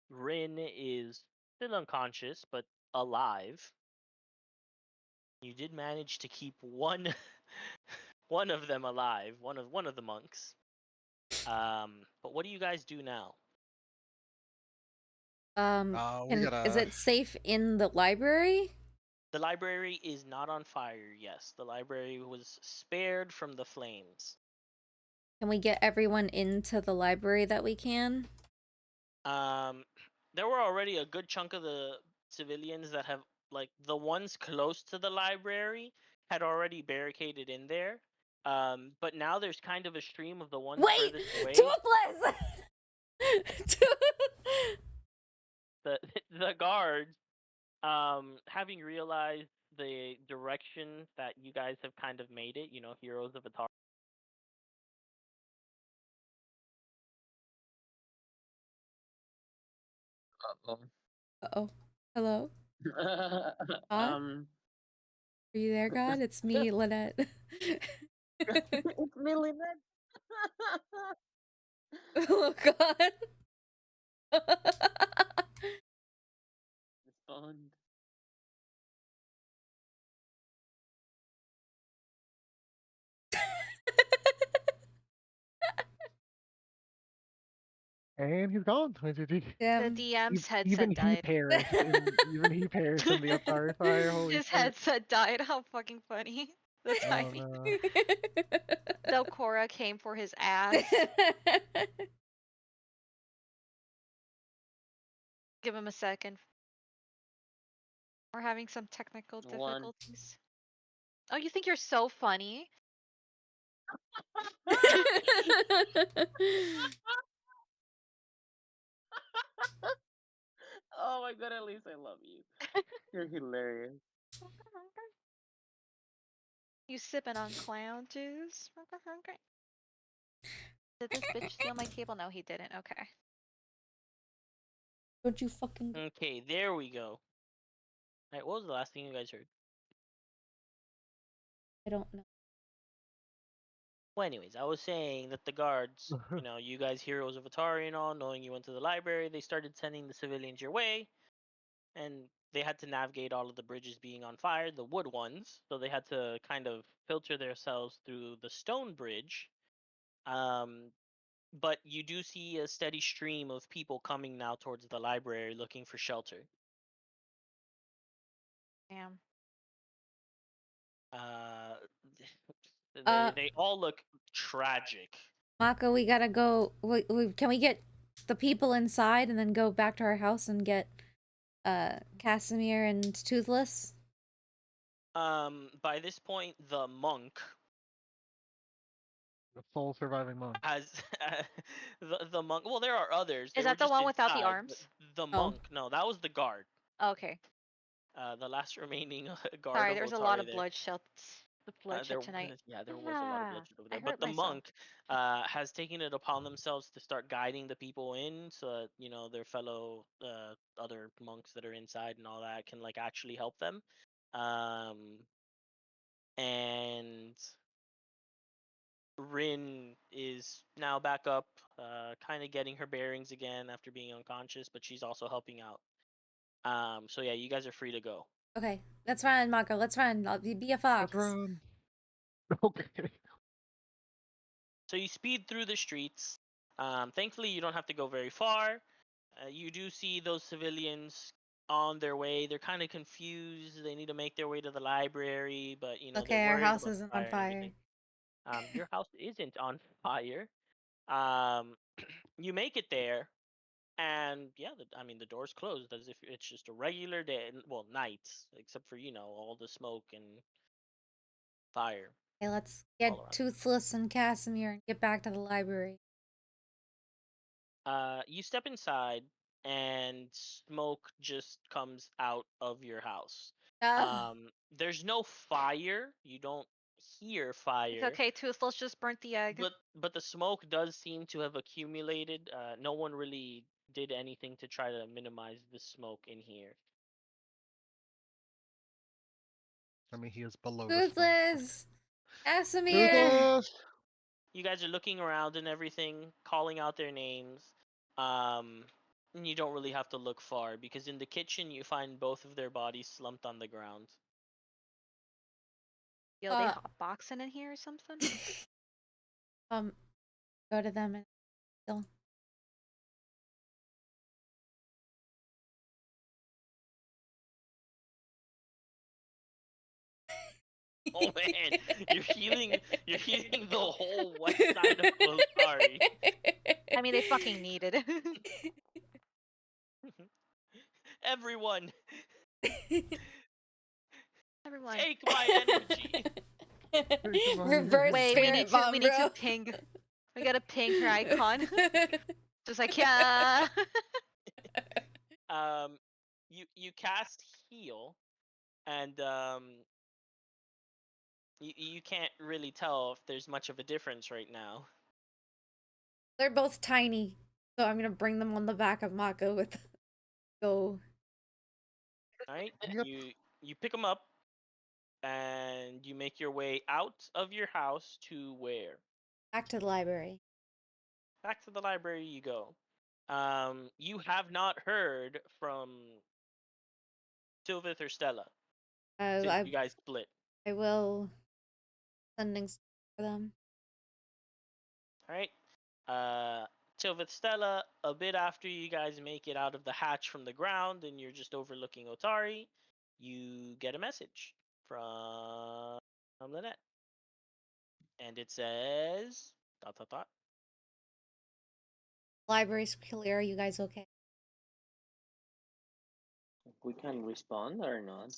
Rin is still unconscious but alive. You did manage to keep one one of them alive, one of the monks. But what do you guys do now? We Is gotta. it safe in the library? The library is not on fire. Yes, the library was spared from the flames. Can we get everyone into the library that we can? There were already a good chunk of the civilians that have, like, the ones close to the library had already barricaded in there. But now there's kind of a stream of the ones Wait! furthest away. Toothless! The the guards, having realized the direction that you guys have kind of made it, you know, heroes of Atar. Uh-oh. Uh-oh. Hello? God? Are um, you there, God? It's me, Lynette. it's me, Lynette. Oh, God. Respond. And he's gone. The Damn. DM's headset Even he died. perished. Even he perished in the Atari fire. Holy His shit. headset died. How fucking funny. The Oh timing. no. Delcora came for his ass. Give him a second. We're having some technical One. difficulties. Oh, you think you're so funny? Oh my god, at least I love you. You're hilarious. You sipping on clown juice? Did this bitch steal my table? No, he didn't. Okay. Don't you fucking... Okay, there we go. Alright, what was the last thing you guys heard? I don't know. Well, anyways, I was saying that the guards, you know, you guys heroes of Atari and all, knowing you went to the library, they started sending the civilians your way, and they had to navigate all of the bridges being on fire, the wood ones, so they had to kind of filter themselves through the stone bridge. But you do see a steady stream of people coming now towards the library looking for shelter. Damn. Uh, Uh, they all look tragic. Mako, we gotta go. Can we get the people inside and then go back to our house and get Casimir and Toothless? By this point, the monk The sole surviving monk. has the monk. Well, there are others. They Is were that the just one without the inside, but arms? the Oh. monk, no, that was the guard. Okay. The last remaining guard Sorry, of there's a lot Otari of there. bloodshed. The bloodshed tonight. Yeah, there was a lot of bloodshed over I there. But hurt the myself. monk has taken it upon themselves to start guiding the people in, so that, you know, their fellow other monks that are inside and all that can, like, actually help them. And Rin is now back up, kind of getting her bearings again after being unconscious, but she's also helping out. So yeah, you guys are free to go. Okay, let's run, Mako. Let's run. I'll be a fox. Let's run. Okay. So you speed through the streets. Thankfully, you don't have to go very far. You do see those civilians on their way. They're kind of confused. They need to make their way to the library, but, you know, Okay, they're our worried house about the isn't on fire and fire. everything. Your house isn't on fire. Um, you make it there, and yeah, I mean, the door's closed as if it's just a regular day. Well, night, except for, you know, all the smoke and fire Okay, let's get all around. Toothless and Casimir and get back to the library. You step inside, and smoke just comes out of your house. There's no fire. You don't hear It's fire, okay, Toothless just burnt the egg. but the smoke does seem to have accumulated. No one really did anything to try to minimize the smoke in here. I mean, he is below the smoke. Toothless! Casimir! Toothless! You guys are looking around and everything, calling out their names. And you don't really have to look far, because in the kitchen you find both of their bodies slumped on the ground. Yo, they hotboxing in here or something? Go to them and kill. Oh man, you're healing the whole west side of Otari. I mean, they fucking needed it. Everyone, Everyone. take my energy. Reverse Wait, spirit we bomb, need to bro. ping. We gotta ping her icon. Just like yeah. Um, you cast heal, and you can't really tell if there's much of a difference right now. They're both tiny, so I'm gonna bring them on the back of Mako with go All right, Yep. you pick them up, and you make your way out of your house to where? back to the library. Back to the library you go. You have not heard from Sylvith or Stella since I you guys split. I will sending for them. All right. Sylvith, Stella, a bit after you guys make it out of the hatch from the ground and you're just overlooking Otari, you get a message from Lynette. And it says dot dot dot. Library's clear. Are you guys okay? We can respond or not.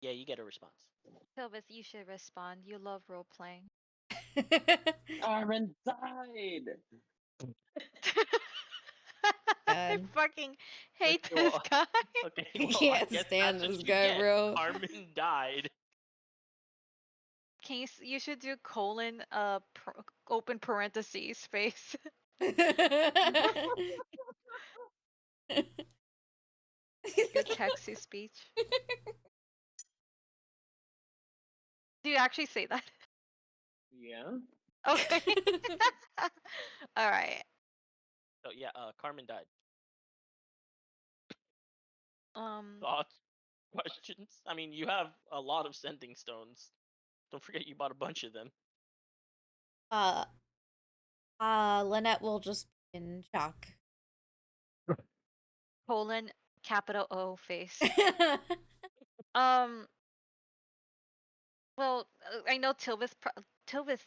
Yeah, you get a response. Silvis, you should respond. You love role playing. Aaron died. I God. fucking Okay, hate this well, guy. okay, I well, I can't guess stand that's this what you guy, get. bro. Carmen died. Can you should do colon open parentheses space. Good text to speech. Do you actually say that? Yeah. Okay. All right. So yeah, Carmen died. Um. Thoughts, questions? I mean, you have a lot of sending stones. Don't forget you bought a bunch of them. uh, Lynette will just be in shock. Colon capital O face. Um. Well, I know Tilvis. Tilvis.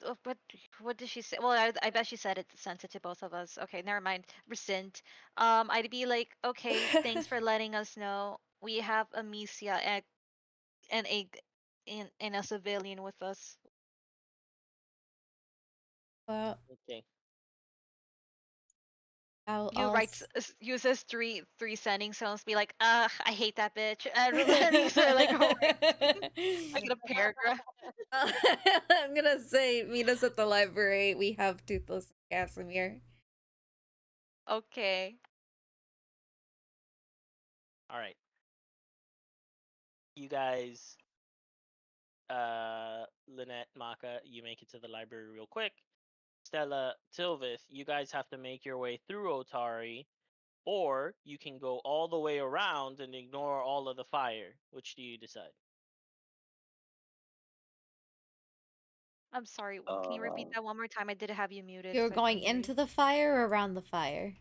What did she say? Well, I bet she said it sent it to both of us. Okay, never mind. Rescind. I'd be like, okay, thanks for letting us know. We have Amicia and in a civilian with us. Well, Okay. You writes uses three sending zones. Be like, I hate that bitch. And you say like, I get a paragraph. I'm gonna say, meet us at the library. We have Toothless and Casimir. Okay. All right. You guys, Lynette, Maka, you make it to the library real quick. Stella, Tilvith, you guys have to make your way through Otari, or you can go all the way around and ignore all of the fire. Which do you decide? I'm sorry. Can you repeat Uh, that one more time? I did have you muted, You're so I going couldn't hear into you. the fire or around the fire?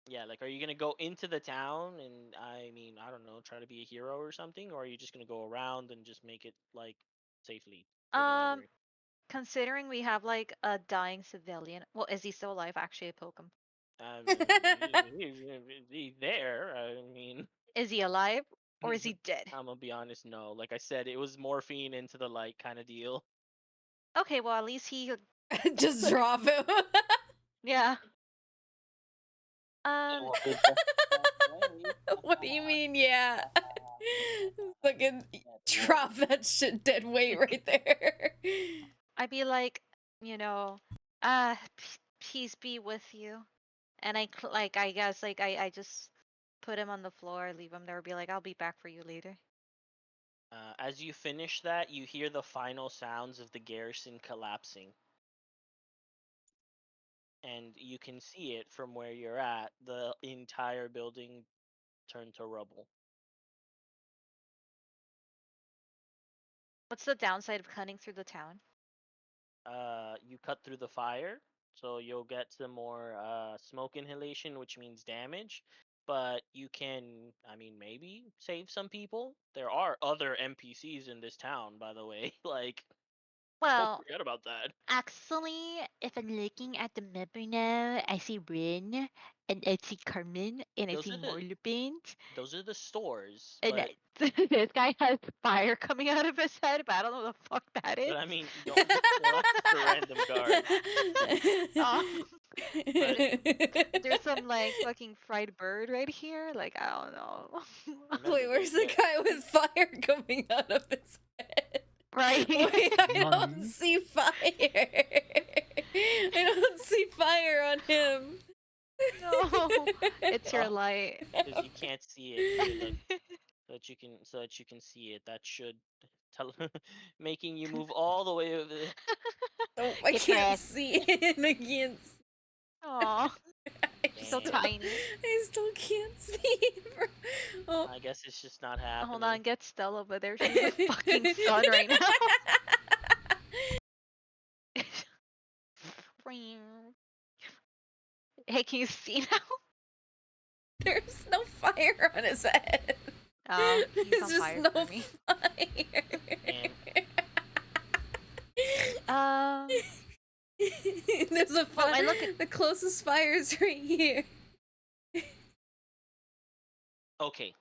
Yeah, like, are you gonna go into the town and, I mean, I don't know, try to be a hero or something, or are you just gonna go around and just make it like safely to the Um, library? considering we have like a dying civilian. Well, is he still alive? Actually, I poke him. I mean, he's there. I mean, Is he alive or is he dead? I'm gonna be honest. No, like I said, it was morphine into the light kind of deal. Okay, well at least he. Just drop him. Yeah. it will be just that way. What do you mean, yeah? Fucking That drop way. that shit dead weight right there. I'd be like, ah, peace be with you. And I guess like I just put him on the floor, leave him there, be like, I'll be back for you later. As you finish that, you hear the final sounds of the garrison collapsing, and you can see it from where you're at. The entire building turned to rubble. What's the downside of cutting through the town? You cut through the fire, so you'll get some more smoke inhalation, which means damage. But you can, I mean, maybe save some people. There are other NPCs in this town, by the way. Like, Don't Well, forget about that. actually, if I'm looking at the map right now, I see Rin, and I see Carmen, and I Those see are the more Lupins. those are the stores, And but this guy has fire coming out of his head, but I don't know what the fuck that is. I mean, don't well, that's just a random guard. Oh, But there's some like fucking fried bird right here. Like I don't know. remember, Wait, where's the guy with fire coming out of his head? Right. Wait, I don't Nani? see fire. I don't see fire on him. No, it's your well, light. because you can't see it here. Look, so that you can see it. That should tell making you move all the way over there. Oh, I Get can't wrecked. see him. I can't. Aw, I so Damn. tiny. still can't see. Oh. I guess it's just not Hold happening. on, get Stella over there. She's the fucking sun right now. Hey, can you see now? There's no fire on his head. Oh, he's There's on just fire no for me. fire. And Um, There's a well, I fire. look at The closest fire is right here. okay,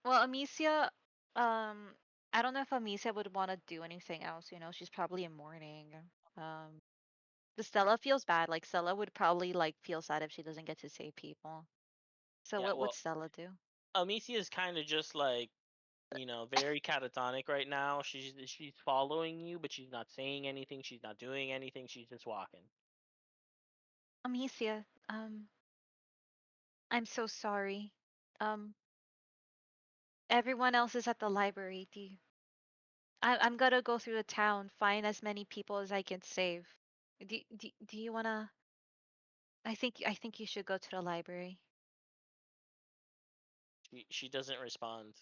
well, Amicia. I don't know if Amicia would want to do anything else. You know, she's probably in mourning. Um, the Stella feels bad. Like Stella would probably like feel sad if she doesn't get to save people. So yeah. what would Well, Stella do? Amicia is kind of just like very catatonic right now. She's following you, but she's not saying anything. She's not doing anything. She's just walking. Amicia, I'm so sorry. Um, everyone else is at the library. I'm gonna go through the town, find as many people as I can save. Do you wanna? I think you should go to the library. She doesn't respond.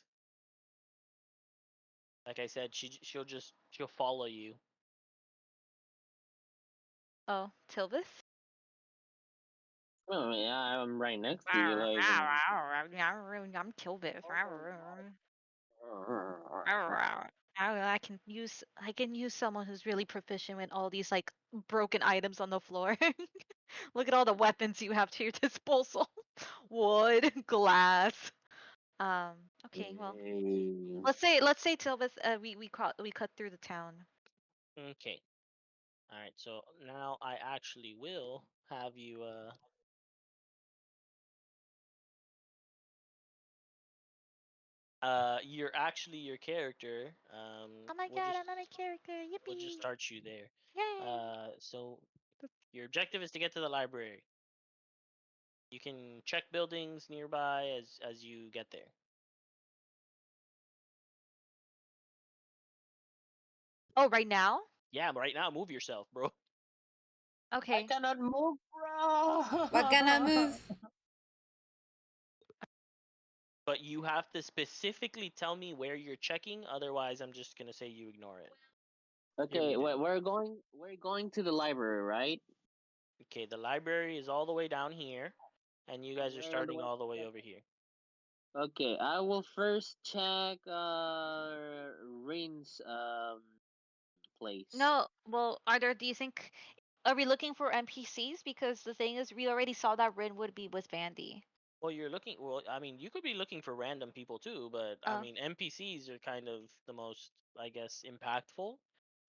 Like I said, she'll follow you. Oh, Tilvis? Oh yeah, I'm right next to you. Like, I'm Tilvis. I can use someone who's really proficient with all these like broken items on the floor. Look at all the weapons you have to your disposal. Wood, glass. Okay, well, hey, let's say Tilvis, we cut through the town. Okay. All right. So now I actually will have you. You're actually your character. Oh my We'll god, just I'm not a character. we'll just Yippee. start you there. Yay. So your objective is to get to the library. You can check buildings nearby as you get there. Oh, right now? Yeah, right now move yourself, bro. I Okay. cannot move, bro. What gonna move? But you have to specifically tell me where you're checking, otherwise I'm just gonna say you ignore it. Here we Okay, go. we're going to the library, right? Okay, the library is all the way down here, and you And guys are we're on the starting way. all the way over here. Okay, I will first check Rain's place. No, well, do you think, are we looking for NPCs? Because the thing is, we already saw that Rin would be with Vandy. Well, you're looking. Well, I mean, you could be looking for random people too, but I Uh, mean, NPCs are kind of the most, I guess, impactful,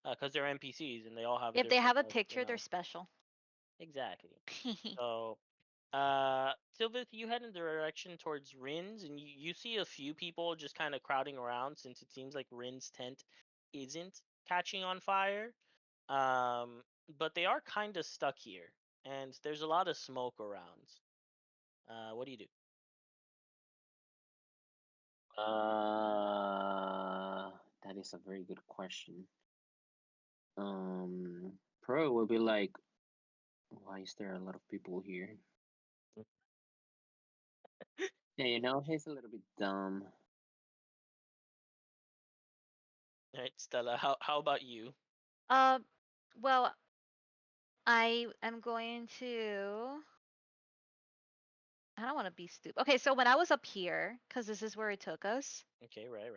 because they're NPCs and they all have a if they different, have a like, picture, they're special. exactly. So, Sylvith, you head in the direction towards Rin's, and you see a few people just kind of crowding around since it seems like Rin's tent isn't catching on fire. Um, but they are kind of stuck here, and there's a lot of smoke around. What do you do? That is a very good question. Pro will be like, why is there a lot of people here? Yeah, he's a little bit dumb. All right, Stella, how about you? uh, well, I am going to. I don't want to be stupid. Okay, so when I was up here, because this is where it took us, Okay, right.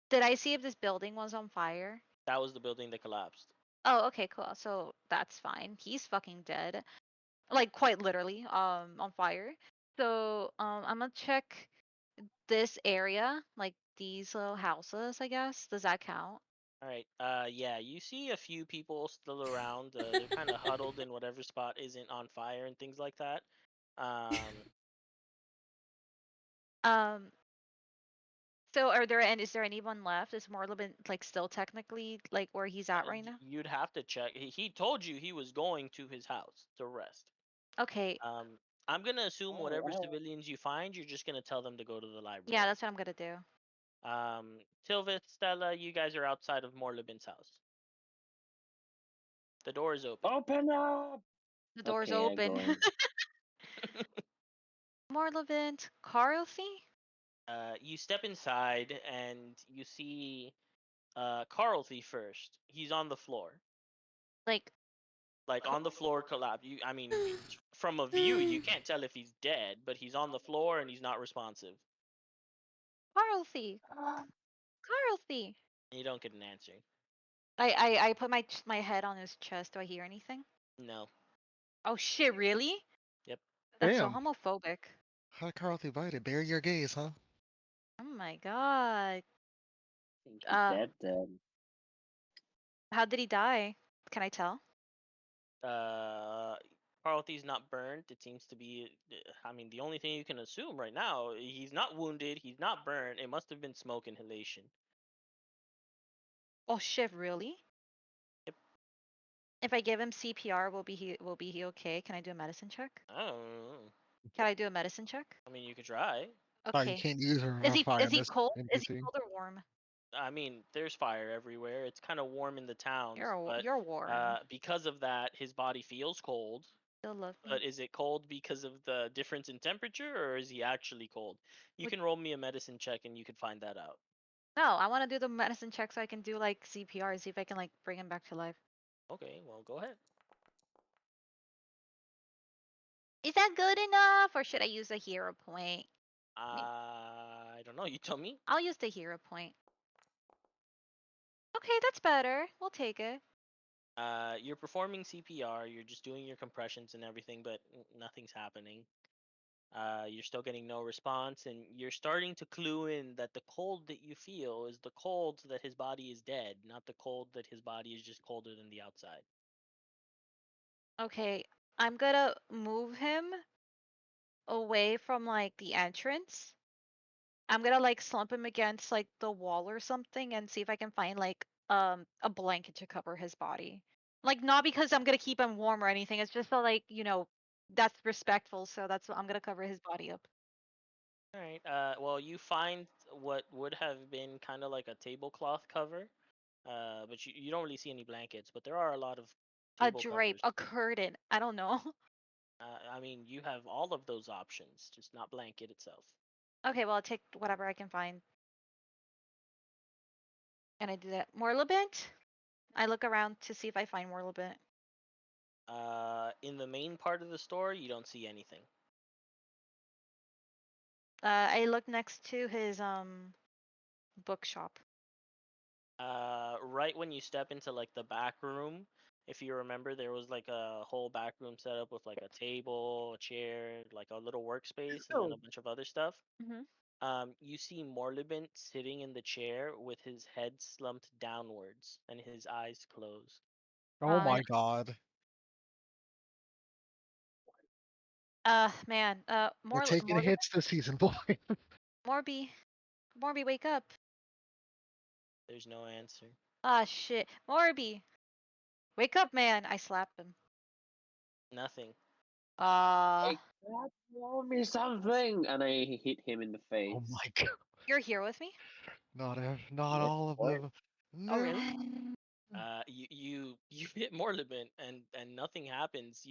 did I see if this building was on fire? That was the building that collapsed. Oh, okay, cool. So that's fine. He's fucking dead. Like quite literally, on fire. So, I'm gonna check this area, like these little houses, I guess. Does that count? All right. Yeah, you see a few people still around. They're kind of huddled in whatever spot isn't on fire and things like that. Um, Um, so are there and is there anyone left? Is Morlibin like still technically like where he's at right now? you'd have to check. He told you he was going to his house to rest. Okay, I'm gonna assume Oh, whatever wow. civilians you find, you're just gonna tell them to go to the library. yeah, that's what I'm gonna do. Tilvith, Stella, you guys are outside of Morlibin's house. The door is open. Open up! The door's Okay, I go open. in. Morlibin, Carlthy? You step inside and you see Carlthy first. He's on the floor. Like Like on the floor collapsed. I mean, from a view, you can't tell if he's dead, but he's on the floor and he's not responsive. Carlthy. Carlthy. And you don't get an answer. I put my head on his chest. Do I hear anything? No. Oh shit, really? Yep. That's so Damn. homophobic. How did Carl invited? Bury your gaze, huh? Oh my god. I think he's Uh, dead then. how did he die? Can I tell? Carlthy's not burned. It seems to be. I mean, the only thing you can assume right now, he's not wounded. He's not burned. It must have been smoke inhalation. Oh shit, really? Yep. If I give him CPR, will be he okay? Can I do a medicine check? I don't know. Can I do a medicine check? I mean, you could try. Oh, you Okay. can't use her Is fire he miss cold? Is he NPC. cold or warm? I mean, there's fire everywhere. It's kind of warm in the towns, but You're warm. because of that, his body feels cold. Still love But me. is it cold because of the difference in temperature, or is he actually cold? You Would- can roll me a medicine check, and you could find that out. No, I want to do the medicine check so I can do like CPR, see if I can like bring him back to life. Okay, well, go ahead. Is that good enough, or should I use a hero point? I don't know. You tell me. I'll use the hero point. Okay, that's better. We'll take it. You're performing CPR. You're just doing your compressions and everything, but nothing's happening. You're still getting no response, and you're starting to clue in that the cold that you feel is the cold that his body is dead, not the cold that his body is just colder than the outside. Okay, I'm gonna move him away from like the entrance. I'm gonna like slump him against like the wall or something and see if I can find like a blanket to cover his body. Like not because I'm gonna keep him warm or anything. It's just so like, that's respectful, so that's what I'm gonna cover his body up. All right. Well, you find what would have been kind of like a tablecloth cover, but you don't really see any blankets. But there are a lot of A table drape, covers. a curtain. I don't know. I mean, you have all of those options, just not blanket itself. Okay, well I'll take whatever I can find. And I do that. Morlibent? I look around to see if I find Morlibent. In the main part of the store, you don't see anything. I look next to his bookshop. Right when you step into like the back room, if you remember, there was like a whole back room set up with like a table, a chair, like a little workspace, and then a Oh, bunch of other stuff. Mm-hmm. You see Morlibent sitting in the chair with his head slumped downwards and his eyes closed. Oh my god. Man, We're taking Morlibent? hits this season, boy. Morby, wake up. There's no answer. Ah, shit. Morby, wake up, man. I slapped him. Nothing. hey, God, throw me something! And I hit him in the face. Oh my god. You're here with me? Not Yes, all of boy. them. Oh, really? No. You hit Morlibent and nothing happens.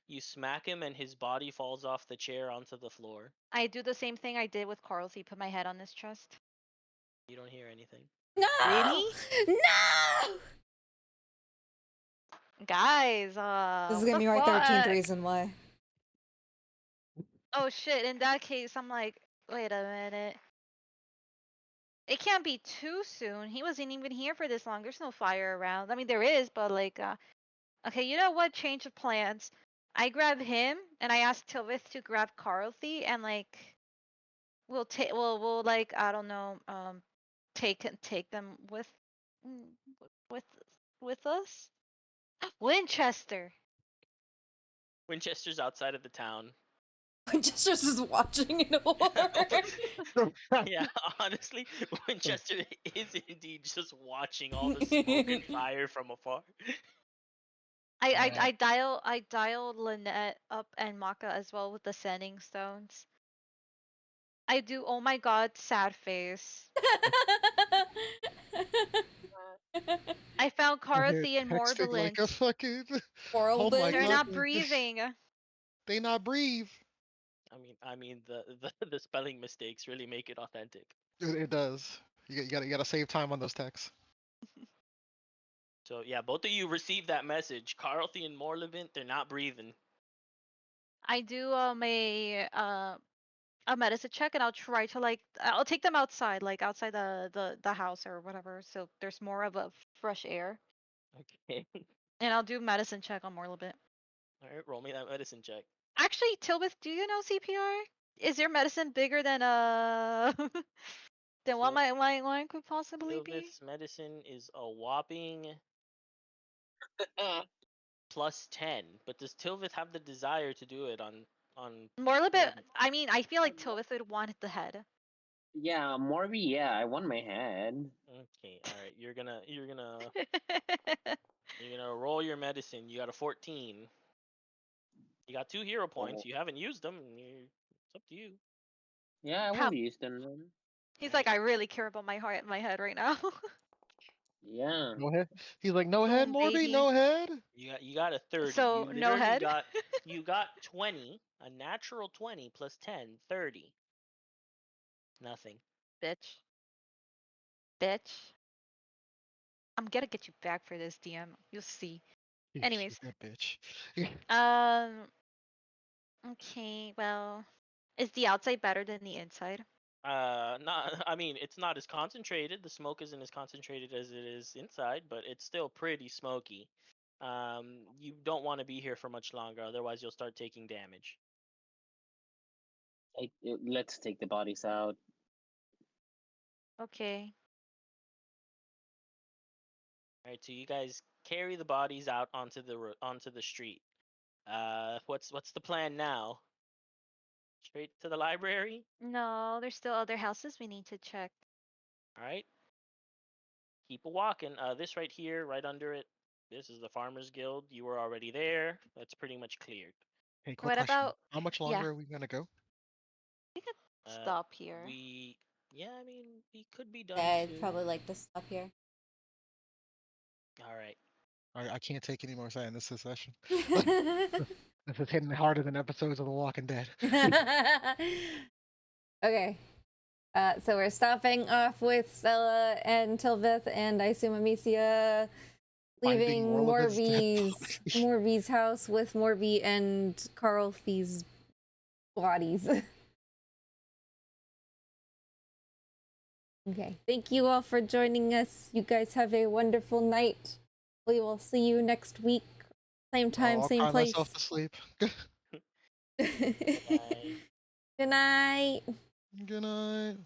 You smack him and his body falls off the chair onto the floor. I do the same thing I did with Carlthy. Put my head on his chest. You don't hear anything. No! Really? No! Guys, This is what gonna the be my 13th fuck? reason why. Oh shit, in that case, I'm like, wait a minute. It can't be too soon. He wasn't even here for this long. There's no fire around. I mean, there is, but like, okay, you know what? Change of plans. I grab him and I ask Tilvith to grab Carlthy and like we'll like I don't know take them mm, with with us. Winchester. Winchester's outside of the town. Winchester's just watching in horror. Yeah, honestly, Winchester is indeed just watching all the smoke and fire from afar. I dial Lynette up and Maka as well with the sending stones. I do. Oh my god, sad face. I found Carthy and Texting like a Morbilint. fucking. Oral Oh my They're bin. not god. breathing. They not breathe. I mean, the spelling mistakes really make it authentic. It does. You gotta save time on those texts. So yeah, both of you received that message. Carlthy and Morlevant, they're not breathing. I do a medicine check and I'll try to like I'll take them outside, like outside the house or whatever, so there's more of a fresh air. Okay. And I'll do medicine check on Morlibit. All right, roll me that medicine check. Actually, Tilbith, do you know CPR? Is your medicine bigger than than what So mine could possibly be? Silvith's medicine is a whopping +10. But does Tilvith have the desire to do it on Morlibit, Morlevant? I mean, I feel like Tilbith would want the head. Yeah, Morby, yeah, I want my head. Okay, all right. You're gonna roll your medicine. You got a 14. You got 2 hero points. Oh. You haven't used them. It's up to you. Yeah, I How- will use them then. He's like, I really care about my heart, my head right now. Yeah. No head. He's like, no head, Boom, Morby, baby. no head. You got a 30. So, You no literally head? you got 20, a natural 20 plus 10, 30. Nothing. Bitch. Bitch. I'm gonna get you back for this, DM. You'll see. Anyways. That bitch. Okay, well, is the outside better than the inside? Not. I mean, it's not as concentrated. The smoke isn't as concentrated as it is inside, but it's still pretty smoky. You don't want to be here for much longer, otherwise you'll start taking damage. Let's take the bodies out. Okay. All right, so you guys carry the bodies out onto the street. What's the plan now? Straight to the library? No, there's still other houses we need to check. All right. Keep a walking. This right here, right under it. This is the Farmers Guild. You were already there. That's pretty much cleared. Hey, quick What question. about? How much Yeah. longer are we gonna go? We could Uh, stop here. I mean, we could be done I'd soon. probably like to stop here. All right. I can't take any more sadness this session. This is hitting harder than episodes of The Walking Dead. Okay. So we're stopping off with Stella and Tilvith, and I assume Amicia leaving Finding Morlevit's dead Morby's house with Morby and Carlthy's bodies. Okay. Thank you all for joining us. You guys have a wonderful night. We will see you next week. Same time, I'll same cry place. myself to sleep. Good night. Good night.